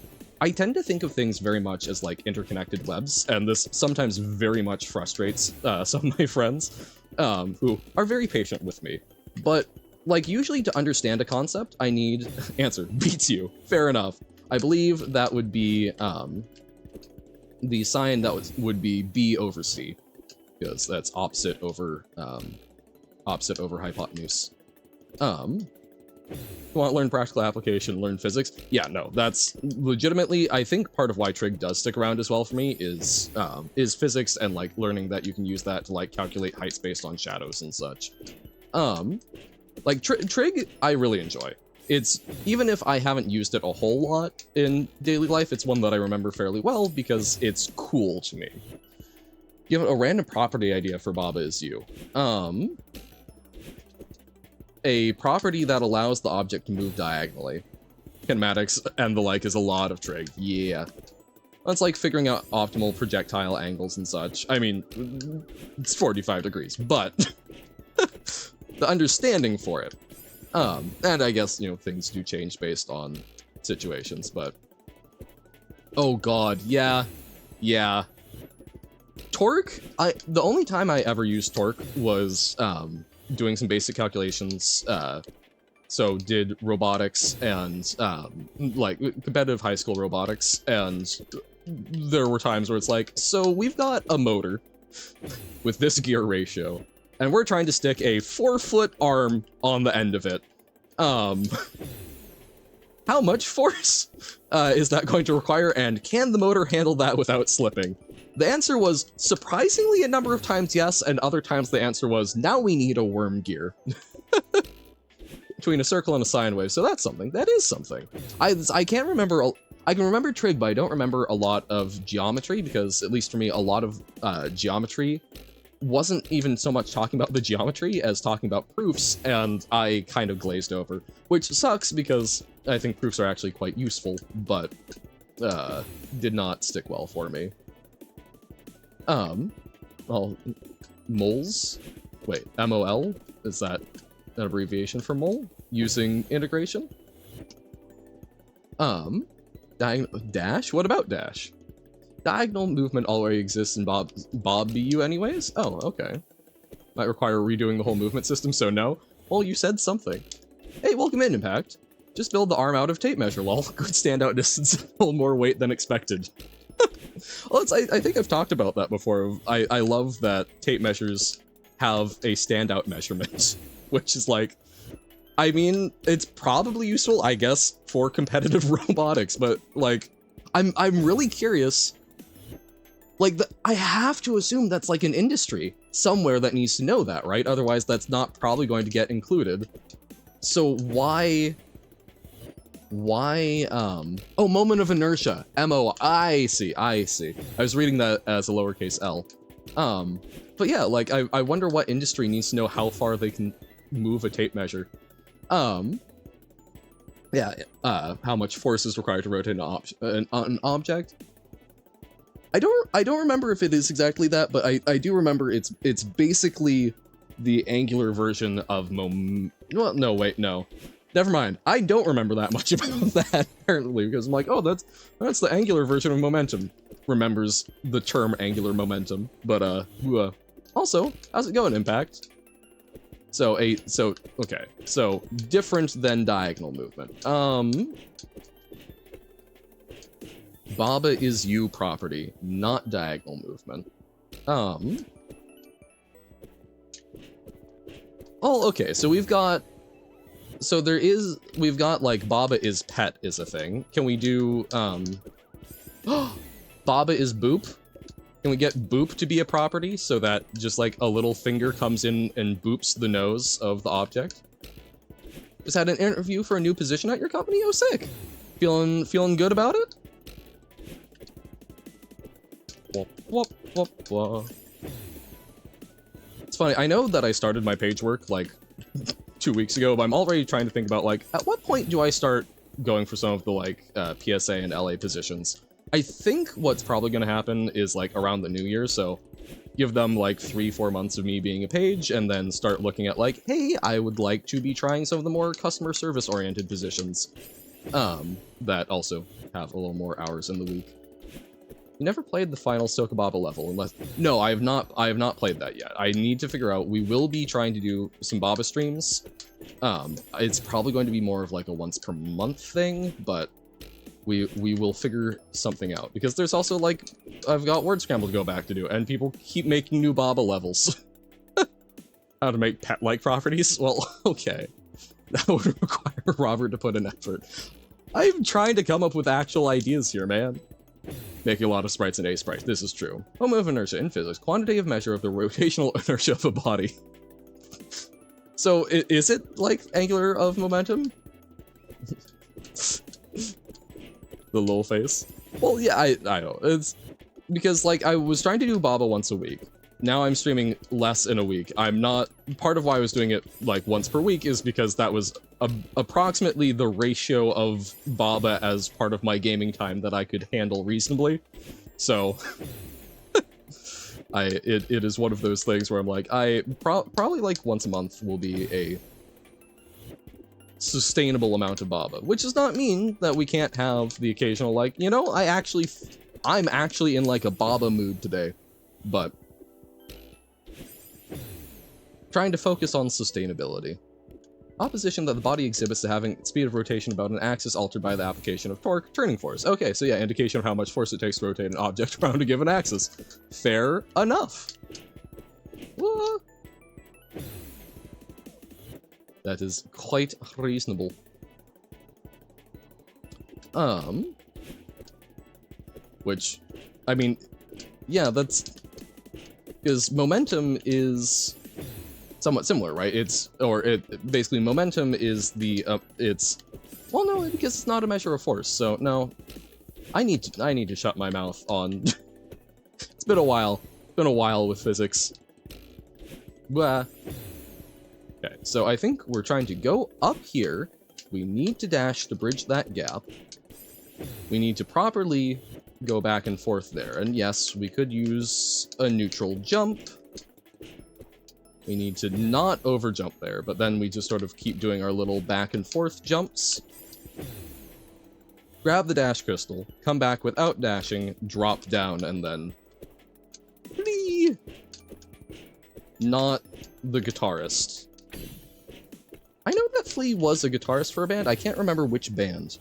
I tend to think of things very much as, like, interconnected webs, and this sometimes very much frustrates some of my friends, who are very patient with me. But, like, usually to understand a concept, I need... Answer. Beats you. Fair enough. I believe that would be, the sign that would be B over C, because that's opposite over hypotenuse. You want to learn practical application, learn physics? Yeah, no, that's legitimately, I think part of why trig does stick around as well for me is physics and, like, learning that you can use that to, like, calculate heights based on shadows and such. Like, trig, I really enjoy. It's, even if I haven't used it a whole lot in daily life, it's one that I remember fairly well because it's cool to me. You have a random property idea for Baba is you. A property that allows the object to move diagonally. Kinematics and the like is a lot of trig, yeah. That's like figuring out optimal projectile angles and such. I mean, it's 45 degrees, but the understanding for it. And I guess, you know, things do change based on situations, but... Oh god, yeah. Torque, the only time I ever used torque was, doing some basic calculations, so did robotics and, like, competitive high school robotics, and there were times where it's like, so we've got a motor with this gear ratio, and we're trying to stick a 4-foot arm on the end of it. How how much force is that going to require, and can the motor handle that without slipping? The answer was surprisingly a number of times yes, and other times the answer was, now we need a worm gear. Between a circle and a sine wave, so that's something. That is something. I can't remember, I can remember trig, but I don't remember a lot of geometry, because at least for me, a lot of geometry wasn't even so much talking about the geometry as talking about proofs, and I kind of glazed over, which sucks because I think proofs are actually quite useful, but did not stick well for me. Well, moles? Wait, MOL? Is that an abbreviation for mole? Using integration? Dash? What about dash? Diagonal movement already exists in Bob BU anyways? Oh, okay. Might require redoing the whole movement system, so no. Well, you said something. Hey, welcome in, Impact. Just build the arm out of tape measure, lol. Good standout distance, hold more weight than expected. Well, I think I've talked about that before. I love that tape measures have a standout measurement, which is like, I mean, it's probably useful, I guess, for competitive robotics, but like, I'm really curious. Like, I have to assume that's like an industry somewhere that needs to know that, right? Otherwise, that's not probably going to get included. So why, oh, moment of inertia, MO, I see. I was reading that as a lowercase l. But yeah, like, I wonder what industry needs to know how far they can move a tape measure. Yeah, how much force is required to rotate an object. I don't remember if it is exactly that, but I do remember it's basically the angular version of well, no, wait, no. Never mind. I don't remember that much about that, apparently, because I'm like, oh, that's the angular version of momentum. Remembers the term angular momentum. But, also, how's it going, Impact? So, okay. So, different than diagonal movement. Baba is you property, not diagonal movement. Oh, okay, so we've got like Baba is pet is a thing. Can we do, Baba is boop? Can we get boop to be a property so that just like a little finger comes in and boops the nose of the object? Just had an interview for a new position at your company? Oh, sick. Feeling good about it? Wop, wop, wop, wop. It's funny, I know that I started my page work like 2 weeks ago, but I'm already trying to think about like, at what point do I start going for some of the like PSA and LA positions? I think what's probably going to happen is like around the new year, so give them like 3-4 months of me being a page and then start looking at like, hey, I would like to be trying some of the more customer service oriented positions that also have a little more hours in the week. You never played the final Sokobaba level unless... No, I have not played that yet. I need to figure out, we will be trying to do some Baba streams. It's probably going to be more of like a once per month thing, but we will figure something out. Because there's also like, I've got Word Scramble to go back to do, and people keep making new Baba levels. How to make pet-like properties? Well, okay. That would require Robert to put in effort. I'm trying to come up with actual ideas here, man. Making a lot of sprites in A sprite. This is true. Moment of inertia in physics. Quantitative measure of the rotational inertia of a body. So, is it like angular of momentum? The lol face. Well, yeah, I know. It's because like I was trying to do Baba once a week. Now I'm streaming less in a week. I'm not... Part of why I was doing it like once per week is because that was approximately the ratio of Baba as part of my gaming time that I could handle reasonably. So it is one of those things where I'm like, probably like once a month will be a sustainable amount of Baba, which does not mean that we can't have the occasional like, you know, I'm actually in like a Baba mood today, but trying to focus on sustainability. Opposition that the body exhibits to having speed of rotation about an axis altered by the application of torque, turning force. Okay, so yeah, indication of how much force it takes to rotate an object around a given axis. Fair enough. What? That is quite reasonable. Which, I mean, yeah, that's... Because momentum is somewhat similar, right? Basically, momentum is the, well, no, because it's not a measure of force, so, no. I need to shut my mouth on... It's been a while. It's been a while with physics. Blah. Okay, so I think we're trying to go up here. We need to dash to bridge that gap. We need to properly go back and forth there. And yes, we could use a neutral jump. We need to not overjump there, but then we just sort of keep doing our little back and forth jumps. Grab the dash crystal, come back without dashing, drop down, and then... Flee! Not the guitarist. I know that Flea was a guitarist for a band. I can't remember which band.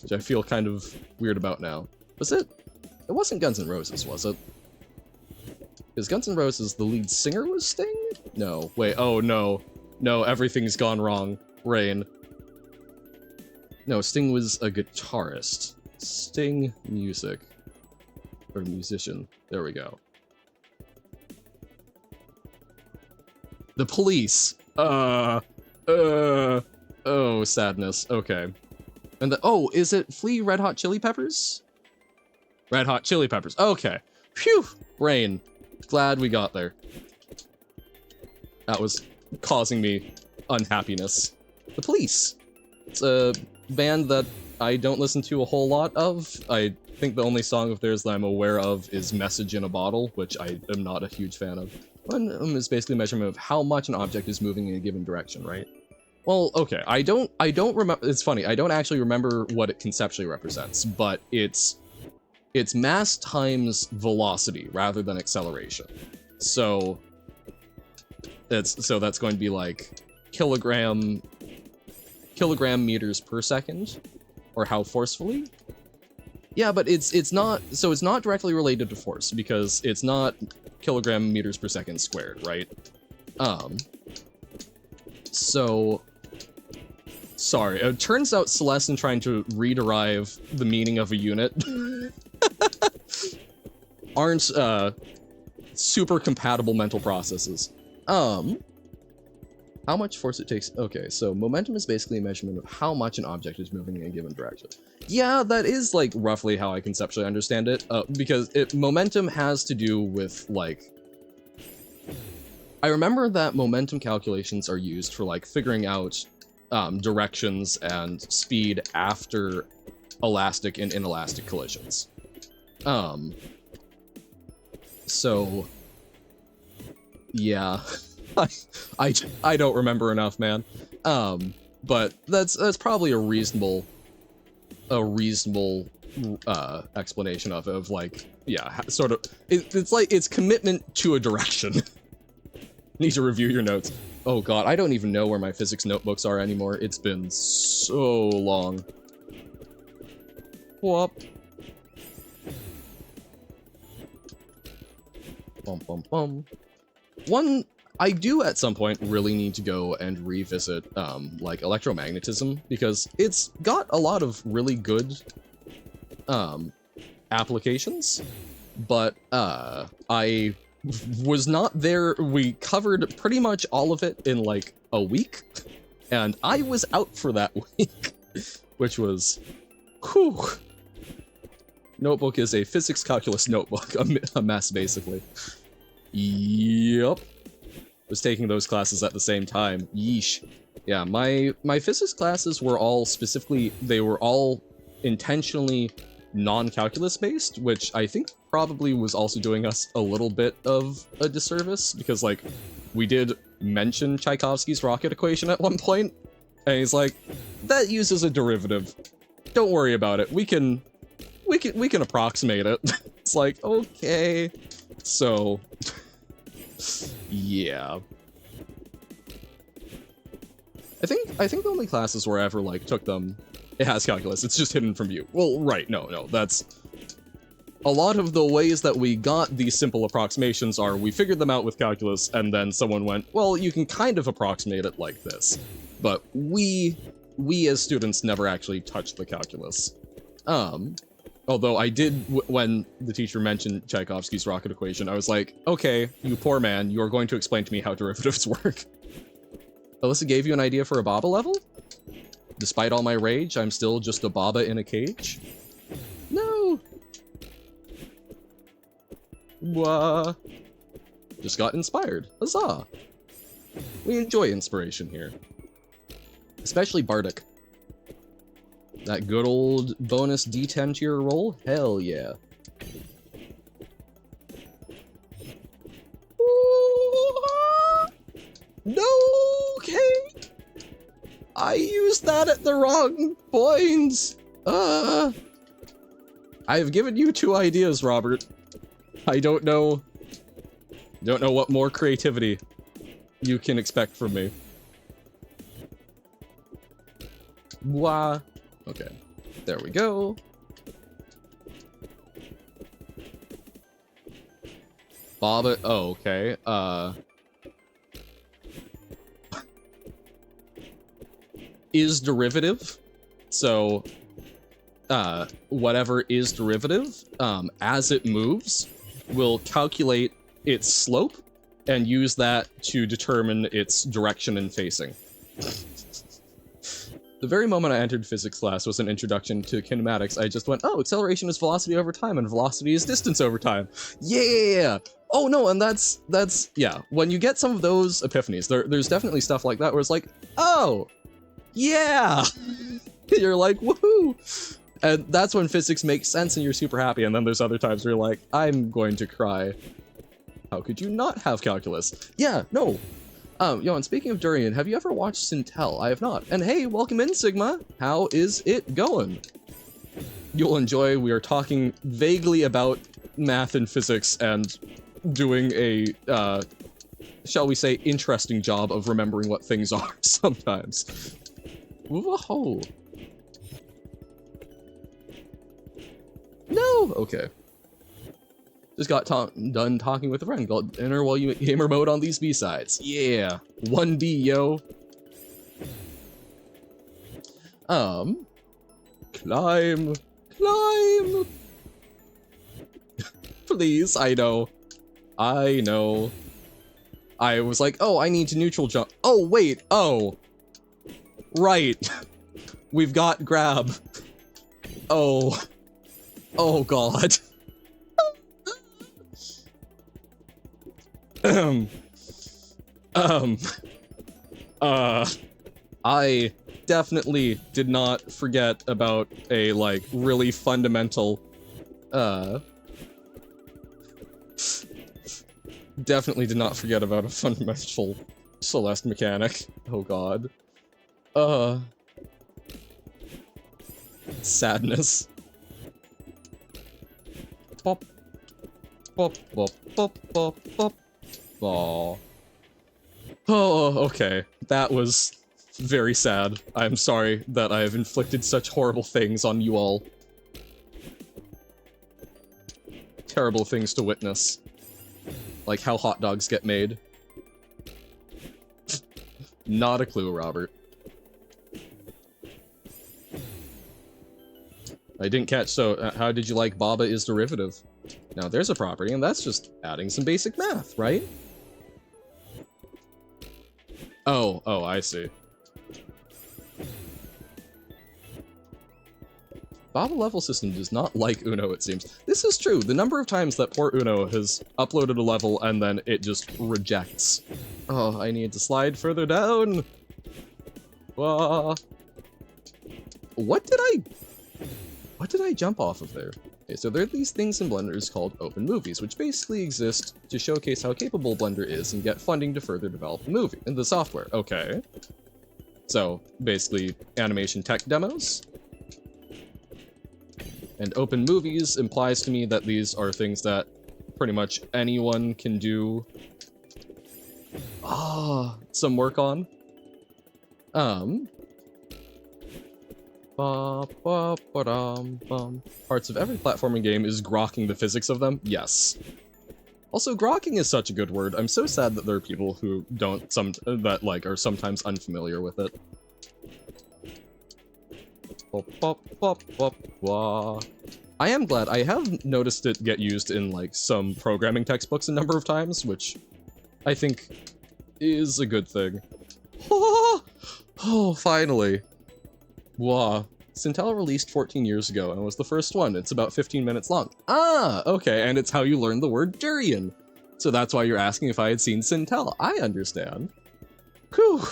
Which I feel kind of weird about now. Was it? It wasn't Guns N' Roses, was it? Because Guns N' Roses, the lead singer was Sting? No. Wait, oh no. No, everything's gone wrong. Rain. No, Sting was a guitarist. Sting music. Or musician. There we go. The Police. Oh, sadness. Okay. And oh, is it Flea Red Hot Chili Peppers? Red Hot Chili Peppers. Okay. Phew! Brain. Glad we got there. That was causing me unhappiness. The Police. It's a band that I don't listen to a whole lot of. I think the only song of theirs that I'm aware of is Message in a Bottle, which I am not a huge fan of. One is basically a measurement of how much an object is moving in a given direction, right? Well, okay, I don't remember, it's funny, I don't actually remember what it conceptually represents, but it's mass times velocity rather than acceleration. So that's going to be like kilogram meters per second, or how forcefully. Yeah, but it's not directly related to force because it's not kilogram meters per second squared, right? So sorry, it turns out Celeste in trying to rederive the meaning of a unit aren't super compatible mental processes. How much force it takes. Okay, so momentum is basically a measurement of how much an object is moving in a given direction. Yeah, that is like roughly how I conceptually understand it, because momentum has to do with like, I remember that momentum calculations are used for like figuring out directions and speed after elastic and inelastic collisions. So yeah. I don't remember enough, man. But that's probably a reasonable explanation of like, yeah, sort of. It's like it's commitment to a direction. Need to review your notes. Oh god, I don't even know where my physics notebooks are anymore. It's been so long. Whoop. Bum bum bum. I do at some point really need to go and revisit like electromagnetism because it's got a lot of really good applications, but I was not there. We covered pretty much all of it in like a week, and I was out for that week, which was, whew. Notebook is a physics calculus notebook, a mess basically. Yup. Was taking those classes at the same time. Yeesh. Yeah, my physics classes were all they were all intentionally non-calculus based, which I think probably was also doing us a little bit of a disservice, because like, we did mention Tchaikovsky's rocket equation at one point, and he's like, that uses a derivative. Don't worry about it. We can approximate it. It's like, okay. So yeah. I think the only classes where I ever like took them, it has calculus. It's just hidden from view. Well, right, no, that's a lot of the ways that we got these simple approximations are we figured them out with calculus, and then someone went, well, you can kind of approximate it like this. But we we as students never actually touched the calculus. Although I did, when the teacher mentioned Tchaikovsky's rocket equation, I was like, okay, you poor man, you are going to explain to me how derivatives work. Alyssa gave you an idea for a Baba level? Despite all my rage, I'm still just a Baba in a cage? No! Just got inspired. Huzzah! We enjoy inspiration here. Especially Bardic. That good old bonus D10 to your roll? Hell yeah. No, Kate! I used that at the wrong point! I have given you 2 ideas, Robert. I don't know what more creativity you can expect from me. Wah. Okay, there we go. Baba, oh, okay, is derivative, so, whatever is derivative, as it moves, will calculate its slope, and use that to determine its direction and facing. The very moment I entered physics class was an introduction to kinematics. I just went, oh, acceleration is velocity over time, and velocity is distance over time. Yeah! Oh no, and that's, yeah. When you get some of those epiphanies, there's definitely stuff like that where it's like, oh, yeah! You're like, woohoo! And that's when physics makes sense and you're super happy, and then there's other times where you're like, I'm going to cry. How could you not have calculus? Yeah, no. Yo, and speaking of Durian, have you ever watched Sintel? I have not. And hey, welcome in, Sigma! How is it going? You'll enjoy, we are talking vaguely about math and physics and doing a, shall we say, interesting job of remembering what things are sometimes. Whoa. No! Okay. Just got done talking with a friend called Enter While You Gamer Mode on these B-sides. Yeah. 1B, yo. Climb. Climb. Please, I know. I know. I was like, oh, I need to neutral jump. Oh, wait. Oh. Right. We've got grab. Oh. Oh, God. I definitely did not forget about a, like, really fundamental, definitely did not forget about a fundamental Celeste mechanic. Oh god. Sadness. Pop. Pop, pop, pop, pop, pop. Aww. Oh, okay. That was very sad. I'm sorry that I have inflicted such horrible things on you all. Terrible things to witness. Like how hot dogs get made. Not a clue, Robert. I didn't catch, so how did you like Baba is derivative? Now there's a property, and that's just adding some basic math, right? Oh, I see. Baba level system does not like Uno, it seems. This is true. The number of times that poor Uno has uploaded a level and then it just rejects. Oh, I need to slide further down. What did I jump off of there? Okay, so there are these things in Blenders called open movies, which basically exist to showcase how capable Blender is and get funding to further develop the movie and the software. Okay. So basically animation tech demos. And open movies implies to me that these are things that pretty much anyone can do some work on. Parts of every platforming game is grokking the physics of them. Yes. Also, grokking is such a good word. I'm so sad that there are people who don't are sometimes unfamiliar with it. Bop, bop, bop, bop, wah. I am glad. I have noticed it get used in, like, some programming textbooks a number of times, which I think is a good thing. Oh, finally. Wah. Sintel released 14 years ago and was the first one. It's about 15 minutes long. Ah, okay, and it's how you learn the word durian. So that's why you're asking if I had seen Sintel. I understand. Whew.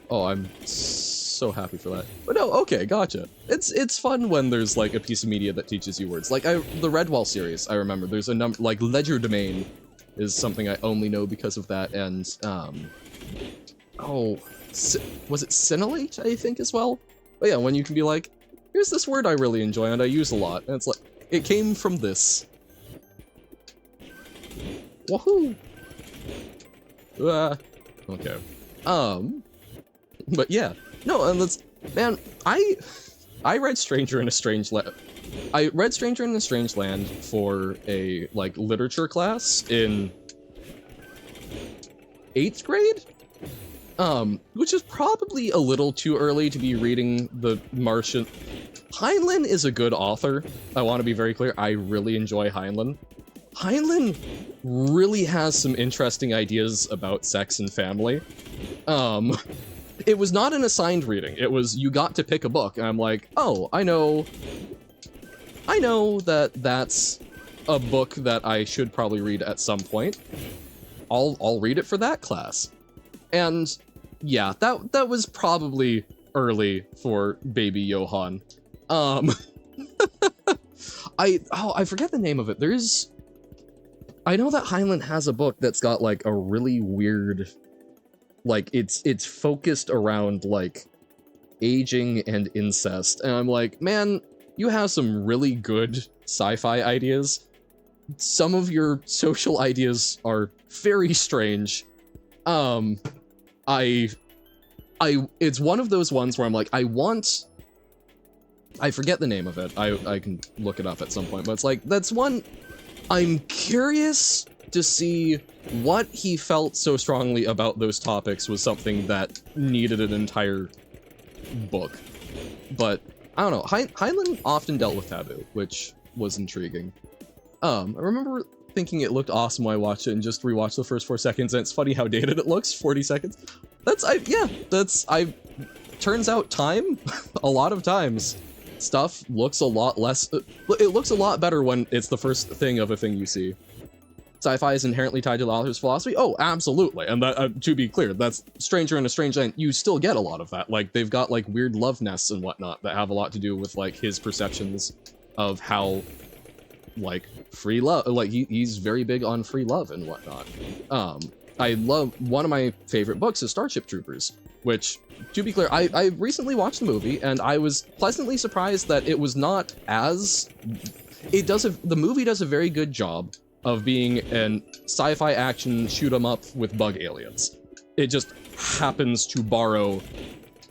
Oh, I'm so happy for that. But no, okay, gotcha. It's fun when there's like a piece of media that teaches you words. Like the Redwall series, I remember. There's a number, like Legerdemain is something I only know because of that, and oh, was it Scintillate, I think, as well? But yeah, when you can be like, here's this word I really enjoy and I use a lot, and it's like, it came from this. Woohoo! Okay. But yeah. No, and that's, man, I read Stranger in a Strange Land. I read Stranger in a Strange Land for a, like, literature class in 8th grade? Which is probably a little too early to be reading the Martian. Heinlein is a good author. I want to be very clear. I really enjoy Heinlein. Heinlein really has some interesting ideas about sex and family. It was not an assigned reading. It was, you got to pick a book, and I'm like, oh, I know that that's a book that I should probably read at some point. I'll read it for that class. And yeah, that was probably early for baby Johann. I forget the name of it. I know that Heinlein has a book that's got like a really weird, like it's focused around like aging and incest, and I'm like, man, you have some really good sci-fi ideas. Some of your social ideas are very strange. It's one of those ones where I'm like, I forget the name of it. I can look it up at some point, but it's like, that's one, I'm curious to see what he felt so strongly about those topics was something that needed an entire book. But, I don't know, Heinlein often dealt with taboo, which was intriguing. I remember thinking it looked awesome when I watched it and just rewatched the first 4 seconds, and it's funny how dated it looks, 40 seconds. Turns out time, a lot of times, stuff looks a lot less, it looks a lot better when it's the first thing of a thing you see. Sci-fi is inherently tied to the author's philosophy? Oh, absolutely, and that, to be clear, that's Stranger in a Strange Land, you still get a lot of that. Like, they've got, like, weird love nests and whatnot that have a lot to do with, like, his perceptions of how, like, free love, like, he's very big on free love and whatnot. I love, one of my favorite books is Starship Troopers, which, to be clear, I recently watched the movie, and I was pleasantly surprised that it was not as, the movie does a very good job of being an sci-fi action shoot 'em up with bug aliens. It just happens to borrow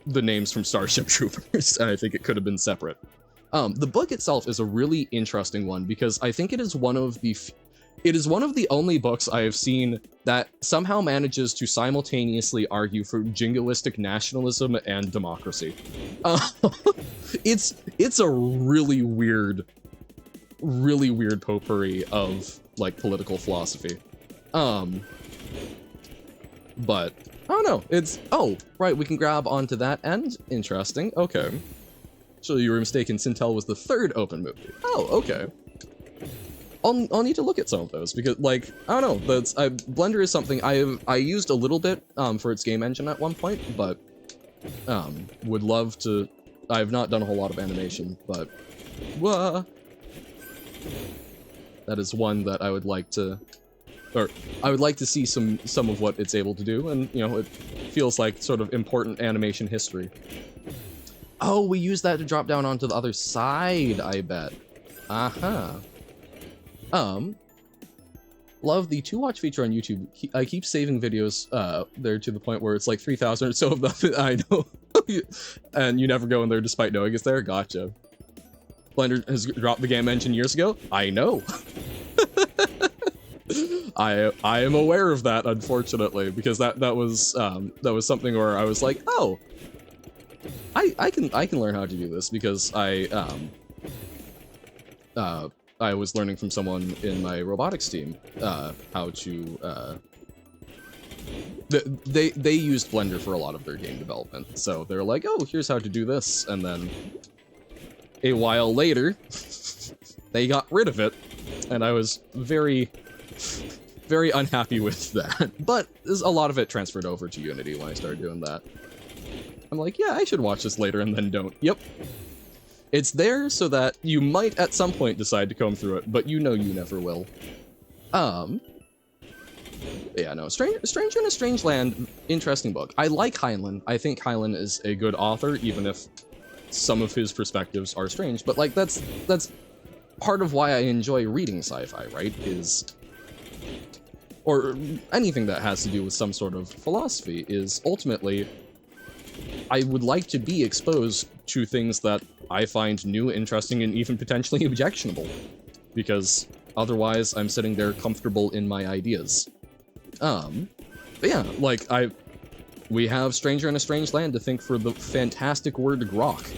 the names from Starship Troopers, and I think it could have been separate. The book itself is a really interesting one because I think it is one of the only books I have seen that somehow manages to simultaneously argue for jingoistic nationalism and democracy. It's a really weird potpourri of, like, political philosophy. But I don't know, it's, oh, right, we can grab onto that end. Interesting, okay. So you were mistaken, Sintel was the 3rd open movie. Oh, okay. I'll need to look at some of those because, like, I don't know, Blender is something I used a little bit for its game engine at one point, but would love to. I've not done a whole lot of animation, but that is one that I would like to, or I would like to see some of what it's able to do, and you know, it feels like sort of important animation history. Oh, we use that to drop down onto the other side, I bet. Love the to watch feature on YouTube. I keep saving videos there to the point where it's like 3,000 or so of them. I know. And you never go in there despite knowing it's there. Gotcha. Blender has dropped the game engine years ago. I know. I am aware of that, unfortunately, because that was something where I was like, oh, I can learn how to do this because I was learning from someone in my robotics team how to they used Blender for a lot of their game development, so they're like, oh, here's how to do this, and then a while later they got rid of it, and I was very unhappy with that. But a lot of it transferred over to Unity when I started doing that. I'm like, yeah, I should watch this later, and then don't. Yep. It's there so that you might at some point decide to comb through it, but you know you never will. Yeah, no, Stranger in a Strange Land, interesting book. I like Heinlein. I think Heinlein is a good author, even if some of his perspectives are strange. But like, that's part of why I enjoy reading sci-fi, right? Or anything that has to do with some sort of philosophy, is ultimately I would like to be exposed to things that I find new, interesting, and even potentially objectionable. Because otherwise I'm sitting there comfortable in my ideas. But yeah, like, we have Stranger in a Strange Land to thank for the fantastic word grok.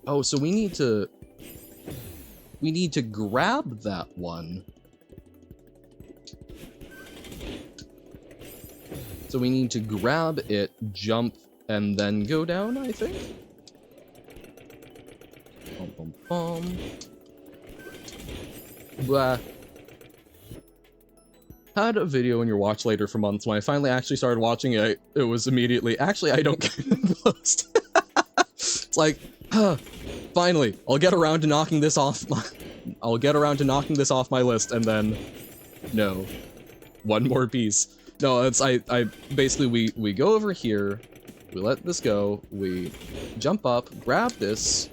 Oh, so we need to grab that one. So we need to grab it, jump, and then go down, I think? Bum, bum, bum. Blah. Had a video in your watch later for months. When I finally actually started watching it, it was immediately, actually, I don't get the post. It's like, finally, I'll get around to knocking this off my list, and then, no. One more piece. No, it's, I basically, we go over here, we let this go, we jump up, grab this,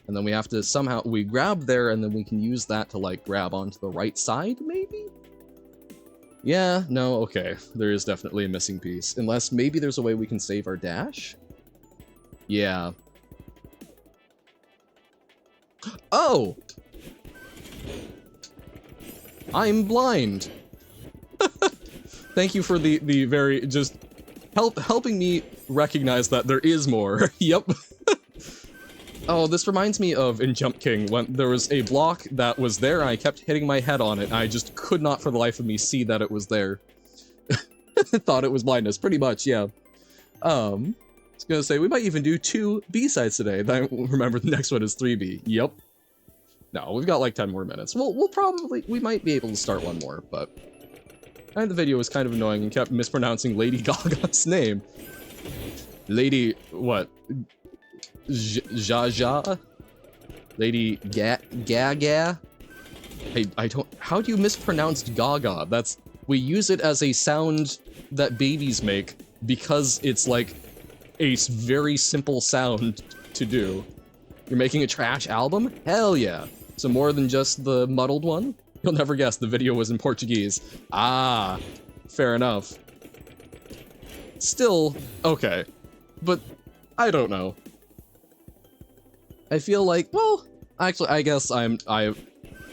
and then we have to somehow, we grab there, and then we can use that to, like, grab onto the right side, maybe? Yeah, no, okay, there is definitely a missing piece, unless maybe there's a way we can save our dash? Yeah. Oh! I'm blind. Thank you for the very, just helping me recognize that there is more. Yep. Oh, this reminds me of in Jump King, when there was a block that was there, and I kept hitting my head on it, and I just could not for the life of me see that it was there. Thought it was blindness, pretty much, yeah. I was gonna say, we might even do 2 B-sides today, then remember the next one is 3B. Yep. No, we've got like 10 more minutes. We might be able to start one more, but and the video was kind of annoying and kept mispronouncing Lady Gaga's name. Lady, what? Jaja? Lady Gaga? Hey, I don't, how do you mispronounce Gaga? We use it as a sound that babies make because it's like a very simple sound to do. You're making a trash album? Hell yeah. So more than just the muddled one? You'll never guess, the video was in Portuguese. Ah, fair enough. Still, okay. But, I don't know. I feel like, well, actually, I guess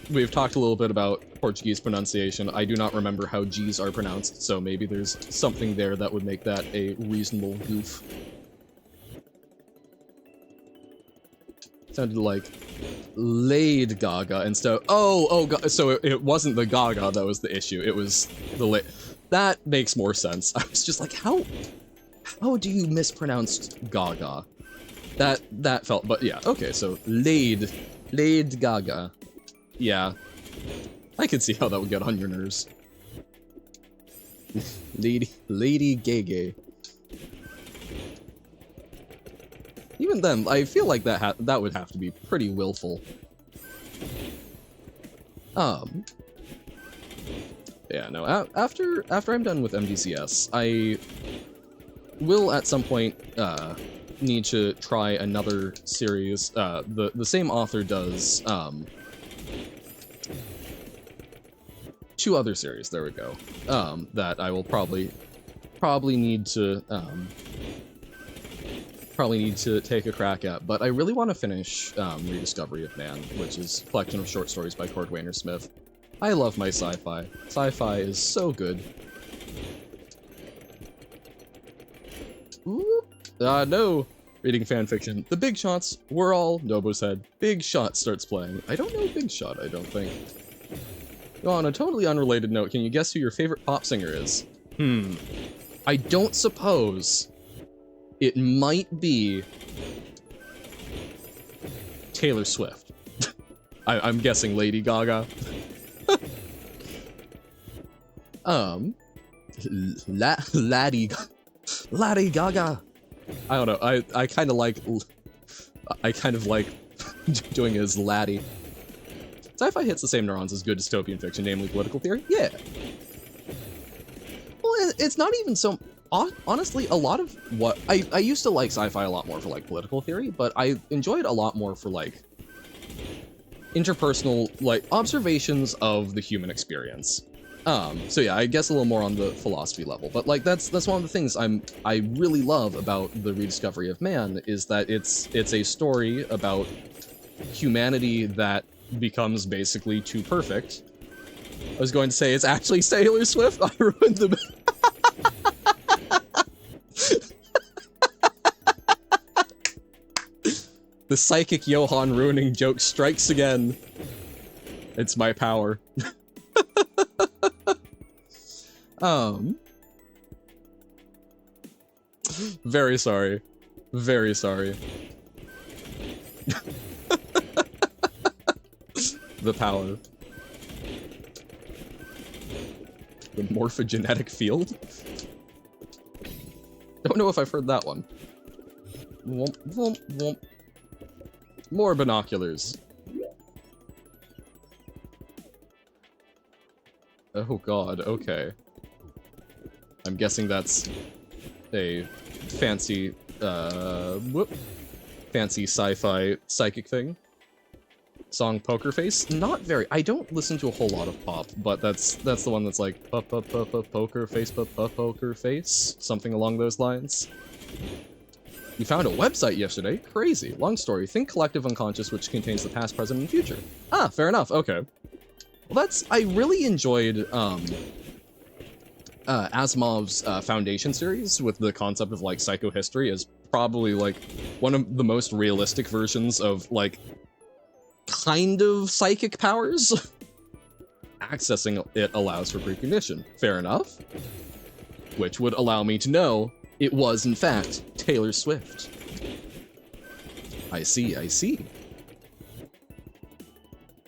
we've talked a little bit about Portuguese pronunciation. I do not remember how G's are pronounced, so maybe there's something there that would make that a reasonable goof. Sounded like Lady Gaga instead of, so it wasn't the Gaga that was the issue, it was the that makes more sense. I was just like, how do you mispronounce Gaga? That felt, but yeah, okay, so Lady Gaga. Yeah, I could see how that would get on your nerves. Lady Gaga. Even then, I feel like that would have to be pretty willful. Yeah, no, after I'm done with MDCS, I will at some point, need to try another series. The same author does, 2 other series, there we go, that I will probably need to, take a crack at, but I really want to finish Rediscovery of Man, which is a collection of short stories by Cordwainer Smith. I love my sci-fi. Sci-fi is so good. No! Reading fanfiction. The Big Shots were all Nobu's head. Big Shot starts playing. I don't know Big Shot, I don't think. On a totally unrelated note, can you guess who your favorite pop singer is? I don't suppose it might be Taylor Swift. I'm guessing Lady Gaga. Laddie Gaga. I don't know. I kind of like doing it as Laddie. Sci-fi hits the same neurons as good dystopian fiction, namely political theory. Yeah. Well, it's not even so. Honestly, a lot of what I used to like sci-fi a lot more for like political theory, but I enjoyed a lot more for like interpersonal like observations of the human experience. So yeah, I guess a little more on the philosophy level, but like that's one of the things I really love about the rediscovery of man is that it's a story about humanity that becomes basically too perfect. I was going to say it's actually Taylor Swift. I ruined the. The psychic Johann ruining joke strikes again. It's my power. Very sorry. Very sorry. The power. The morphogenetic field? Don't know if I've heard that one. Womp, womp, womp. More binoculars. Oh god, okay. I'm guessing that's a fancy, fancy sci-fi psychic thing. Song Poker Face? Not very. I don't listen to a whole lot of pop, but that's the one that's like poker face, poker face, something along those lines. You found a website yesterday? Crazy. Long story. Think collective unconscious, which contains the past, present, and future. Ah, fair enough. Okay. Well, I really enjoyed Asimov's Foundation series with the concept of like psychohistory as probably like one of the most realistic versions of like kind of psychic powers. Accessing it allows for precognition. Fair enough. Which would allow me to know it was in fact Taylor Swift. I see, I see.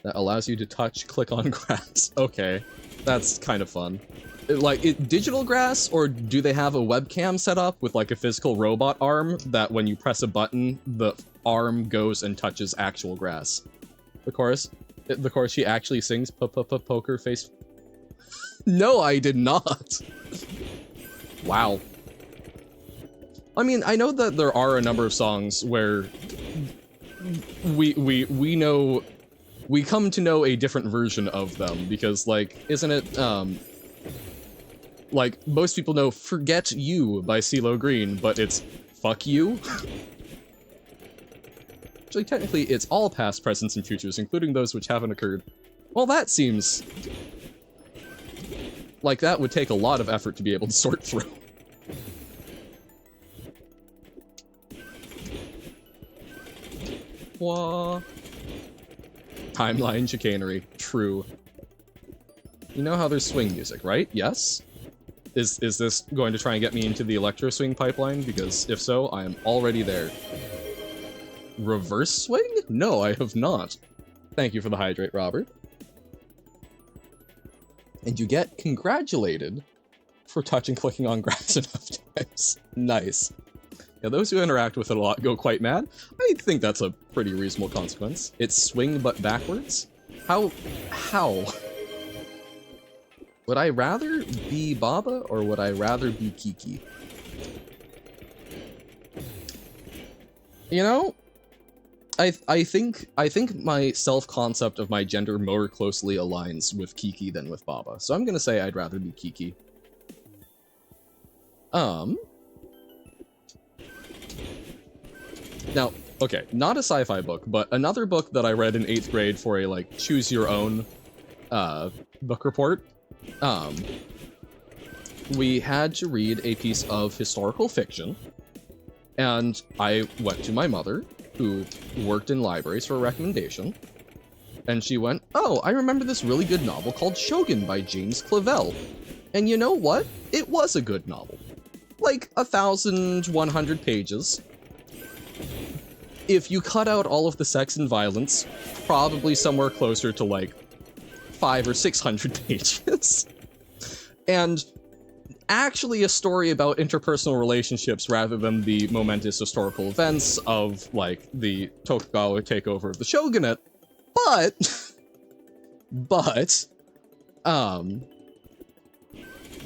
That allows you to touch, click on grass. Okay, that's kind of fun. Digital grass, or do they have a webcam set up with like a physical robot arm that when you press a button, the arm goes and touches actual grass? The chorus she actually sings poker face. No, I did not. Wow. I mean, I know that there are a number of songs where we know, we come to know a different version of them because, like, isn't it, like, most people know Forget You by CeeLo Green, but it's Fuck You? Actually, technically, it's all past, presents, and futures, including those which haven't occurred. Well, that seems like that would take a lot of effort to be able to sort through. Wah. Timeline chicanery. True. You know how there's swing music, right? Yes? Is this going to try and get me into the electro swing pipeline? Because if so, I am already there. Reverse swing? No, I have not. Thank you for the hydrate, Robert. And you get congratulated for touching clicking on grass enough times. Nice. Yeah, those who interact with it a lot go quite mad. I think that's a pretty reasonable consequence. It's swing but backwards? How? Would I rather be Baba or would I rather be Kiki? You know, I think my self-concept of my gender more closely aligns with Kiki than with Baba, so I'm gonna say I'd rather be Kiki. Now, okay, not a sci-fi book, but another book that I read in 8th grade for a, like, choose-your-own, book report. We had to read a piece of historical fiction, And I went to my mother, who worked in libraries, for a recommendation. And she went, oh, I remember this really good novel called Shogun by James Clavell. And you know what? It was a good novel. Like 1,100 pages. If you cut out all of the sex and violence, probably somewhere closer to like 500 or 600 pages. And actually a story about interpersonal relationships rather than the momentous historical events of like the Tokugawa takeover of the shogunate. But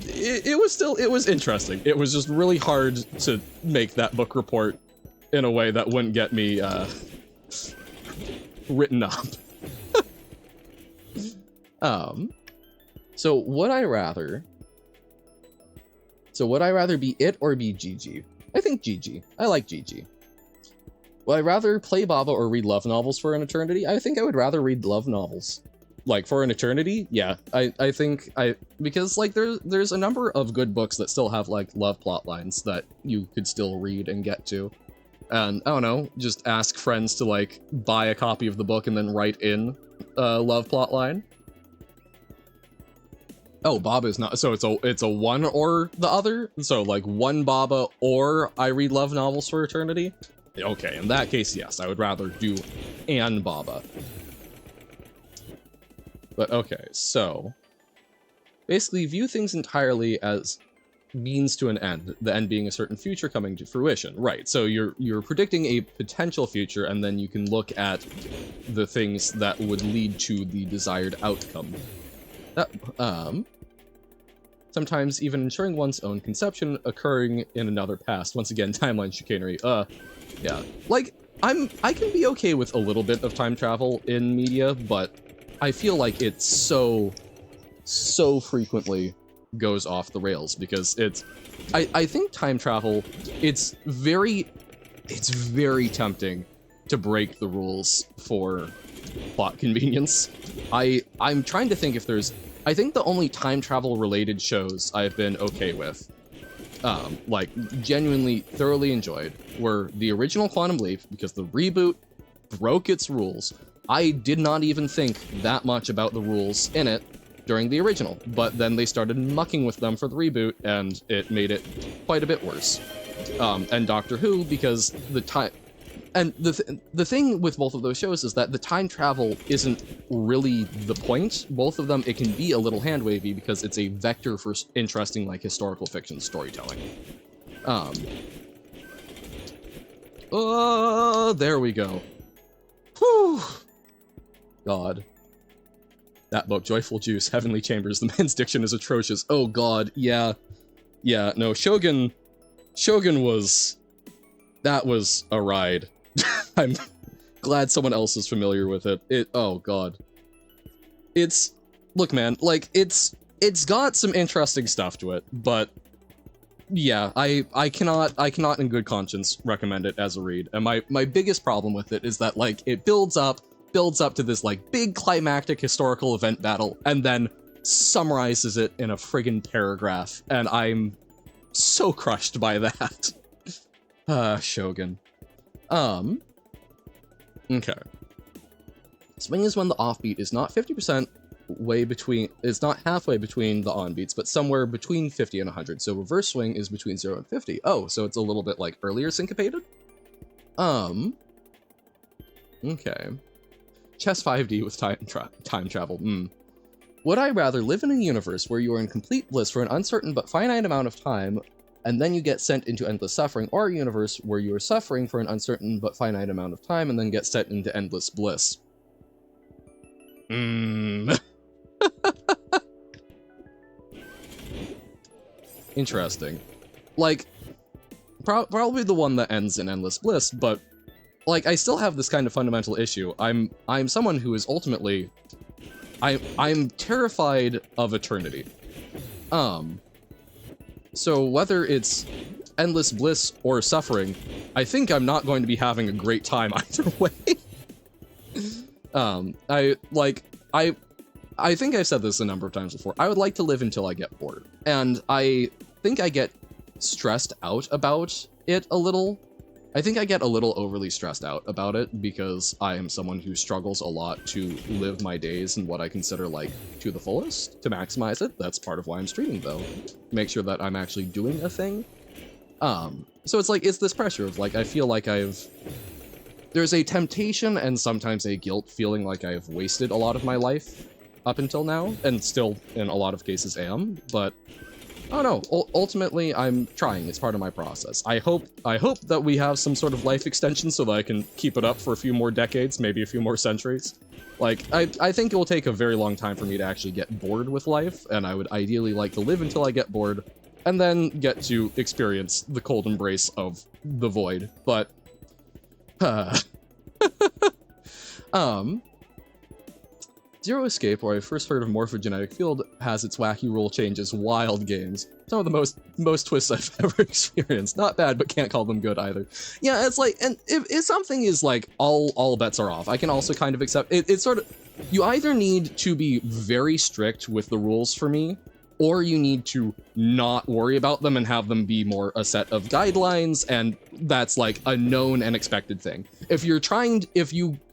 it was interesting. It was just really hard to make that book report in a way that wouldn't get me written up. So would I rather be it or be GG? I think GG. I like GG. Would I rather play Baba or read love novels for an eternity? I think I would rather read love novels. Like, for an eternity? Yeah, I think because, like, there's a number of good books that still have, like, love plot lines that you could still read and get to. And, I don't know, just ask friends to, like, buy a copy of the book and then write in a love plot line. Oh, Baba is not, so it's a one or the other? So, like, one Baba or I read love novels for eternity? Okay, in that case, yes, I would rather do an Baba. But okay, so basically view things entirely as means to an end, the end being a certain future coming to fruition. Right, so you're predicting a potential future, and then you can look at the things that would lead to the desired outcome. Sometimes even ensuring one's own conception occurring in another past. Once again, timeline chicanery. Yeah. Like, I can be okay with a little bit of time travel in media, but I feel like it so frequently goes off the rails because I think time travel, it's very tempting to break the rules for plot convenience. I'm trying to think if I think the only time travel related shows I've been okay with, like genuinely thoroughly enjoyed, were the original Quantum Leap, because the reboot broke its rules. I did not even think that much about the rules in it during the original, but then they started mucking with them for the reboot, and it made it quite a bit worse. And Doctor Who, because the thing with both of those shows is that the time travel isn't really the point. Both of them, it can be a little hand-wavy because it's a vector for interesting, like, historical fiction storytelling. There we go. Whew. God. That book, Joyful Juice, Heavenly Chambers, the man's diction is atrocious. Oh god, yeah. Yeah, no, Shogun was... That was a ride. I'm glad someone else is familiar with it. Oh god. Look man, like, it's got some interesting stuff to it, but yeah, I cannot in good conscience recommend it as a read. And my biggest problem with it is that, like, it builds up to this, like, big climactic historical event battle, and then summarizes it in a friggin' paragraph, and I'm so crushed by that. Shogun. Okay. Swing is when the offbeat is not 50% it's not halfway between the onbeats, but somewhere between 50 and 100. So reverse swing is between 0 and 50. Oh, so it's a little bit like earlier syncopated? Okay. Chess 5D with time travel. Would I rather live in a universe where you are in complete bliss for an uncertain but finite amount of time, and then you get sent into endless suffering, or a universe where you are suffering for an uncertain but finite amount of time and then get sent into endless bliss? Interesting. Like, probably the one that ends in endless bliss, but like, I still have this kind of fundamental issue. I'm someone who is ultimately... I'm terrified of eternity. So whether it's endless bliss or suffering, I think I'm not going to be having a great time either way. I think I've said this a number of times before. I would like to live until I get bored. And I think I get stressed out about it a little I think I get a little overly stressed out about it because I am someone who struggles a lot to live my days in what I consider like to the fullest, to maximize it. That's part of why I'm streaming though. Make sure that I'm actually doing a thing. So it's like, it's this pressure of like, I feel like there's a temptation and sometimes a guilt feeling like I've wasted a lot of my life up until now, and still in a lot of cases am, but I don't know. Ultimately, I'm trying. It's part of my process. I hope that we have some sort of life extension so that I can keep it up for a few more decades, maybe a few more centuries. Like, I think it will take a very long time for me to actually get bored with life, and I would ideally like to live until I get bored, and then get to experience the cold embrace of the void. But, Zero Escape, where I first heard of Morphogenetic Field, has its wacky rule changes, wild games. Some of the most twists I've ever experienced. Not bad, but can't call them good either. Yeah, it's like, and if something is like, all bets are off, I can also kind of accept, it's sort of, you either need to be very strict with the rules for me, or you need to not worry about them and have them be more a set of guidelines, and that's like a known and expected thing. If you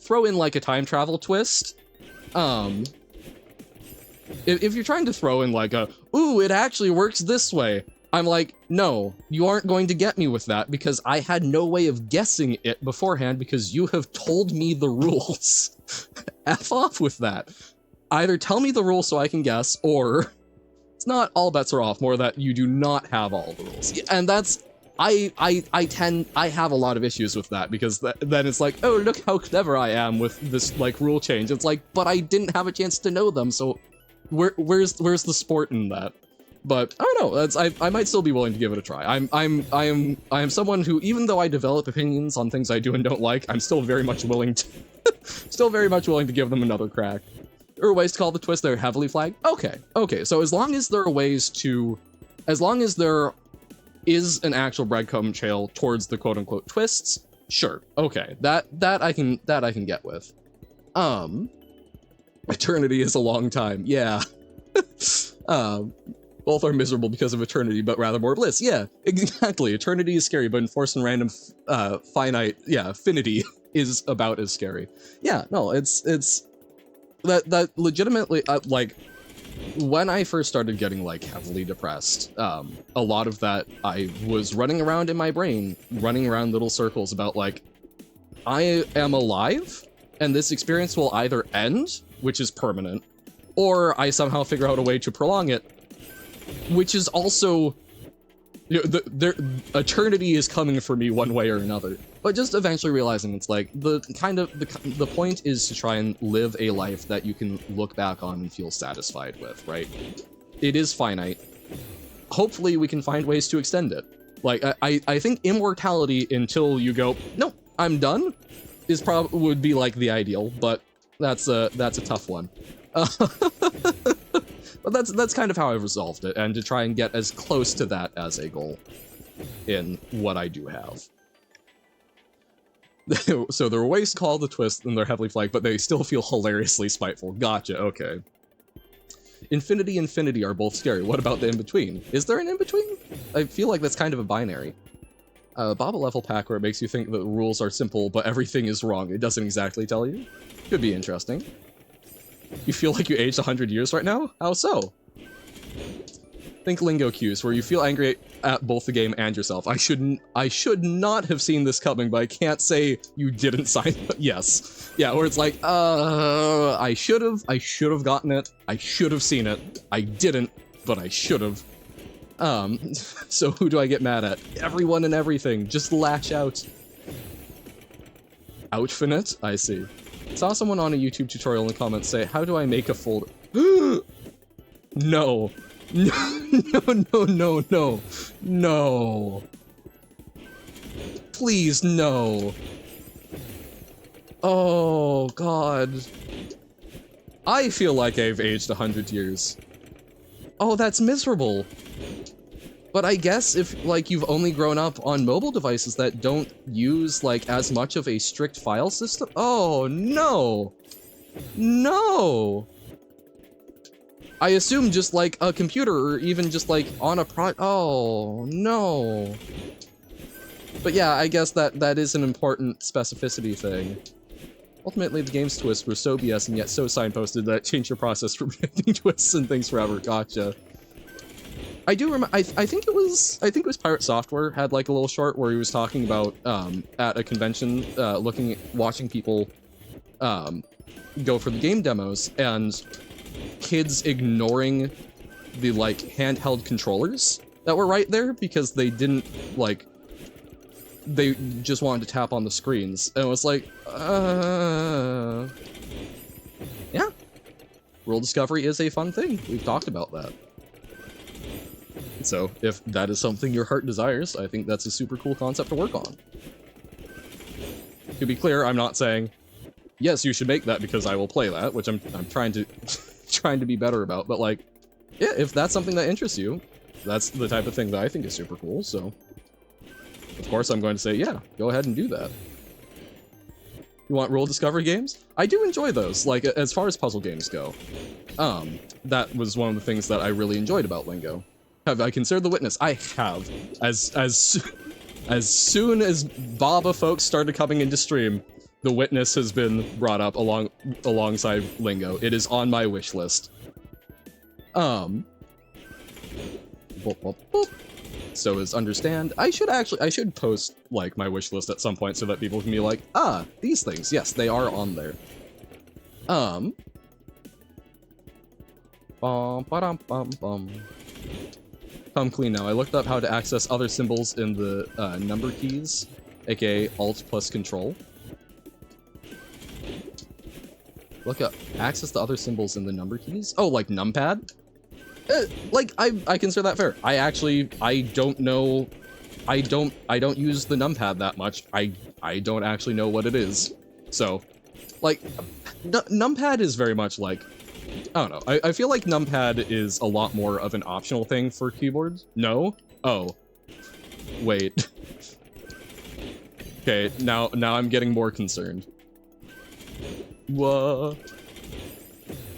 throw in like a time travel twist, if you're trying to throw in like ooh, it actually works this way, I'm like, no, you aren't going to get me with that because I had no way of guessing it beforehand because you have told me the rules. F off with that. Either tell me the rules so I can guess, or it's not all bets are off, more that you do not have all the rules. And that's, I have a lot of issues with that because then it's like, oh, look how clever I am with this like rule change. It's like, but I didn't have a chance to know them, so where's the sport in that? But I don't know. I might still be willing to give it a try. I am someone who, even though I develop opinions on things I do and don't like, I'm still very much willing to give them another crack. There are ways to call the twist, they're heavily flagged. Okay. So as long as there is an actual breadcrumb trail towards the quote-unquote twists, sure, okay, that I can get with. Eternity is a long time, yeah. Both are miserable because of eternity, but rather more bliss. Yeah, exactly. Eternity is scary, but enforced and random, finite, yeah, affinity is about as scary. Yeah, no, it's that legitimately, like, when I first started getting, like, heavily depressed, a lot of that, I was running around in my brain, running around little circles about, like, I am alive, and this experience will either end, which is permanent, or I somehow figure out a way to prolong it, which is also, you know, eternity is coming for me one way or another. But just eventually realizing it's like, the point is to try and live a life that you can look back on and feel satisfied with, right? It is finite. Hopefully we can find ways to extend it. Like, I think immortality until you go, nope, I'm done, would be like the ideal, but that's a tough one. But that's kind of how I've resolved it, and to try and get as close to that as a goal in what I do have. So there are ways to call the twist, and they're heavily flagged, but they still feel hilariously spiteful. Gotcha, okay. Infinity are both scary. What about the in-between? Is there an in-between? I feel like that's kind of a binary. Baba level pack where it makes you think that the rules are simple, but everything is wrong. It doesn't exactly tell you. Could be interesting. You feel like you aged 100 years right now? How so? Think lingo cues, where you feel angry at both the game and yourself. I should not have seen this coming, but I can't say you didn't sign it. Yes. Yeah, where it's like, I should have gotten it. I should have seen it. I didn't, but I should have. So who do I get mad at? Everyone and everything. Just lash out. Outfinite? I see. Saw someone on a YouTube tutorial in the comments say, how do I make a folder? No. No. Please, no. Oh, God. I feel like I've aged 100 years. Oh, that's miserable. But I guess if, like, you've only grown up on mobile devices that don't use, like, as much of a strict file system? Oh, no! No! I assume just, like, a computer, or even just, like, on a oh, no. But yeah, I guess that is an important specificity thing. Ultimately, the game's twists were so BS and yet so signposted that it changed your process for predicting twists and things forever. Gotcha. I do remember. I think it was Pirate Software had like a little short where he was talking about at a convention, watching people go for the game demos and kids ignoring the like handheld controllers that were right there because they didn't like. They just wanted to tap on the screens, and it was like, yeah. Rule discovery is a fun thing. We've talked about that. So, if that is something your heart desires, I think that's a super cool concept to work on. To be clear, I'm not saying, yes, you should make that because I will play that, which I'm trying to trying to be better about, but like, yeah, if that's something that interests you, that's the type of thing that I think is super cool, so of course I'm going to say, yeah, go ahead and do that. You want rule discovery games? I do enjoy those, like, as far as puzzle games go. That was one of the things that I really enjoyed about Lingo. Have I considered The Witness? I have. As soon as Baba folks started coming into stream, The Witness has been brought up alongside Lingo. It is on my wish list. Boop, boop, boop. So is Understand. I should post, like, my wish list at some point so that people can be like, ah, these things. Yes, they are on there. Come clean now. I looked up how to access other symbols in the number keys, aka Alt plus Control. Look up. Access the other symbols in the number keys? Oh, like numpad? Like, I consider that fair. I don't know. I don't use the numpad that much. I don't actually know what it is. So, like, numpad is very much like, I don't know. I feel like numpad is a lot more of an optional thing for keyboards. No? Oh. Wait. Okay, now I'm getting more concerned. What?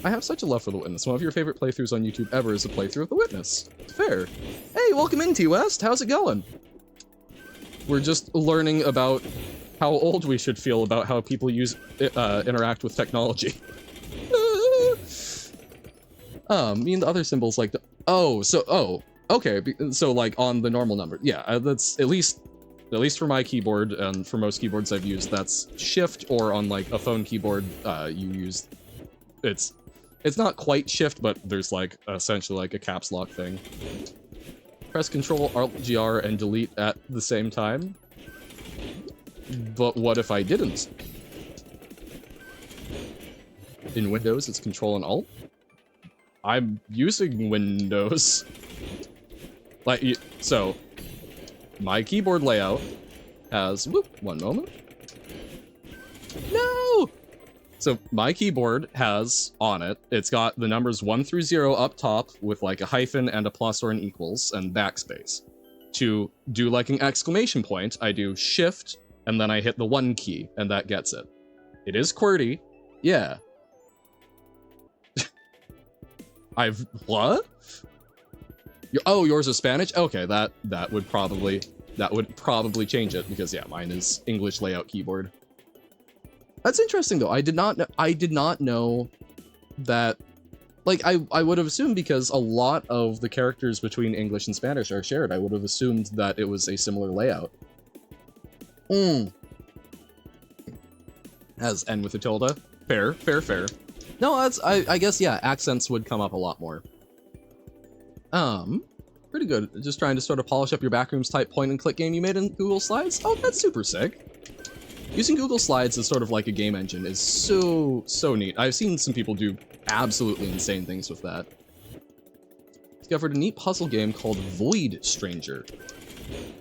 I have such a love for The Witness. One of your favorite playthroughs on YouTube ever is a playthrough of The Witness. Fair. Hey, welcome in, T-West. How's it going? We're just learning about how old we should feel about how people interact with technology. Me and the other symbols like the... okay. So, like, on the normal number. Yeah, that's at least for my keyboard, and for most keyboards I've used, that's Shift, or on, like, a phone keyboard, you use... It's not quite Shift, but there's, like, essentially, like, a caps lock thing. Press Control, Alt-GR, and Delete at the same time. But what if I didn't? In Windows, it's Control and Alt. I'm using Windows. Like, so, my keyboard layout has... Whoop, one moment. No! So my keyboard has on it, it's got the numbers 1 through 0 up top with like a hyphen and a plus or an equals and backspace. To do like an exclamation point, I do Shift and then I hit the 1 key and that gets it. It is QWERTY, yeah. What? Oh, yours is Spanish? Okay, that would probably change it because yeah, mine is English layout keyboard. That's interesting though. I did not know that, like, I would have assumed because a lot of the characters between English and Spanish are shared. I would have assumed that it was a similar layout. As N with a tilde. Fair. No, that's, I guess, yeah, accents would come up a lot more. Pretty good. Just trying to sort of polish up your backrooms type point and click game you made in Google Slides. Oh, that's super sick. Using Google Slides as sort of like a game engine is so neat. I've seen some people do absolutely insane things with that. Discovered a neat puzzle game called Void Stranger.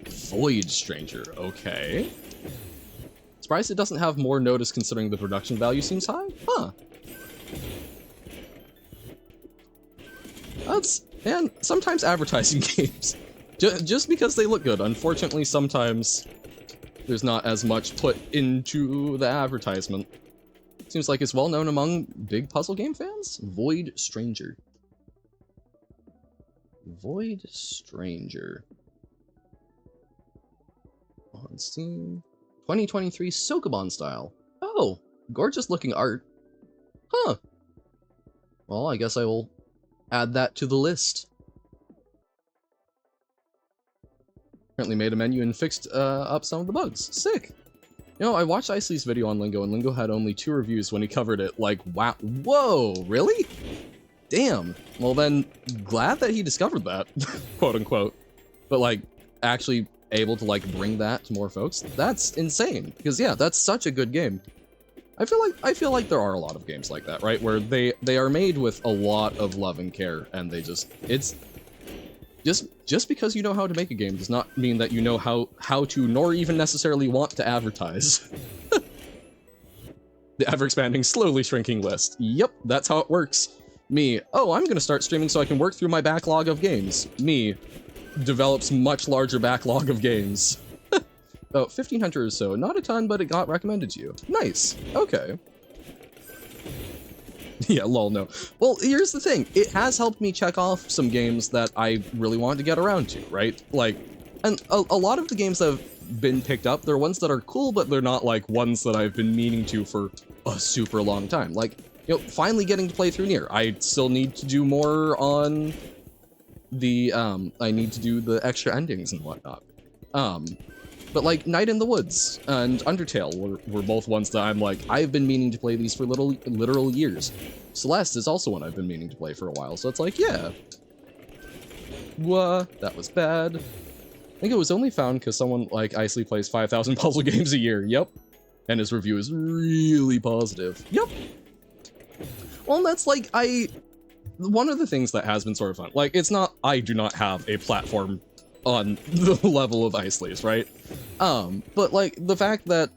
Void Stranger, okay. Surprised it doesn't have more notice considering the production value seems high? Huh. Man, sometimes advertising games, just because they look good, unfortunately sometimes there's not as much put into the advertisement. Seems like it's well known among big puzzle game fans. Void Stranger. Void Stranger. on Steam. 2023 Sokoban style. Oh, gorgeous looking art. Huh. Well, I guess I will add that to the list. Currently made a menu and fixed up some of the bugs. Sick. You know, I watched Isley's video on Lingo, and Lingo had only 2 reviews when he covered it. Like, wow. Whoa, really? Damn. Well then, glad that he discovered that, quote unquote. But like, actually able to like bring that to more folks. That's insane. Because yeah, that's such a good game. I feel like there are a lot of games like that, right? Where they are made with a lot of love and care, and they it's just because you know how to make a game does not mean that you know how to, nor even necessarily want to advertise. The ever-expanding, slowly shrinking list. Yep, that's how it works. Me, oh, I'm gonna start streaming so I can work through my backlog of games. Me, develops much larger backlog of games. About 1,500 or so. Not a ton, but it got recommended to you. Nice. Okay. Yeah, lol, no. Well, here's the thing. It has helped me check off some games that I really wanted to get around to, right? Like, and a lot of the games that have been picked up, they're ones that are cool, but they're not, like, ones that I've been meaning to for a super long time. Like, you know, finally getting to play through Nier. I still need to do more on the, I need to do the extra endings and whatnot. But like Night in the Woods and Undertale were both ones that I'm like, I've been meaning to play these for literal years. Celeste is also one I've been meaning to play for a while, so it's like, yeah. That was bad. I think it was only found because someone like Isley plays 5,000 puzzle games a year, yep. And his review is really positive, yep. Well, that's like, one of the things that has been sort of fun, like, it's not, I do not have a platform on the level of Isley's, right? But like, the fact that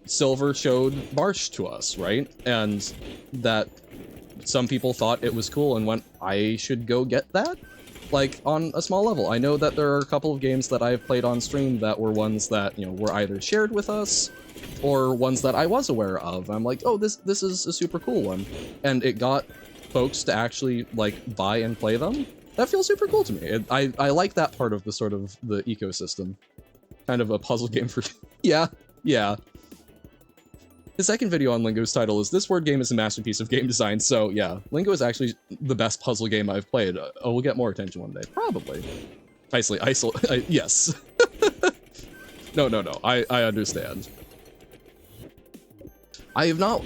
Silver showed Marsh to us, right? And that some people thought it was cool and went, I should go get that? Like, on a small level. I know that there are a couple of games that I've played on stream that were ones that, you know, were either shared with us, or ones that I was aware of. I'm like, oh, this is a super cool one. And it got folks to actually, like, buy and play them. That feels super cool to me. I like that part of the sort of the ecosystem. Kind of a puzzle game for... yeah. The second video on Lingo's title is, this word game is a masterpiece of game design, so yeah. Lingo is actually the best puzzle game I've played. We'll get more attention one day. Probably. Yes. No, I understand. I have not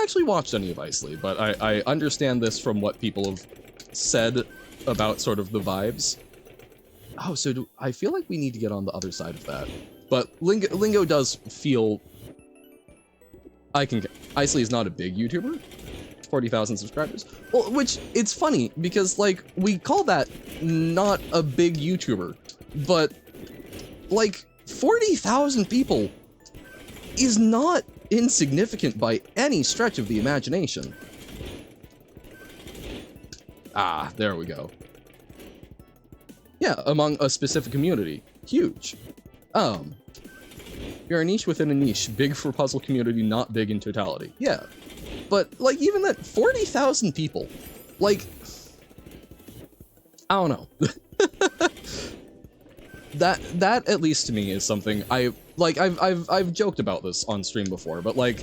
actually watched any of Isley, but I understand this from what people have said about sort of the vibes. Oh, so I feel like we need to get on the other side of that. But Lingo does feel... Isley is not a big YouTuber. 40,000 subscribers. Well, which, it's funny, because, like, we call that not a big YouTuber, but, like, 40,000 people is not insignificant by any stretch of the imagination. Ah, there we go. Yeah, among a specific community. Huge. You're a niche within a niche, big for puzzle community, not big in totality. Yeah. But, like, even that 40,000 people, like, I don't know. That at least to me is something I've joked about this on stream before, but like,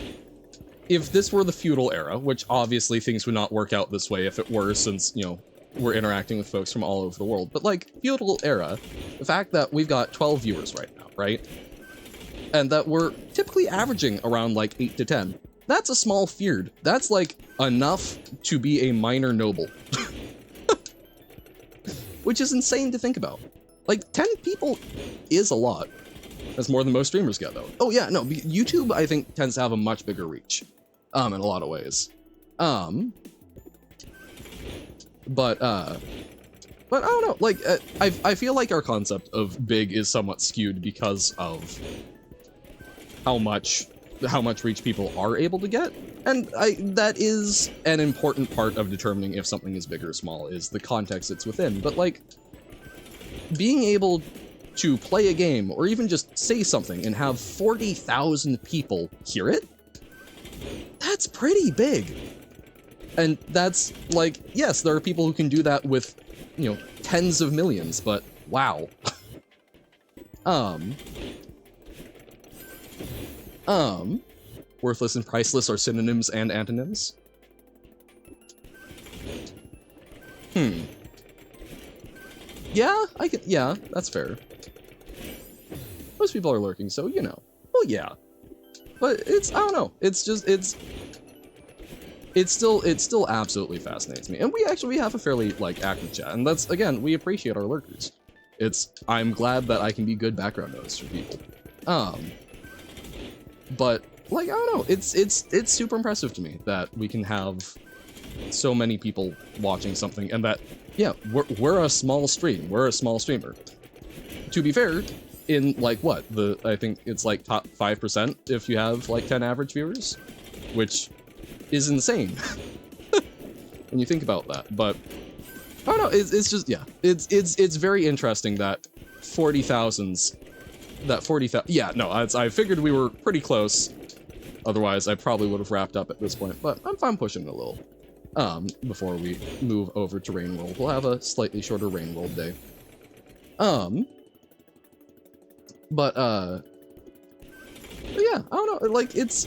if this were the feudal era, which obviously things would not work out this way if it were, since, you know, we're interacting with folks from all over the world, but like, feudal era, the fact that we've got 12 viewers right now, right? And that we're typically averaging around like 8 to 10. That's a small feud. That's like enough to be a minor noble. Which is insane to think about. Like, 10 people is a lot. That's more than most streamers get, though. Oh yeah, no, YouTube, I think, tends to have a much bigger reach. In a lot of ways. But I don't know, like, I feel like our concept of big is somewhat skewed because of how much reach people are able to get. And that is an important part of determining if something is big or small, is the context it's within. But like, being able to play a game, or even just say something, and have 40,000 people hear it, that's pretty big. And that's, like, yes, there are people who can do that with, you know, tens of millions, but wow. Um, Worthless and priceless are synonyms and antonyms. Yeah, yeah, that's fair. Most people are lurking, so, you know. Well, yeah. But I don't know. It's just, it still absolutely fascinates me. And we have a fairly, like, active chat. And that's, again, we appreciate our lurkers. I'm glad that I can be good background noise for people. But, like, I don't know. It's super impressive to me that we can have so many people watching something, and that, yeah, we're a small stream. We're a small streamer. To be fair, in, like, what? I think it's, like, top 5% if you have, like, 10 average viewers, which is insane when you think about that. But I don't know, it's just, yeah, it's very interesting that 40,000's, yeah, no, I figured we were pretty close. Otherwise, I probably would have wrapped up at this point, but I'm fine pushing it a little. Before we move over to Rain World. We'll have a slightly shorter Rain World day. But yeah, I don't know, like, it's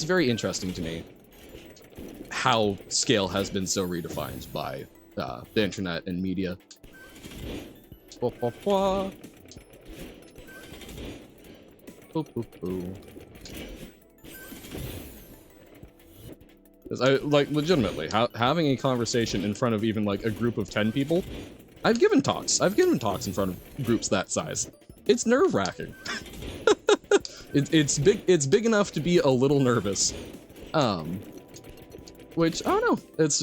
very interesting to me how scale has been so redefined by the internet and media. Like, legitimately, having a conversation in front of even, like, a group of 10 people, I've given talks in front of groups that size. It's nerve-wracking. It's big enough to be a little nervous. Which, I don't know, it's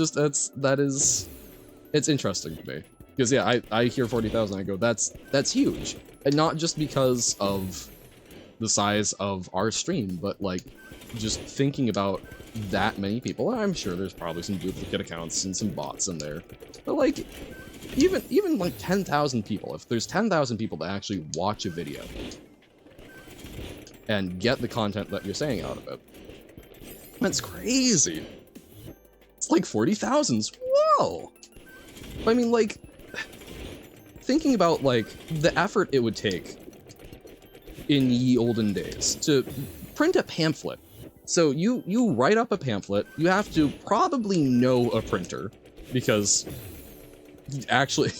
interesting to me. Because, yeah, I hear 40,000, I go, that's huge. And not just because of the size of our stream, but, like, just thinking about that many people. I'm sure there's probably some duplicate accounts and some bots in there. But, like, even like 10,000 people, if there's 10,000 people that actually watch a video and get the content that you're saying out of it, that's crazy. It's like 40,000. Whoa! I mean, like, thinking about, like, the effort it would take in ye olden days to print a pamphlet. So you write up a pamphlet, you have to probably know a printer, because actually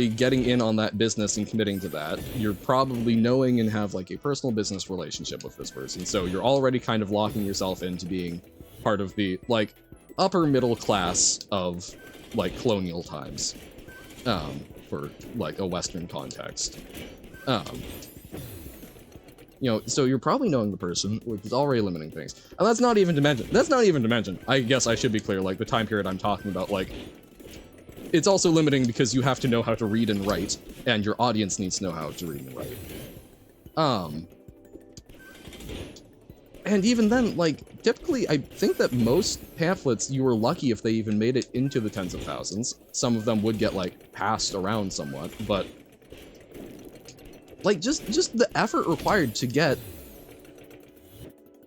getting in on that business and committing to that, you're probably knowing and have, like, a personal business relationship with this person. So you're already kind of locking yourself into being part of the, like, upper middle class of, like, colonial times, for, like, a Western context. You know, so you're probably knowing the person, which is already limiting things. And that's not even to mention, I guess I should be clear, like, the time period I'm talking about, like, it's also limiting because you have to know how to read and write, and your audience needs to know how to read and write. And even then, like, typically, I think that most pamphlets, you were lucky if they even made it into the tens of thousands. Some of them would get, like, passed around somewhat, but, like, just the effort required to get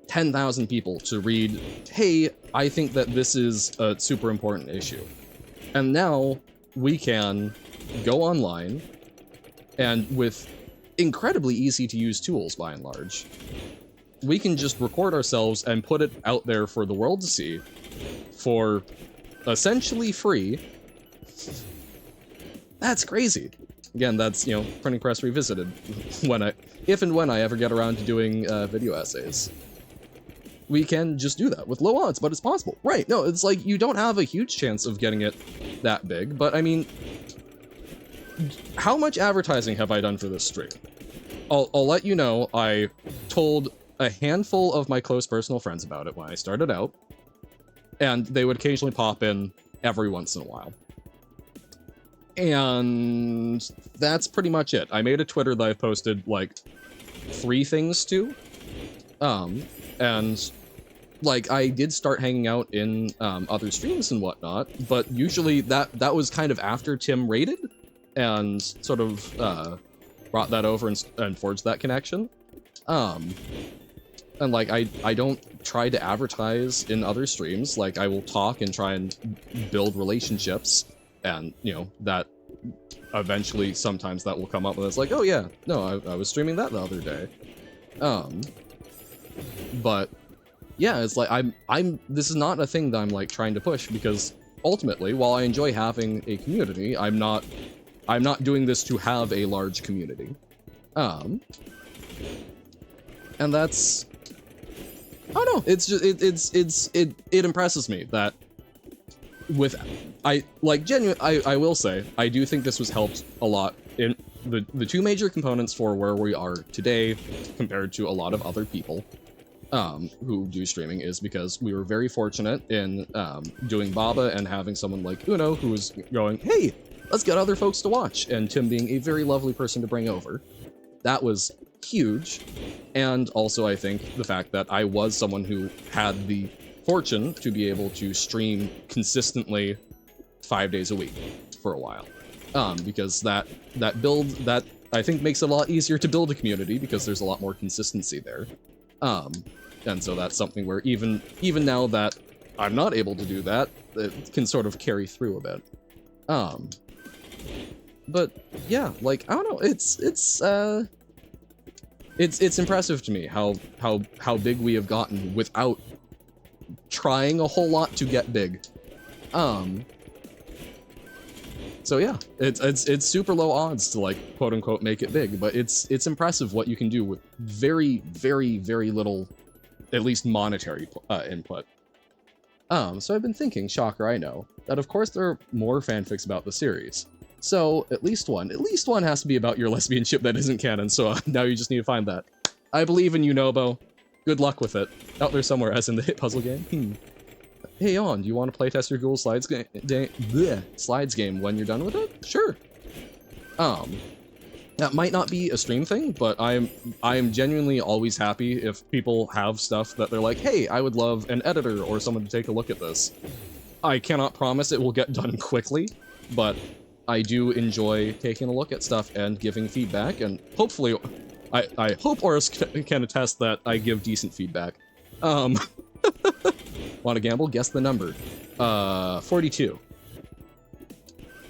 10,000 people to read, hey, I think that this is a super important issue. And now we can go online, and with incredibly easy to use tools by and large, we can just record ourselves and put it out there for the world to see for essentially free. That's crazy. Again, that's, you know, Printing Press Revisited, if and when I ever get around to doing video essays. We can just do that with low odds, but it's possible. Right, no, it's like, you don't have a huge chance of getting it that big, but I mean, how much advertising have I done for this stream? I'll let you know, I told a handful of my close personal friends about it when I started out, and they would occasionally pop in every once in a while. And that's pretty much it. I made a Twitter that I've posted, like, 3 things to. And, like, I did start hanging out in other streams and whatnot, but usually that was kind of after Tim raided, and sort of brought that over and forged that connection. And, like, I don't try to advertise in other streams. Like, I will talk and try and build relationships, and, you know, that eventually sometimes that will come up and it's like, oh yeah, no, I was streaming that the other day. But yeah, it's like this is not a thing that I'm like trying to push, because ultimately, while I enjoy having a community, I'm not doing this to have a large community. And that's, I don't know, it's just it impresses me that I will say I do think this was helped a lot in the two major components for where we are today compared to a lot of other people who do streaming is because we were very fortunate in doing Baba and having someone like Uno who was going, hey, let's get other folks to watch, and Tim being a very lovely person to bring over. That was huge. And also I think the fact that I was someone who had the fortune to be able to stream consistently 5 days a week for a while. Because that build, that I think makes it a lot easier to build a community because there's a lot more consistency there. And so that's something where even now that I'm not able to do that, it can sort of carry through a bit. But yeah, like, I don't know, it's impressive to me how big we have gotten without trying a whole lot to get big. So yeah, it's super low odds to like quote unquote make it big, but it's impressive what you can do with very, very, very little, at least monetary input. So I've been thinking, shocker I know, that of course there are more fanfics about the series. So at least one has to be about your lesbian ship that isn't canon, so now you just need to find that. I believe in you, Nobo. Good luck with it. Out there somewhere, as in the hit puzzle game. Hey, do you want to playtest your Google Slides game when you're done with it? Sure. That might not be a stream thing, but I am genuinely always happy if people have stuff that they're like, hey, I would love an editor or someone to take a look at this. I cannot promise it will get done quickly, but I do enjoy taking a look at stuff and giving feedback, and hopefully, I hope Oris can attest that I give decent feedback. Want to gamble? Guess the number. 42.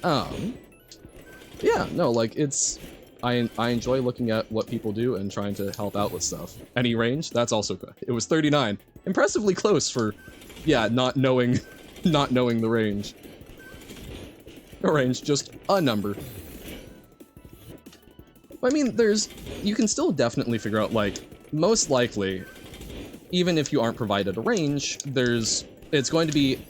Yeah, no, like, I enjoy looking at what people do and trying to help out with stuff. Any range? That's also good. It was 39. Impressively close for, yeah, not knowing the range. No range, just a number. I mean, you can still definitely figure out, like, most likely, even if you aren't provided a range, it's going to be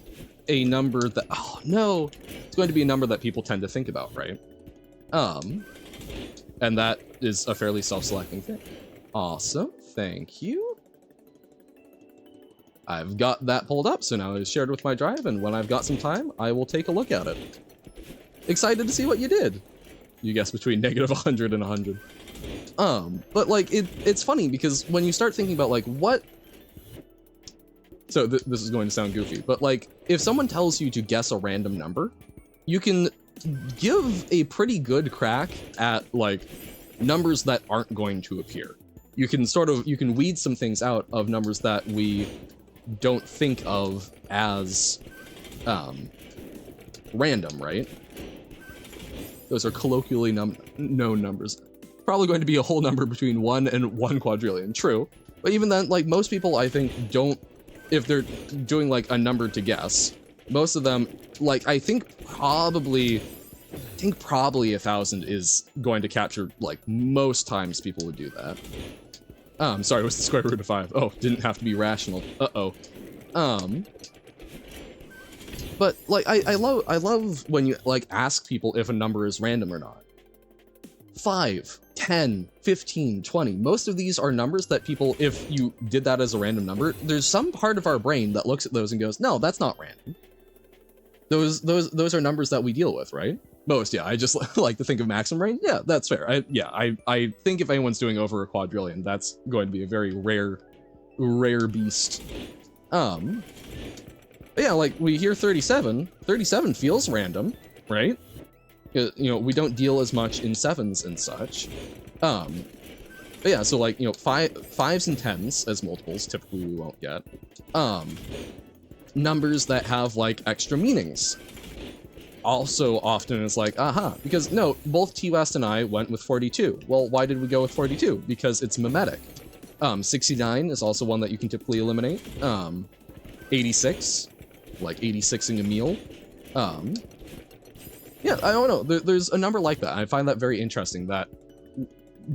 a number that, oh no, it's going to be a number that people tend to think about, right? And that is a fairly self-selecting thing. Awesome, thank you. I've got that pulled up, so now it's shared with my drive, and when I've got some time, I will take a look at it. Excited to see what you did. You guessed between -100 and 100. But like, it's funny because when you start thinking about like what... So this is going to sound goofy, but like, if someone tells you to guess a random number, you can give a pretty good crack at like numbers that aren't going to appear. You can weed some things out of numbers that we don't think of as random, right? Those are colloquially known numbers. Probably going to be a whole number between 1 and 1 quadrillion, true. But even then, like, most people, I think, don't, if they're doing, like, a number to guess, most of them, like, I think probably 1,000 is going to capture, like, most times people would do that. Sorry, what's the square root of 5? Oh, didn't have to be rational. Uh-oh. But, like, I love when you, like, ask people if a number is random or not. 5, 10, 15, 20. Most of these are numbers that people, if you did that as a random number, there's some part of our brain that looks at those and goes, no, that's not random. Those are numbers that we deal with, right? Most, yeah. I just like to think of maximum range. Yeah, that's fair. I think if anyone's doing over a quadrillion, that's going to be a very rare beast. But yeah, like, we hear 37. 37 feels random, right? You know, we don't deal as much in 7s and such. But yeah, so like, you know, 5s and 10s as multiples, typically we won't get. Numbers that have, like, extra meanings. also often is like, aha, because no, both T West and I went with 42. Well, why did we go with 42? Because it's mimetic. 69 is also one that you can typically eliminate. 86, like 86ing a meal. Yeah, I don't know. There's a number like that. I find that very interesting that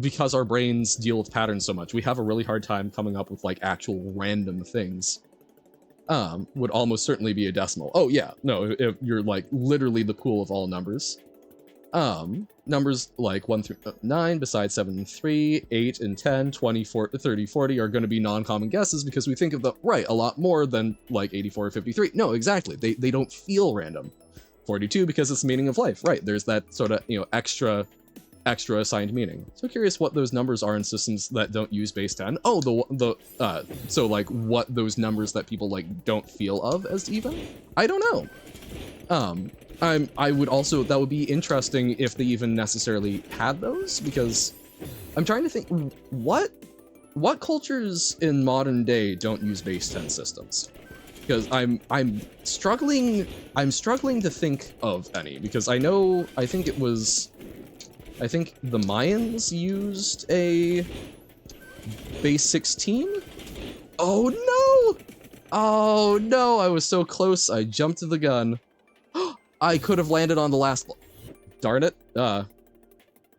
because our brains deal with patterns so much, we have a really hard time coming up with like actual random things. Would almost certainly be a decimal. Oh yeah, no, if you're like literally the pool of all numbers. Numbers like 1 through 9, besides 7 and 3, 8 and 10, 20, 40, 30, 40 are going to be non-common guesses because we think of the, right, a lot more than like 84 or 53. No, exactly. They don't feel random. 42 because it's the meaning of life. Right, there's that sort of, you know, extra assigned meaning. So curious what those numbers are in systems that don't use base 10. Oh, so like what those numbers that people like don't feel of as even? I don't know. I would also, that would be interesting if they even necessarily had those, because I'm trying to think what cultures in modern day don't use base 10 systems? Because I'm struggling to think of any, because I think the Mayans used a base 16? Oh no! Oh no, I was so close, I jumped to the gun. I could have landed on the last, darn it.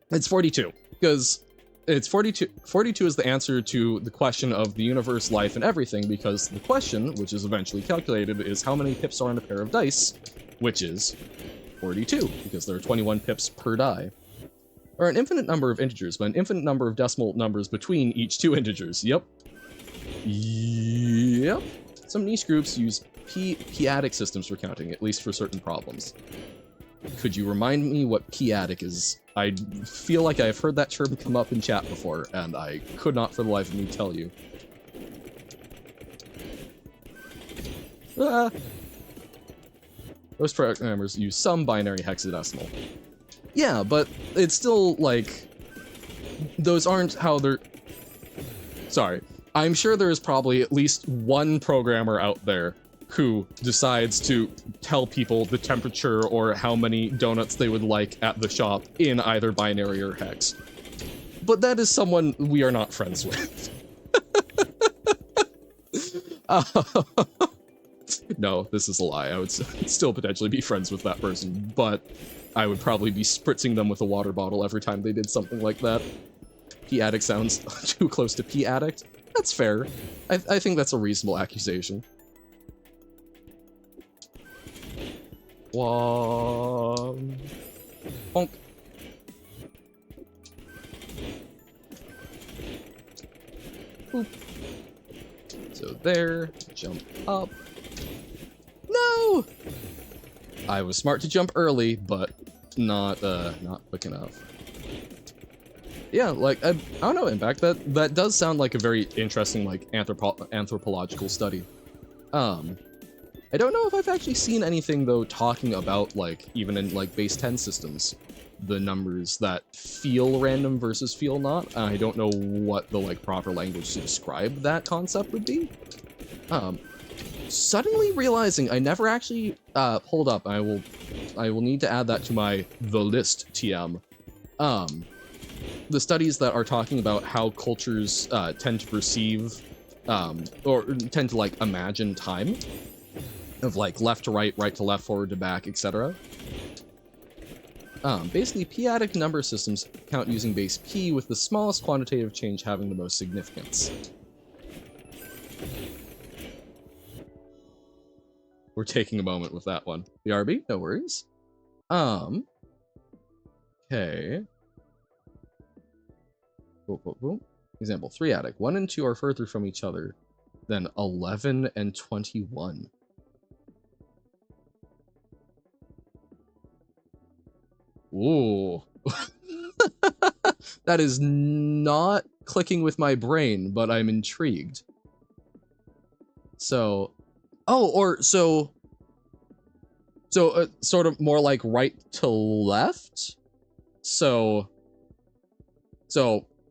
It's 42, because it's 42. 42 is the answer to the question of the universe, life, and everything, because the question, which is eventually calculated, is how many pips are on a pair of dice, which is 42, because there are 21 pips per die. Or an infinite number of integers, but an infinite number of decimal numbers between each two integers. Yep. Yep. Some niche groups use p-adic systems for counting, at least for certain problems. Could you remind me what p-adic is? I feel like I've heard that term come up in chat before, and I could not for the life of me tell you. Most programmers use some binary hexadecimal. Yeah, but it's still, like, those aren't how they're... Sorry. I'm sure there's probably at least one programmer out there who decides to tell people the temperature or how many donuts they would like at the shop in either binary or hex. But that is someone we are not friends with. No, this is a lie. I would still potentially be friends with that person, but I would probably be spritzing them with a water bottle every time they did something like that. P-addict sounds too close to P-addict. That's fair. I think that's a reasonable accusation. One... Bonk. Boop. So there, jump up. No! I was smart to jump early, but not quick enough. Yeah, like, I don't know, in fact, that does sound like a very interesting, like, anthropological study. I don't know if I've actually seen anything, though, talking about, like, even in, like, base 10 systems, the numbers that feel random versus feel not. I don't know what the, like, proper language to describe that concept would be. Suddenly realizing I never actually, hold up, I will need to add that to my the list TM. The studies that are talking about how cultures, tend to perceive, or tend to, like, imagine time, of, like, left to right, right to left, forward to back, etc. Basically, p-adic number systems count using base p, with the smallest quantitative change having the most significance. We're taking a moment with that one. BRB, no worries. Okay. Boom, boom, boom. Example, 3-adic. 1 and 2 are further from each other than 11 and 21. Ooh. That is not clicking with my brain, but I'm intrigued. So... Oh, or so sort of more like right to left? So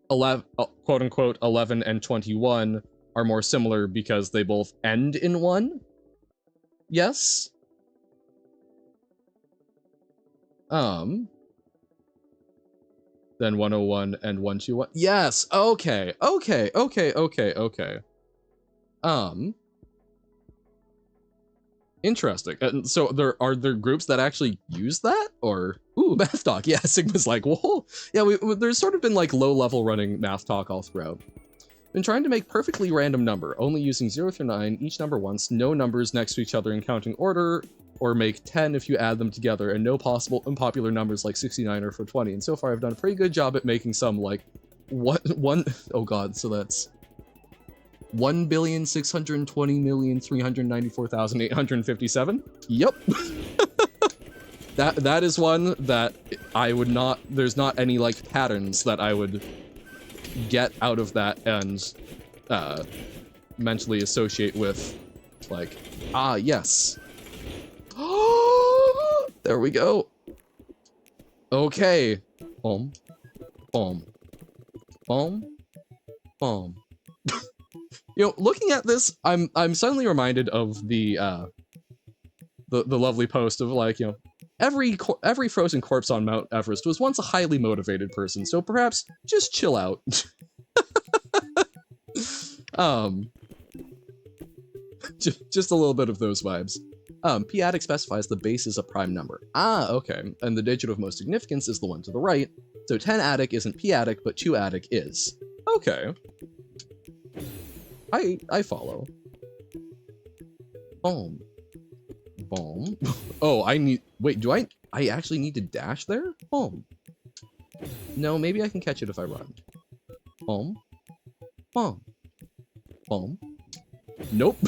11, quote unquote, 11 and 21 are more similar because they both end in 1? Yes? Then 101 and 121. Yes, okay. Interesting. And so are there groups that actually use that? Or, ooh, math talk. Yeah, Sigma's like, whoa. Yeah, there's sort of been like low level running math talk all throughout. Been trying to make perfectly random number, only using 0 through 9, each number once, no numbers next to each other in counting order, or make 10 if you add them together, and no possible unpopular numbers like 69 or 420. And so far I've done a pretty good job at making some like, oh god, so that's 1,620,394,857? Yep. That is one that I would not, there's not any like patterns that I would get out of that and mentally associate with like, ah, yes. There we go. Okay. Boom. Boom. Boom. Boom. You know, looking at this, I'm suddenly reminded of the lovely post of like, you know, every frozen corpse on Mount Everest was once a highly motivated person, so perhaps just chill out. Just a little bit of those vibes. P-adic specifies the base is a prime number. Ah, okay. And the digit of most significance is the one to the right. So 10-adic isn't P-adic, but 2-adic is. Okay. I follow. Boom. Boom. Oh, wait, do I actually need to dash there? Boom. No, maybe I can catch it if I run. Boom. Boom. Boom. Nope.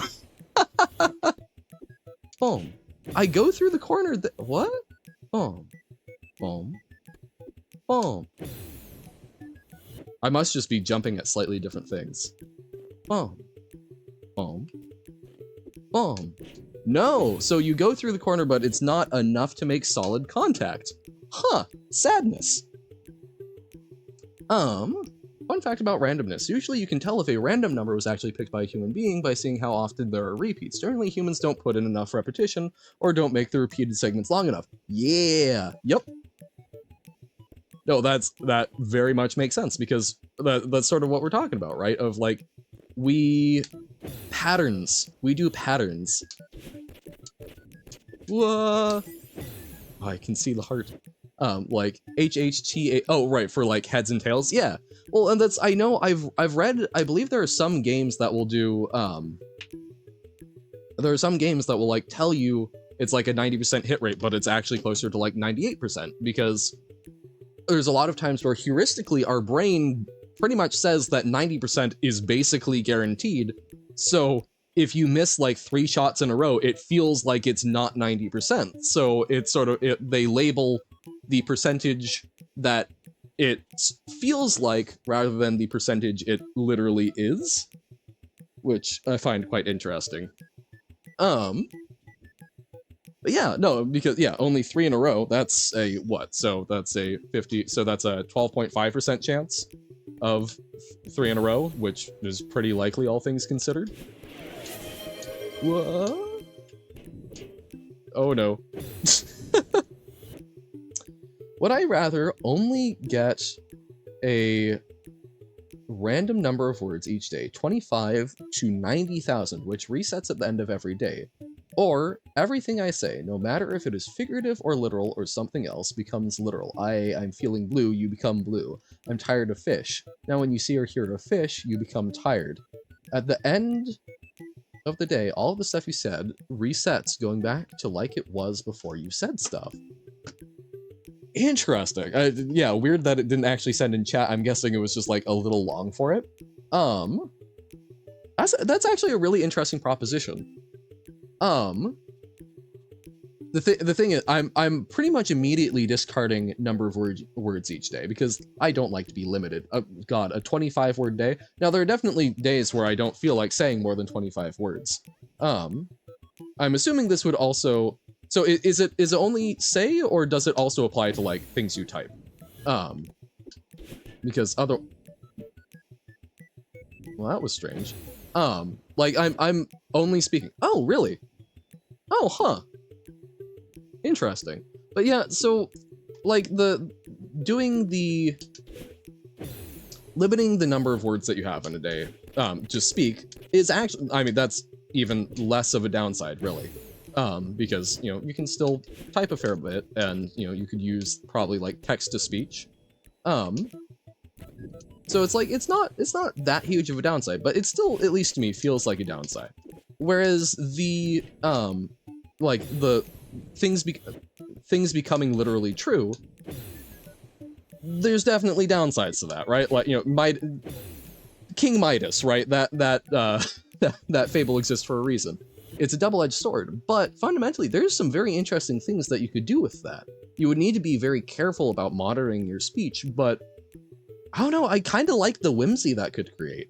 Boom. I go through the corner. What? Boom. Boom. Boom. I must just be jumping at slightly different things. Boom. Boom. Boom. No! So you go through the corner, but it's not enough to make solid contact. Huh. Sadness. Fun fact about randomness. Usually you can tell if a random number was actually picked by a human being by seeing how often there are repeats. Generally, humans don't put in enough repetition or don't make the repeated segments long enough. Yeah. Yep. No, that very much makes sense because that's sort of what we're talking about, right? Of like, we do patterns. Whoa. Oh, I can see the heart. Like HHTA. Oh, right, for like heads and tails. Yeah. Well, and that's, I know I've read, I believe there are some games that will do, there are some games that will like tell you it's like a 90% hit rate, but it's actually closer to like 98% because there's a lot of times where heuristically our brain pretty much says that 90% is basically guaranteed. So if you miss like 3 shots in a row, it feels like it's not 90%. So it's sort of, they label the percentage that it feels like rather than the percentage it literally is, which I find quite interesting. But yeah, no, because yeah, only 3 in a row, that's a what? So that's a 50, so that's a 12.5% chance of 3 in a row, which is pretty likely all things considered. What? Oh no. Would I rather only get a random number of words each day, 25 to 90,000, which resets at the end of every day, or everything I say, no matter if it is figurative or literal or something else, becomes literal. I'm feeling blue, you become blue. I'm tired of fish. Now when you see or hear a fish, you become tired. At the end of the day, all of the stuff you said resets, going back to like it was before you said stuff. Interesting. Yeah, weird that it didn't actually send in chat. I'm guessing it was just like a little long for it. That's actually a really interesting proposition. The thing is, I'm pretty much immediately discarding number of words each day because I don't like to be limited. God, a 25-word day. Now there are definitely days where I don't feel like saying more than 25 words. I'm assuming this would also. So is it only say, or does it also apply to like things you type? Because well, that was strange. Like I'm only speaking. Oh, really? Oh, huh. Interesting. But yeah, so like, limiting the number of words that you have in a day, to speak, is actually, I mean, that's even less of a downside, really. Because, you know, you can still type a fair bit, and, you know, you could use probably, like, text-to-speech. So it's like, it's not that huge of a downside, but it still, at least to me, feels like a downside. Whereas the, like, the things becoming literally true, there's definitely downsides to that, right? Like, you know, King Midas, right? That fable exists for a reason. It's a double-edged sword, but fundamentally, there's some very interesting things that you could do with that. You would need to be very careful about monitoring your speech, but I don't know, I kind of like the whimsy that could create.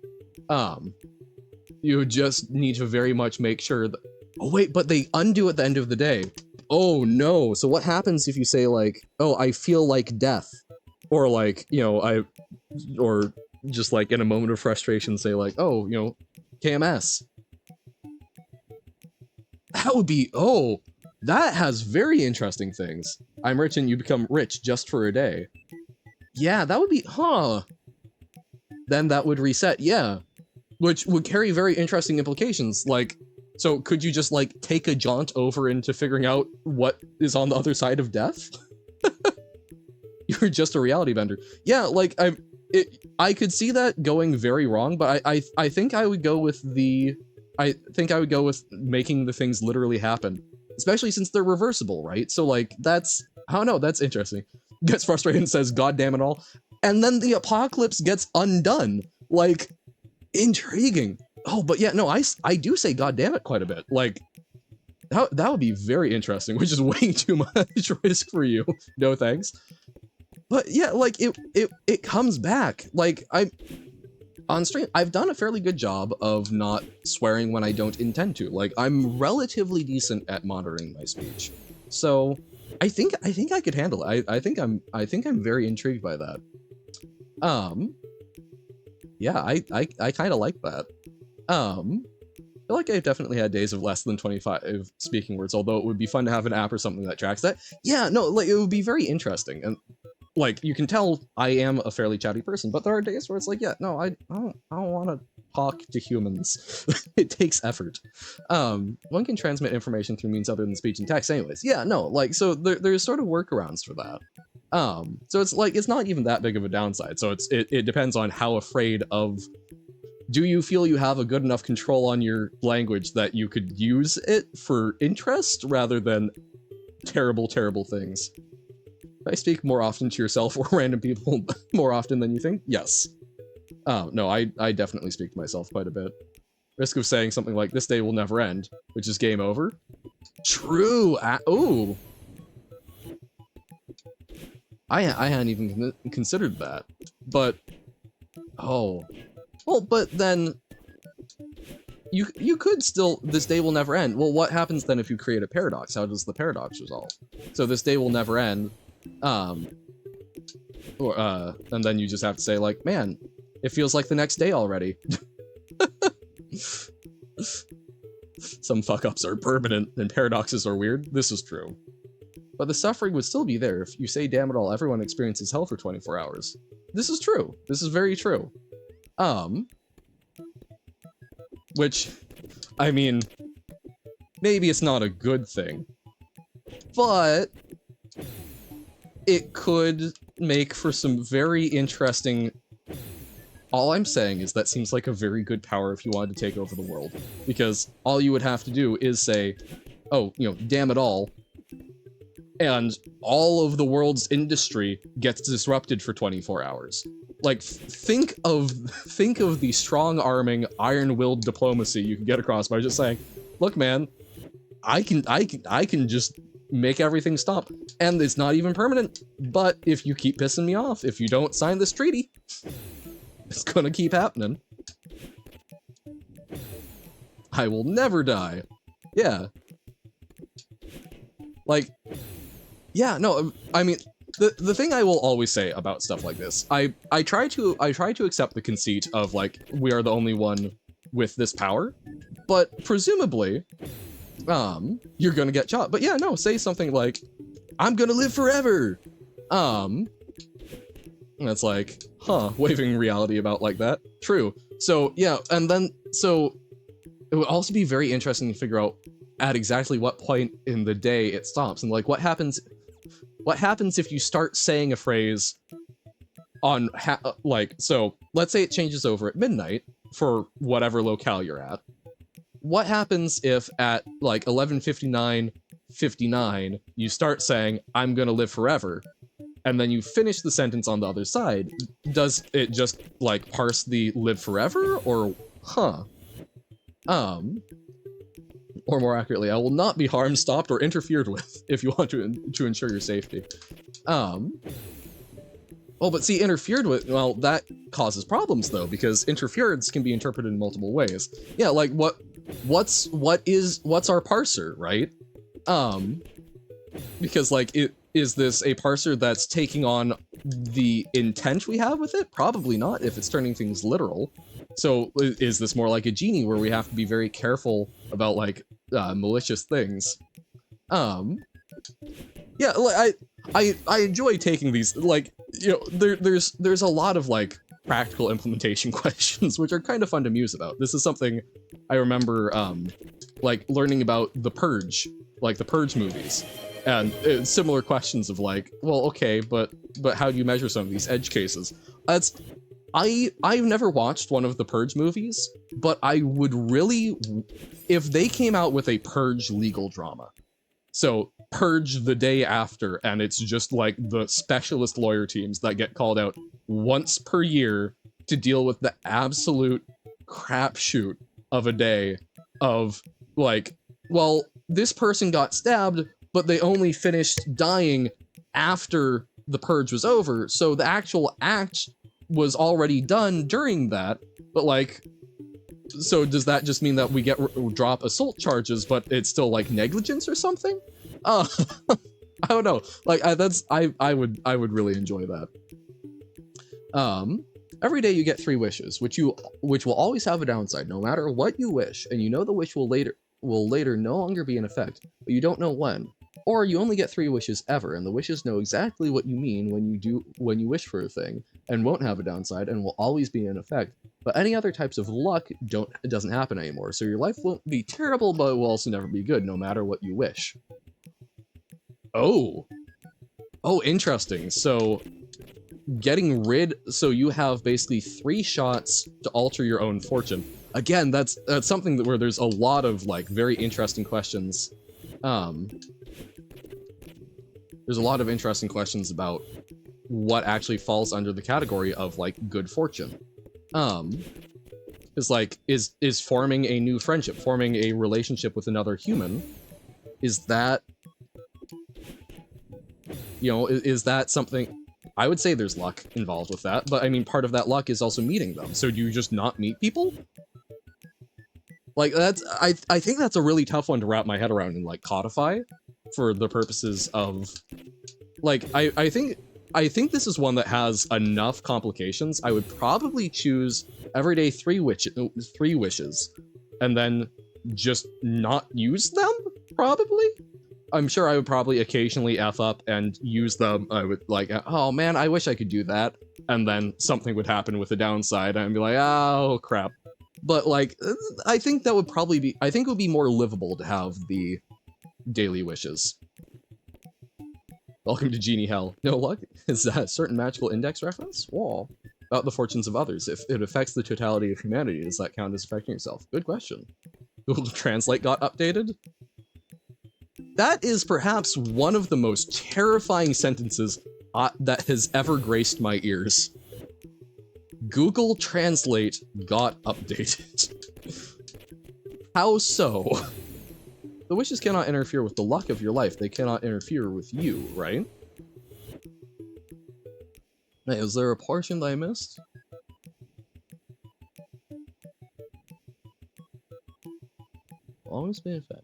You would just need to very much make sure that, oh wait, but they undo at the end of the day. Oh no, so what happens if you say like, oh, I feel like death? Or like, you know, or just like in a moment of frustration say like, oh, you know, KMS. That would be, oh, that has very interesting things. I'm rich and you become rich just for a day. Yeah, that would be, huh. Then that would reset, yeah. Which would carry very interesting implications, like, so could you just, like, take a jaunt over into figuring out what is on the other side of death? You're just a reality bender. Yeah, like, I could see that going very wrong, but I think I would go with making the things literally happen. Especially since they're reversible, right? So, like, that's, I don't know, that's interesting. Gets frustrated and says, God damn it all. And then the apocalypse gets undone. Like, intriguing. Oh, but yeah, no, I do say God damn it quite a bit. Like, that would be very interesting, which is way too much risk for you. No thanks. But yeah, like, it comes back. Like, on stream, I've done a fairly good job of not swearing when I don't intend to. Like, I'm relatively decent at monitoring my speech. So, I think I could handle it. I think I'm very intrigued by that. Yeah, I kind of like that. I feel like I've definitely had days of less than 25 speaking words, although it would be fun to have an app or something that tracks that. Yeah, no, like, it would be very interesting. And, like, you can tell I am a fairly chatty person, but there are days where it's like, yeah, no, I don't want to talk to humans. It takes effort. One can transmit information through means other than speech and text anyways. Yeah, no, like, so there's sort of workarounds for that. So it's like, it's not even that big of a downside. So it depends on how afraid of, do you feel you have a good enough control on your language that you could use it for interest rather than terrible, terrible things? I speak more often to yourself or random people more often than you think? Yes. No, I definitely speak to myself quite a bit. Risk of saying something like, this day will never end, which is game over. True! Ooh! I hadn't even considered that. But, oh. Well, but then, you could still, this day will never end. Well, what happens then if you create a paradox? How does the paradox resolve? So this day will never end, and then you just have to say like, man, it feels like the next day already. Some fuck-ups are permanent and paradoxes are weird. This is true. But the suffering would still be there if you say, damn it all, everyone experiences hell for 24 hours. This is true. This is very true. Which, I mean, maybe it's not a good thing, but it could make for some very interesting. All I'm saying is that seems like a very good power if you wanted to take over the world, because all you would have to do is say, oh, you know, damn it all, and all of the world's industry gets disrupted for 24 hours. Like, think of the strong-arming, iron-willed diplomacy you can get across by just saying, look, man, I can just make everything stop, and it's not even permanent, but if you keep pissing me off, if you don't sign this treaty, it's gonna keep happening. I will never die. Yeah. Like, yeah, no, I mean, the thing I will always say about stuff like this, I try to accept the conceit of, like, we are the only one with this power, but presumably, you're gonna get shot. But yeah, no, say something like, I'm gonna live forever! And it's like, huh, waving reality about like that. True. So yeah, and then so it would also be very interesting to figure out at exactly what point in the day it stops, and like what happens if you start saying a phrase on like, so let's say it changes over at midnight for whatever locale you're at. What happens if at like 11:59 you start saying, I'm gonna live forever, and then you finish the sentence on the other side? Does it just like parse the live forever, or huh? Or more accurately, I will not be harmed, stopped, or interfered with if you want to ensure your safety. Oh, but see, interfered with, well, that causes problems though, because interference can be interpreted in multiple ways. Yeah, like what's our parser, right? Because like, is this a parser that's taking on the intent we have with it? Probably not, if it's turning things literal. So is this more like a genie where we have to be very careful about like malicious things? Yeah, like I enjoy taking these, like, you know, there's a lot of like practical implementation questions which are kind of fun to muse about. This is something I remember like learning about The Purge, like the Purge movies, and similar questions of like, well, okay, but how do you measure some of these edge cases? I've never watched one of the Purge movies, but I would really, if they came out with a Purge legal drama, so Purge the day after, and it's just like the specialist lawyer teams that get called out once per year to deal with the absolute crapshoot of a day of like, well, this person got stabbed, but they only finished dying after the purge was over, so the actual act was already done during that, but like, so does that just mean that we drop assault charges, but it's still like negligence or something? I don't know. Like I would really enjoy that. Every day you get 3 wishes, which will always have a downside, no matter what you wish, and you know the wish will later no longer be in effect, but you don't know when. Or you only get 3 wishes ever, and the wishes know exactly what you mean when you wish for a thing, and won't have a downside, and will always be in effect. But any other types of luck it doesn't happen anymore, so your life won't be terrible, but it will also never be good, no matter what you wish. Oh, interesting. So so you have basically 3 shots to alter your own fortune. Again, that's something where there's a lot of like very interesting questions. There's a lot of interesting questions about what actually falls under the category of like good fortune. Is like, is forming a new friendship, forming a relationship with another human, is that, you know, is that something? I would say there's luck involved with that, but I mean, part of that luck is also meeting them. So do you just not meet people? Like that's, I think that's a really tough one to wrap my head around and like codify for the purposes of, like, I think this is one that has enough complications. I would probably choose every day 3 wishes, and then just not use them, probably. I'm sure I would probably occasionally F up and use them. I would like, oh man, I wish I could do that. And then something would happen with the downside, and I'd be like, oh crap. But like, I think that would probably be, I think it would be more livable to have the daily wishes. Welcome to Genie Hell. No luck? Is that a certain magical index reference? Whoa. About the fortunes of others. If it affects the totality of humanity, does that count as affecting yourself? Good question. Google Translate got updated? That is perhaps one of the most terrifying sentences that has ever graced my ears. Google Translate got updated. How so? The wishes cannot interfere with the luck of your life. They cannot interfere with you, right? Hey, is there a portion that I missed? Always been in fact.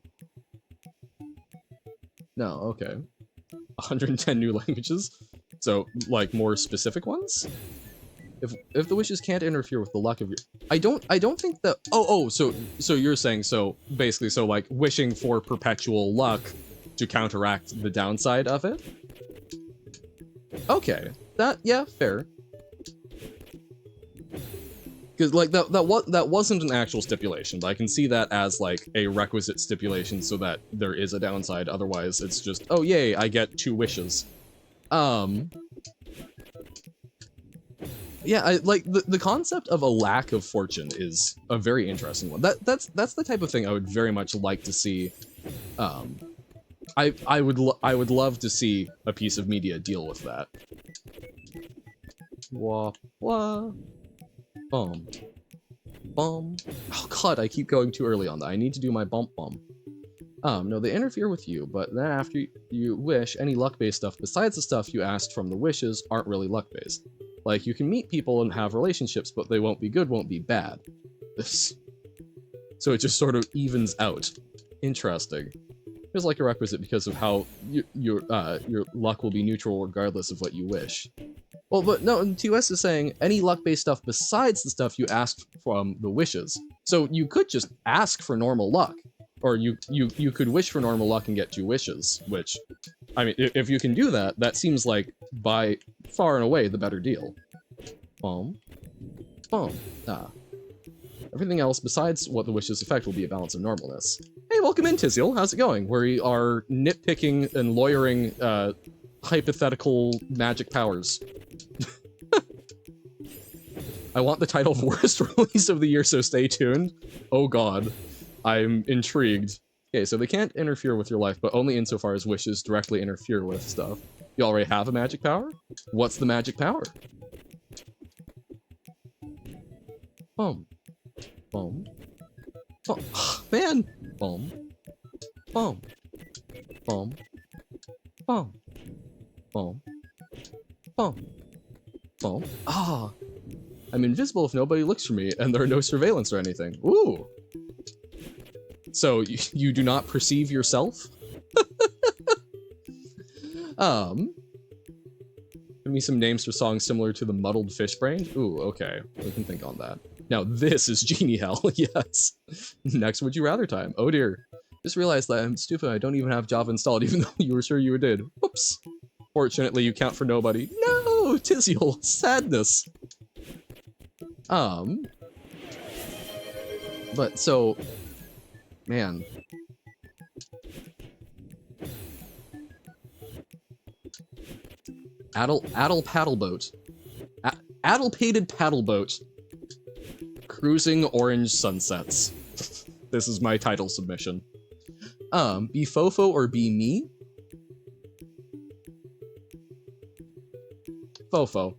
No, okay. 110 new languages? So, like, more specific ones? If the wishes can't interfere with the luck of your... I don't think that... So you're saying, so, basically, so, like, wishing for perpetual luck to counteract the downside of it? Okay, yeah, fair. Because like that wasn't an actual stipulation, but I can see that as like a requisite stipulation so that there is a downside. Otherwise, it's just, oh yay, I get 2 wishes. Yeah, like the concept of a lack of fortune is a very interesting one. That's the type of thing I would very much like to see. I would love to see a piece of media deal with that. Wah wah. Boom. Bum. Oh god, I keep going too early on that. I need to do my bump bump. No, they interfere with you, but then after you wish, any luck-based stuff besides the stuff you asked from the wishes aren't really luck-based. Like, you can meet people and have relationships, but they won't be good, won't be bad. So it just sort of evens out. Interesting. Feels like a requisite because of how your luck will be neutral regardless of what you wish. Well, but no, TOS is saying any luck-based stuff besides the stuff you asked from the wishes. So you could just ask for normal luck. Or you could wish for normal luck and get 2 wishes, which, I mean, if you can do that, that seems like, by far and away, the better deal. Boom. Boom. Ah. Everything else besides what the wishes affect will be a balance of normalness. Hey, welcome in, Tiziel. How's it going? We are nitpicking and lawyering hypothetical magic powers. I want the title of worst release of the year, so stay tuned. Oh god. I'm intrigued. Okay, so they can't interfere with your life, but only insofar as wishes directly interfere with stuff. You already have a magic power? What's the magic power? Boom. Boom. Oh, man! Boom. Boom. Boom. Boom. Boom. Boom. Boom. Ah! I'm invisible if nobody looks for me, and there are no surveillance or anything. Ooh! So, you do not perceive yourself? Give me some names for songs similar to the Muddled Fish Brain. Ooh, okay. We can think on that. Now, this is Genie Hell, yes. Next Would You Rather time. Oh dear. Just realized that I'm stupid, I don't even have Java installed, even though you were sure you did. Whoops. Fortunately, you count for nobody. No! Tiziel! Sadness! But, so... Man. Addle paddle boat. Addle-pated paddle boat. Cruising orange sunsets. This is my title submission. Be Fofo or be me? Fofo.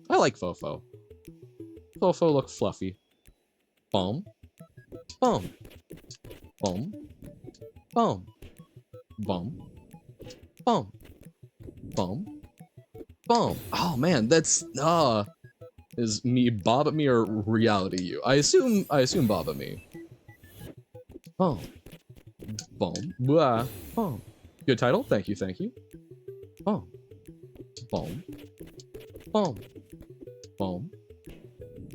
I like Fofo. Fofo look fluffy. Boom. Boom. Boom. Boom. Boom. Boom. Boom. Boom. Oh man, that's is me bob at me or reality you? I assume bob at me. Boom. Boom. Blah. Boom. Good title. Thank you. Thank you. Boom. Boom. Boom. Boom.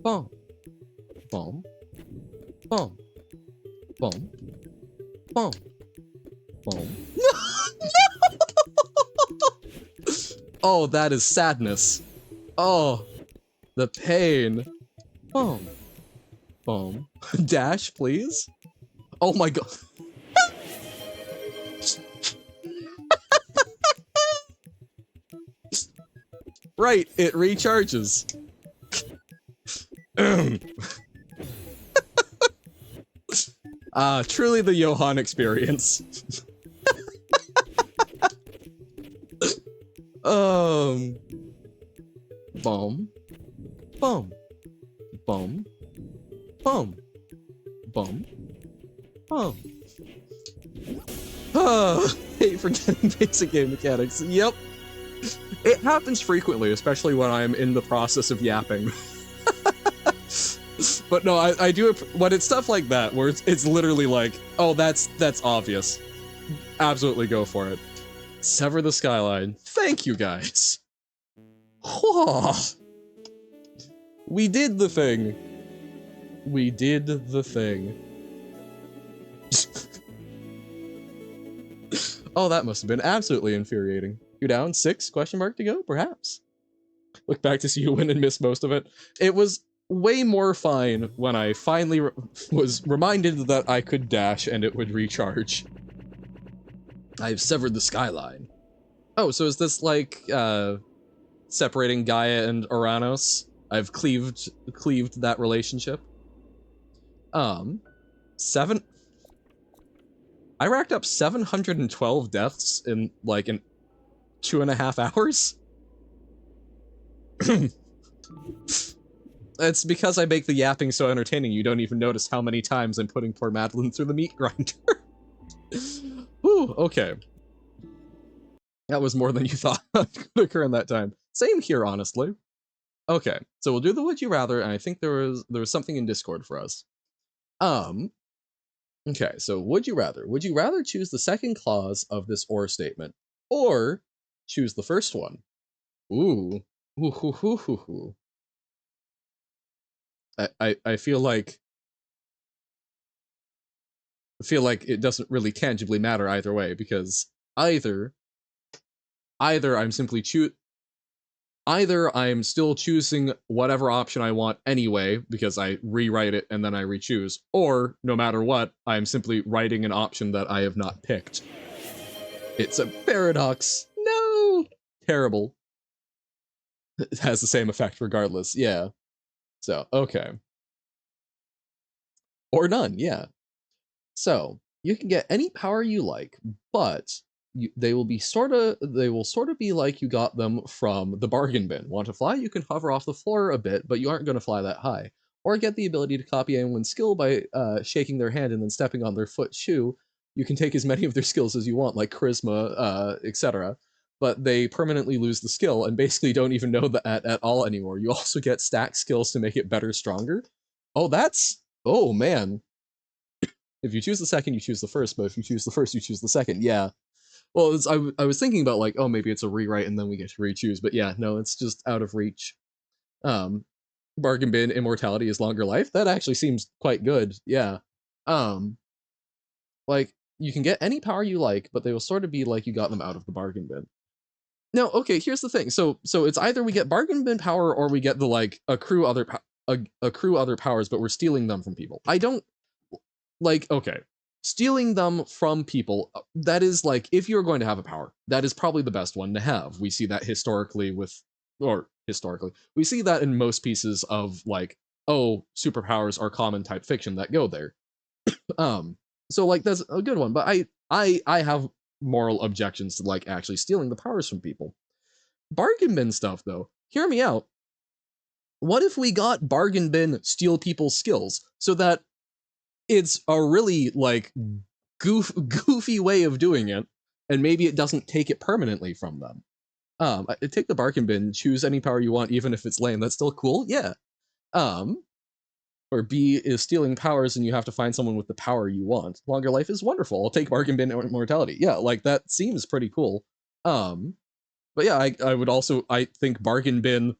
Boom. Boom. Boom. Boom. Boom. Boom. Oh, that is sadness. Oh, the pain. Boom. Boom. Dash, please. Oh my god. Right, it recharges. Truly the Johan experience. Boom. Boom. Boom. Boom. Boom. Boom. Hate forgetting basic game mechanics. Yep. It happens frequently, especially when I'm in the process of yapping. But no, I do it when it's stuff like that, where it's literally like, oh, that's obvious. Absolutely go for it. Sever the skyline. Thank you, guys. We did the thing. We did the thing. Oh, that must have been absolutely infuriating. 2 down, 6 question mark to go, perhaps. Look back to see you win and miss most of it. It was way more fine when I finally was reminded that I could dash and it would recharge. I've severed the skyline. Oh, so is this like separating Gaia and Uranus? I've cleaved that relationship. 7 I racked up 712 deaths in like in 2.5 hours. It's because I make the yapping so entertaining you don't even notice how many times I'm putting poor Madeline through the meat grinder. Whew, okay. That was more than you thought could occur in that time. Same here, honestly. Okay, so we'll do the would you rather, and I think there was something in Discord for us. Okay, so would you rather? Would you rather choose the second clause of this or statement, or choose the first one? Ooh. Ooh, hoo, hoo, hoo, hoo. I feel like it doesn't really tangibly matter either way, because either I'm simply either I'm still choosing whatever option I want anyway because I rewrite it and then I re-choose, or no matter what, I'm simply writing an option that I have not picked. It's a paradox. No! Terrible. It has the same effect regardless, yeah. So, okay. Or none, yeah. So, you can get any power you like, but they will sort of be like you got them from the bargain bin. Want to fly? You can hover off the floor a bit, but you aren't going to fly that high. Or get the ability to copy anyone's skill by shaking their hand and then stepping on their foot shoe. You can take as many of their skills as you want, like charisma, etc. But they permanently lose the skill and basically don't even know that at all anymore. You also get stack skills to make it better, stronger. Oh man. If you choose the second, you choose the first, but if you choose the first, you choose the second. Yeah. Well, I was thinking about like, oh, maybe it's a rewrite and then we get to re-choose, but yeah, no, it's just out of reach. Bargain bin immortality is longer life. That actually seems quite good. Yeah. Like you can get any power you like, but they will sort of be like you got them out of the bargain bin. Now, okay, here's the thing. So it's either we get bargain bin power or we get the like accrue other powers, but we're stealing them from people. I don't like, okay, stealing them from people, that is like, if you're going to have a power, that is probably the best one to have. We see that historically we see that in most pieces of like, oh, superpowers are common type fiction that go there. So like that's a good one, but I have moral objections to like actually stealing the powers from people. Bargain bin stuff though, hear me out. What if we got bargain bin steal people's skills so that it's a really like goofy way of doing it, and maybe it doesn't take it permanently from them. Take the bargain bin, choose any power you want, even if it's lame. That's still cool, yeah. Or B is stealing powers, and you have to find someone with the power you want. Longer life is wonderful. I'll take bargain bin immortality. Yeah, like that seems pretty cool. But yeah, I would also I think bargain bin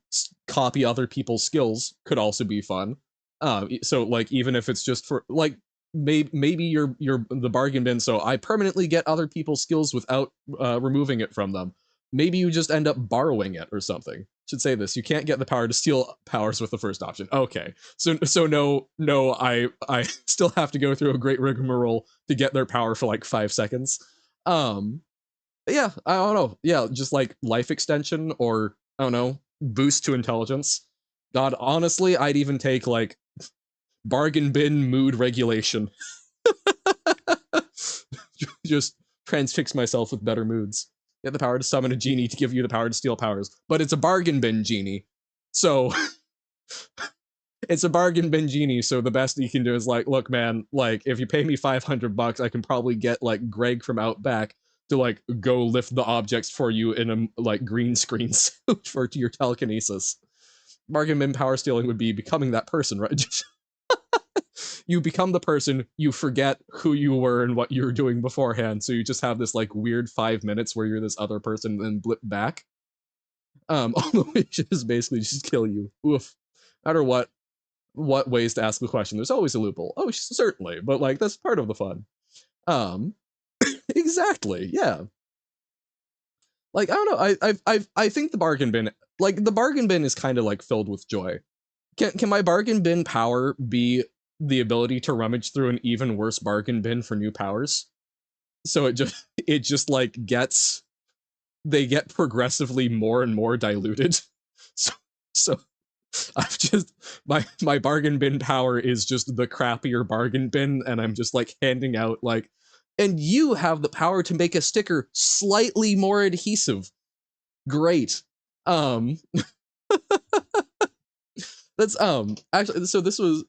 copy other people's skills could also be fun. So like even if it's just for like maybe you're the bargain bin, so I permanently get other people's skills without removing it from them. Maybe you just end up borrowing it or something. Should say this: you can't get the power to steal powers with the first option. Okay, so no, I still have to go through a great rigmarole to get their power for like 5 seconds. Yeah, I don't know. Yeah, just like life extension or I don't know, boost to intelligence. God, honestly, I'd even take like bargain bin mood regulation. Just transfix myself with better moods. Get the power to summon a genie to give you the power to steal powers, but it's a bargain bin genie. So it's a bargain bin genie, so the best you can do is like, look, man, like if you pay me $500, I can probably get like Greg from Outback to like go lift the objects for you in a like green screen suit for your telekinesis. Bargain bin power stealing would be becoming that person, right? You become the person, you forget who you were and what you were doing beforehand, so you just have this like weird 5 minutes where you're this other person and then blip back. All the wishes basically just kill you. Oof. No matter what ways to ask the question, there's always a loophole. Oh, certainly, but like that's part of the fun. Exactly, yeah. Like, I don't know. I think the bargain bin, like the bargain bin is kind of like filled with joy. Can my bargain bin power be the ability to rummage through an even worse bargain bin for new powers? So it just like gets, they get progressively more and more diluted. So so I've just, my bargain bin power is just the crappier bargain bin, and I'm just like handing out like, and you have the power to make a sticker slightly more adhesive. Great. Um that's actually, so this was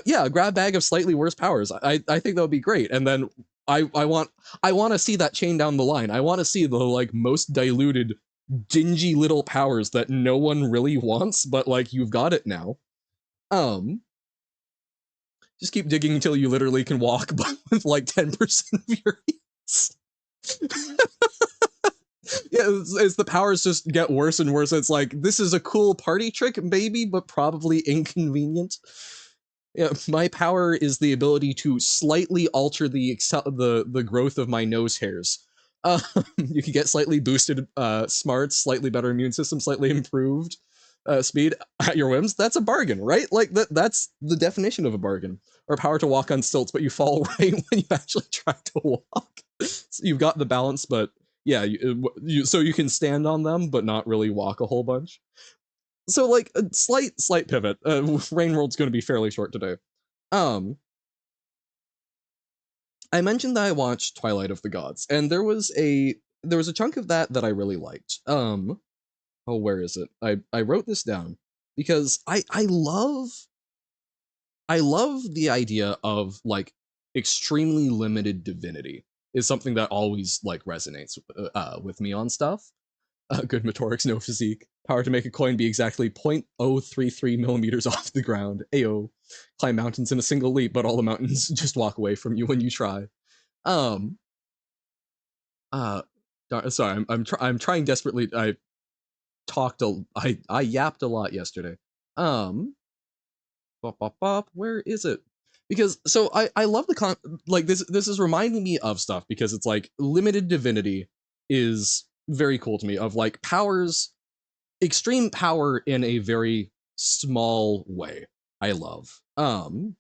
yeah, a grab bag of slightly worse powers. I think that would be great. And then I want, I want to see that chain down the line. I want to see the like most diluted, dingy little powers that no one really wants, but like you've got it now. Um, just keep digging until you literally can walk, but with like 10% of your hits. Yeah, as the powers just get worse and worse, it's like, this is a cool party trick, maybe, but probably inconvenient. Yeah, my power is the ability to slightly alter the growth of my nose hairs. Um, you can get slightly boosted smarts, slightly better immune system, slightly improved speed at your whims. That's a bargain, right? Like that's the definition of a bargain. Or power to walk on stilts, but you fall right when you actually try to walk. So you've got the balance, but yeah, so you can stand on them, but not really walk a whole bunch. So like a slight pivot. Rain World's going to be fairly short today. Um, I mentioned that I watched Twilight of the Gods, and there was a chunk of that that I really liked. Oh, where is it? I wrote this down because I love the idea of like extremely limited divinity is something that always like resonates with me on stuff. Good motorics, no physique. Power to make a coin be exactly 0.033 millimeters off the ground. Ayo. Climb mountains in a single leap, but all the mountains just walk away from you when you try. Um. Uh. Sorry, I'm trying desperately. I yapped a lot yesterday. Um. Bop, bop, bop. Where is it? Because so I love the like this is reminding me of stuff because it's like limited divinity is very cool to me, of like powers, extreme power in a very small way. I love. Oh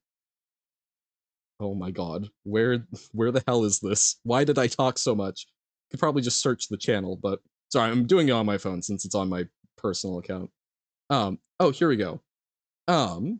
my god, where the hell is this? Why did I talk so much? Could probably just search the channel, but sorry, I'm doing it on my phone since it's on my personal account. Oh, here we go. Um,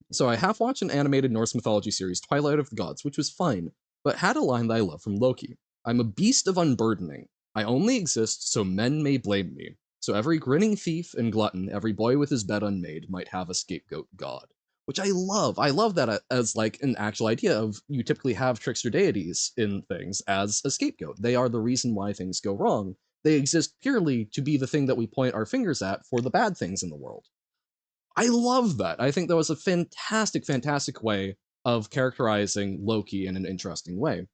so I half watched an animated Norse mythology series, Twilight of the Gods, which was fine, but had a line that I love from Loki. I'm a beast of unburdening. I only exist so men may blame me. So every grinning thief and glutton, every boy with his bed unmade, might have a scapegoat god. Which I love. I love that as like an actual idea of, you typically have trickster deities in things as a scapegoat. They are the reason why things go wrong. They exist purely to be the thing that we point our fingers at for the bad things in the world. I love that. I think that was a fantastic, fantastic way of characterizing Loki in an interesting way.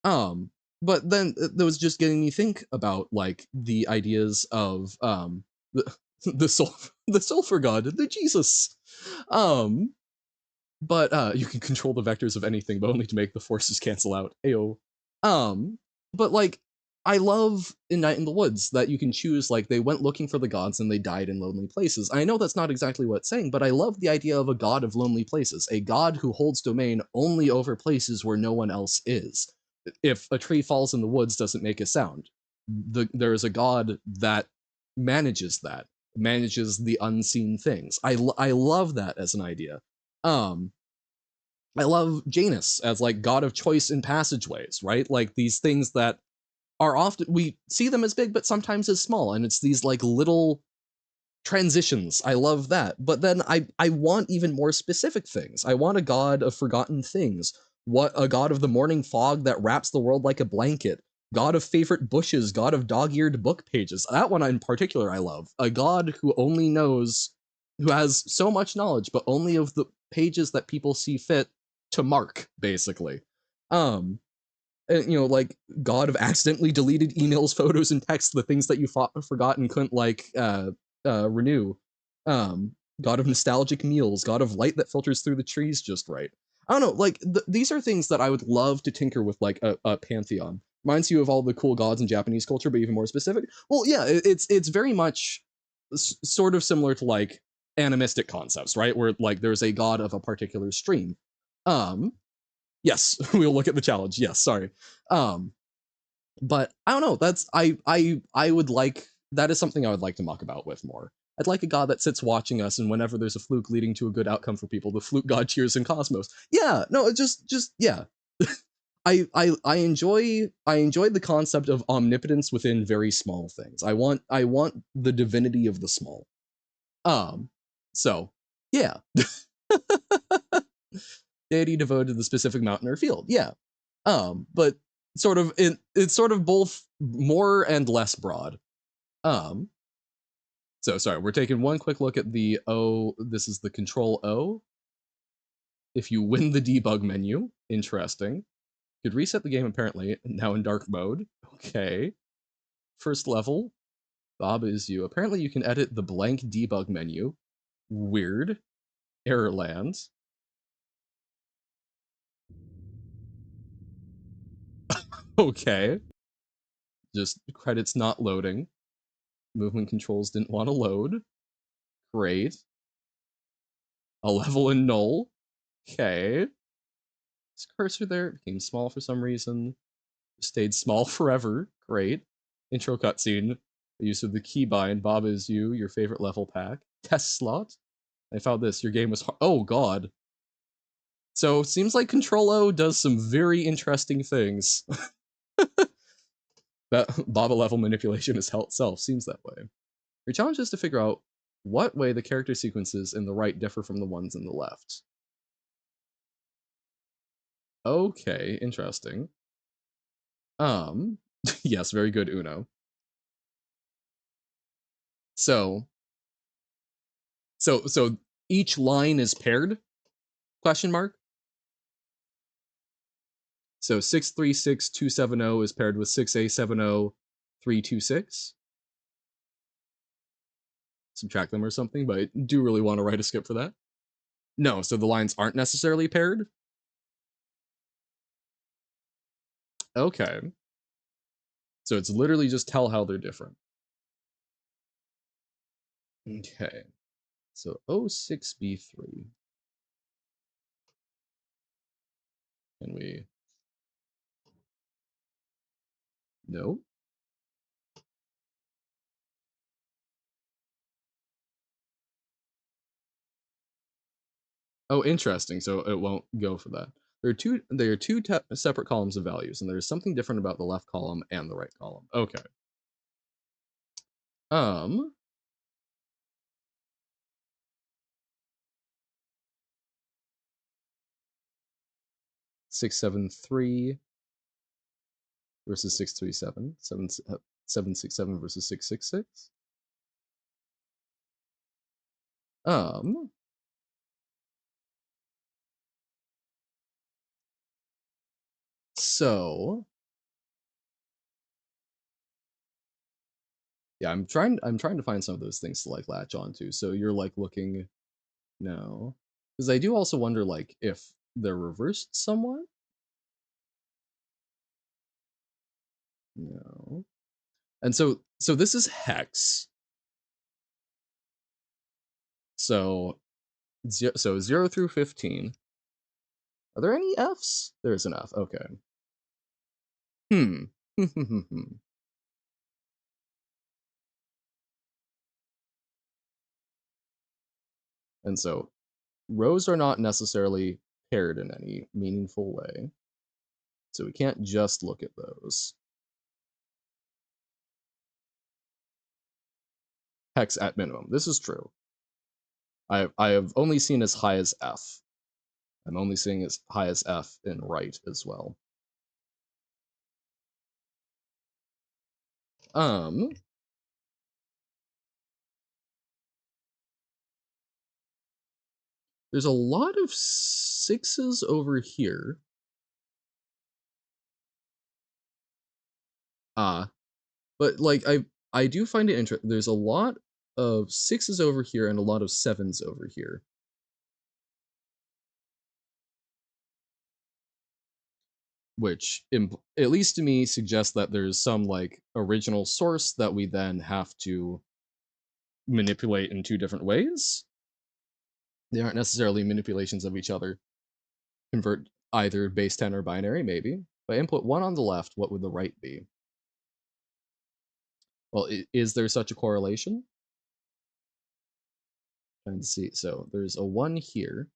Um, but then that was just getting me think about like the ideas of the soul the sulfur god, the Jesus. Um, but you can control the vectors of anything, but only to make the forces cancel out. Ayo. Um, but like, I love in Night in the Woods that you can choose, like, they went looking for the gods and they died in lonely places. I know that's not exactly what it's saying, but I love the idea of a god of lonely places, a god who holds domain only over places where no one else is. If a tree falls in the woods doesn't make a sound, there is a god that manages that, manages the unseen things. I love that as an idea. um I love Janus as like god of choice in passageways, right? Like these things that are often, we see them as big but sometimes as small, and it's these like little transitions. I love that. But then I want even more specific things. I want a god of forgotten things. What, a god of the morning fog that wraps the world like a blanket. God of favorite bushes, god of dog-eared book pages. That one in particular I love. A god who only knows, who has so much knowledge, but only of the pages that people see fit to mark, basically. Um, and, you know, like god of accidentally deleted emails, photos, and texts, the things that you forgot and couldn't like renew. um God of nostalgic meals, god of light that filters through the trees just right. I don't know, like these are things that I would love to tinker with, like a pantheon. reminds you of all the cool gods in Japanese culture, but even more specific. Well, yeah, it's very much sort of similar to like animistic concepts, right? Where like there's a god of a particular stream. Um, yes, we'll look at the challenge. Yes, sorry. Um, but I don't know. That's I would like that is something I would like to muck about with more. I'd like a god that sits watching us, and whenever there's a fluke leading to a good outcome for people, the fluke god cheers in Cosmos. Yeah, no, just yeah. I enjoy the concept of omnipotence within very small things. I want the divinity of the small. Um, so yeah, deity devoted to the specific mountain or field. Yeah. But sort of it's sort of both more and less broad. Um, so sorry, we're taking one quick look at the O. This is the Control O. If you win the debug menu, interesting. You could reset the game apparently, now in dark mode. Okay. First level, Bob is you. Apparently you can edit the blank debug menu. Weird. Error lands. Okay. Just credits not loading. Movement controls didn't want to load. Great. A level in null. Okay. This cursor there became small for some reason. Stayed small forever. Great. Intro cutscene. The use of the keybind. Bob is you. Your favorite level pack. Test slot. I found this. Your game was oh god. So seems like Control O does some very interesting things. That Baba level manipulation itself seems that way. Your challenge is to figure out what way the character sequences in the right differ from the ones in the left. Okay, interesting. Yes, very good, Uno. So, so each line is paired? Question mark. So 636270 is paired with 6A70326. Subtract them or something, but I do really want to write a skip for that. No, so the lines aren't necessarily paired. Okay. So it's literally just tell how they're different. Okay. So 06B3. Can we? No. Oh, interesting. So it won't go for that. There are two separate columns of values, and there's something different about the left column and the right column. Okay. Um. Six seven three versus 637. 767 versus 666. Um. So yeah, I'm trying to find some of those things to like latch onto. So you're like looking no. Because I do also wonder like if they're reversed somewhat. No. And so this is hex. So so 0 through 15. Are there any Fs? There's an F. Okay. Hmm. And so rows are not necessarily paired in any meaningful way. So we can't just look at those. Hex at minimum. This is true. I have only seen as high as F. I'm only seeing as high as F in right as well. There's a lot of sixes over here. But like I do find it interesting. There's a lot of sixes over here and a lot of sevens over here. which at least to me suggests that there's some like original source that we then have to manipulate in two different ways. They aren't necessarily manipulations of each other. Convert either base 10 or binary, maybe. If I input 1 on the left, what would the right be? Well, is there such a correlation? Trying to see. So there's a 1 here.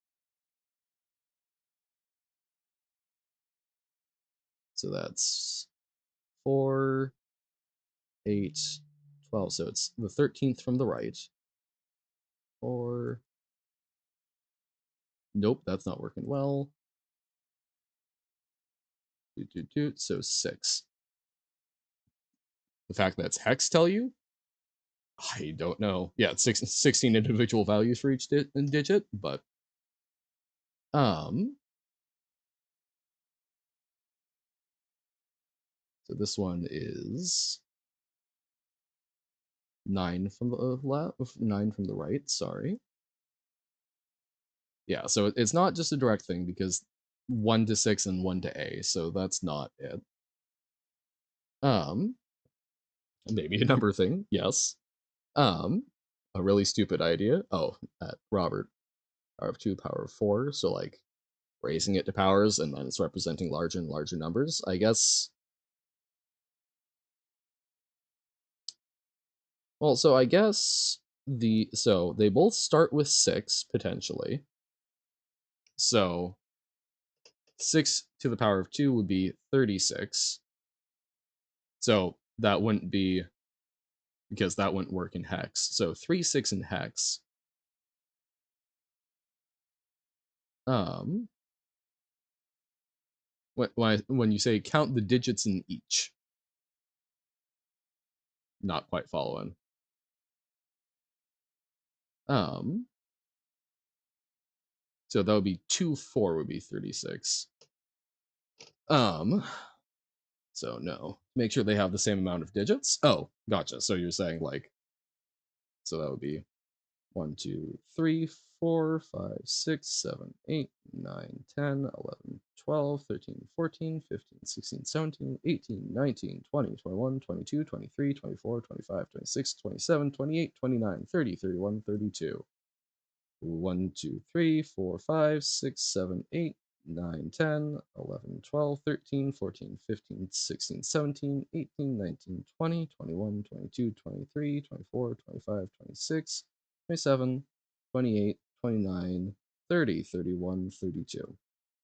So that's 4, 8, 12. So it's the 13th from the right. Or, nope, that's not working well. So 6. The fact that it's hex tell you? I don't know. Yeah, it's 16 individual values for each digit, but so this one is 9 from the left, 9 from the right, sorry. Yeah, so it's not just a direct thing because 1 to 6 and 1 to A, so that's not it. Maybe a number thing, yes. A really stupid idea. Oh, at Robert, power of 2, power of 4, so like raising it to powers and then it's representing larger and larger numbers. I guess. Well, so I guess so they both start with 6 potentially. So 6 to the power of 2 would be 36. So that wouldn't be, because that wouldn't work in hex. So 3, 6 in hex. When when you say count the digits in each, not quite following. So that would be 2, 4 would be 36. So no. Make sure they have the same amount of digits. Oh, gotcha. So you're saying like, so that would be 1, 2, 3, 4, 5, 6, 7, 8, 9, 10, 11, 12, 13, 14, 15, 16, 17, 18, 19, 20, 21, 22, 23, 24, 25, 26, 27, 28, 29, 30, 31, 32. 1, 2, 3, 4, 5, 6, 7, 8, 9, 10, 11, 12, 13, 14, 15, 16, 17, 18, 19, 20, 21, 22, 23, 24, 25, 26, 27, 28, 29, 30, 31, 32.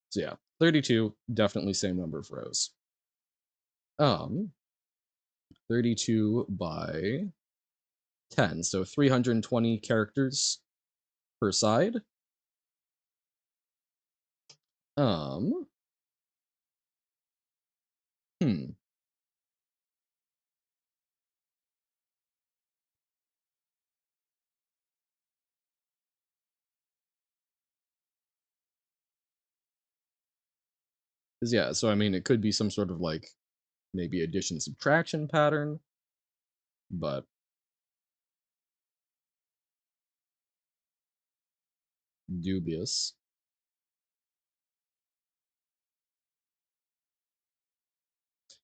So yeah, 32, definitely same number of rows. 32 by 10, so 320 characters per side. Hmm. Because yeah, so I mean, it could be some sort of like maybe addition subtraction pattern, but dubious.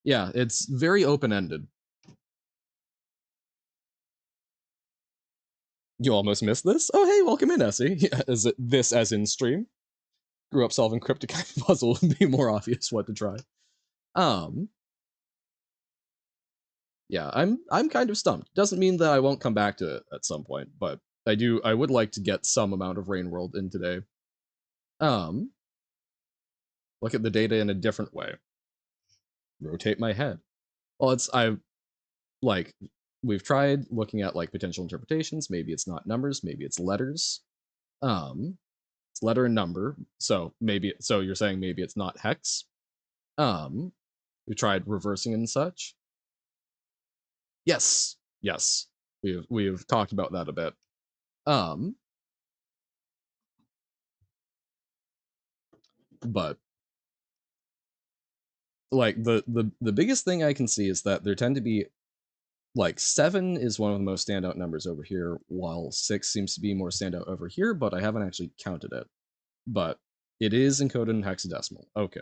Yeah, it's very open ended. You almost missed this. Oh hey, welcome in, Essie. Yeah, is it this as in stream? Grew up solving cryptic puzzle would be more obvious what to try. Yeah, I'm kind of stumped. Doesn't mean that I won't come back to it at some point, but I would like to get some amount of Rain World in today. Look at the data in a different way. Rotate my head. Well, I like we've tried looking at like potential interpretations. Maybe it's not numbers, maybe it's letters. It's letter and number. So you're saying maybe it's not hex. We tried reversing and such. Yes, yes. We've talked about that a bit. But like the biggest thing I can see is that there tend to be like 7 is one of the most standout numbers over here, while 6 seems to be more standout over here, but I haven't actually counted it. But it is encoded in hexadecimal. Okay.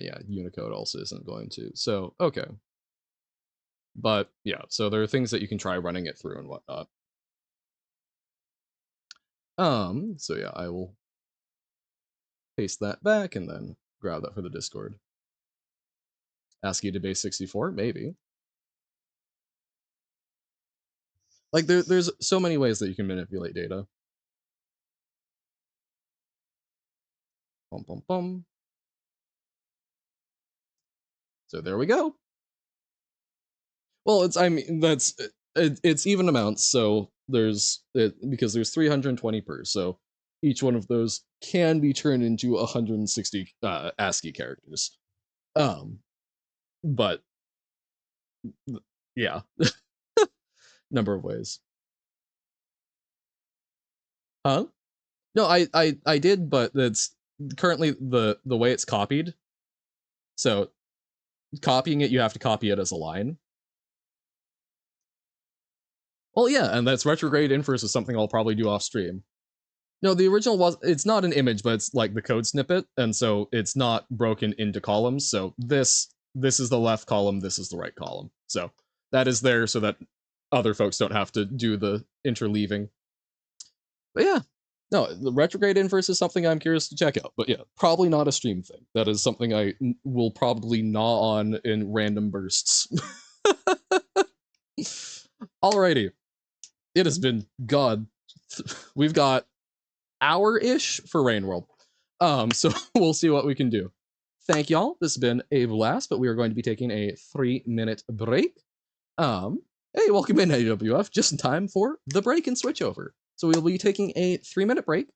Yeah, Unicode also isn't going to. So, okay. But yeah, so there are things that you can try running it through and whatnot. So yeah, I will paste that back and then grab that for the Discord. ASCII to base 64, maybe. Like there's so many ways that you can manipulate data. Bum bum bum. So there we go. Well, I mean that's it's even amounts. So there's because there's 320 per. So each one of those can be turned into 160 ASCII characters. Um, but yeah, number of ways. Huh? No, I did, but it's currently the way it's copied. So copying it, you have to copy it as a line. Well, yeah, and that's retrograde inverse is something I'll probably do off stream. No, the original it's not an image, but it's like the code snippet, and so it's not broken into columns. So this is the left column, this is the right column. So that is there so that other folks don't have to do the interleaving. But yeah, no, the retrograde inverse is something I'm curious to check out. But yeah, probably not a stream thing. That is something I will probably gnaw on in random bursts. Alrighty, it has been God. We've got hour-ish for Rain World. So we'll see what we can do. Thank y'all. This has been a blast, but we are going to be taking a 3-minute break. Hey, welcome in, AWF, just in time for the break and switch over. So we'll be taking a 3-minute break.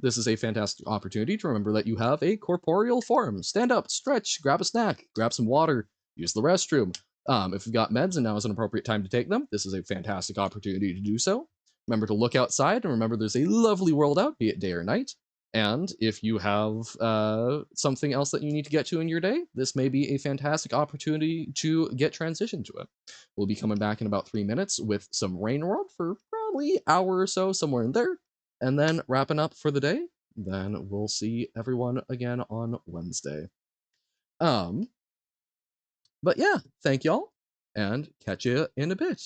This is a fantastic opportunity to remember that you have a corporeal form. Stand up, stretch, grab a snack, grab some water, use the restroom. If you've got meds and now is an appropriate time to take them, this is a fantastic opportunity to do so. Remember to look outside and remember there's a lovely world out, be it day or night. And if you have something else that you need to get to in your day, this may be a fantastic opportunity to get transitioned to it. We'll be coming back in about 3 minutes with some Rain World for probably an hour or so, somewhere in there, and then wrapping up for the day. Then we'll see everyone again on Wednesday. But yeah, thank y'all, and catch you in a bit.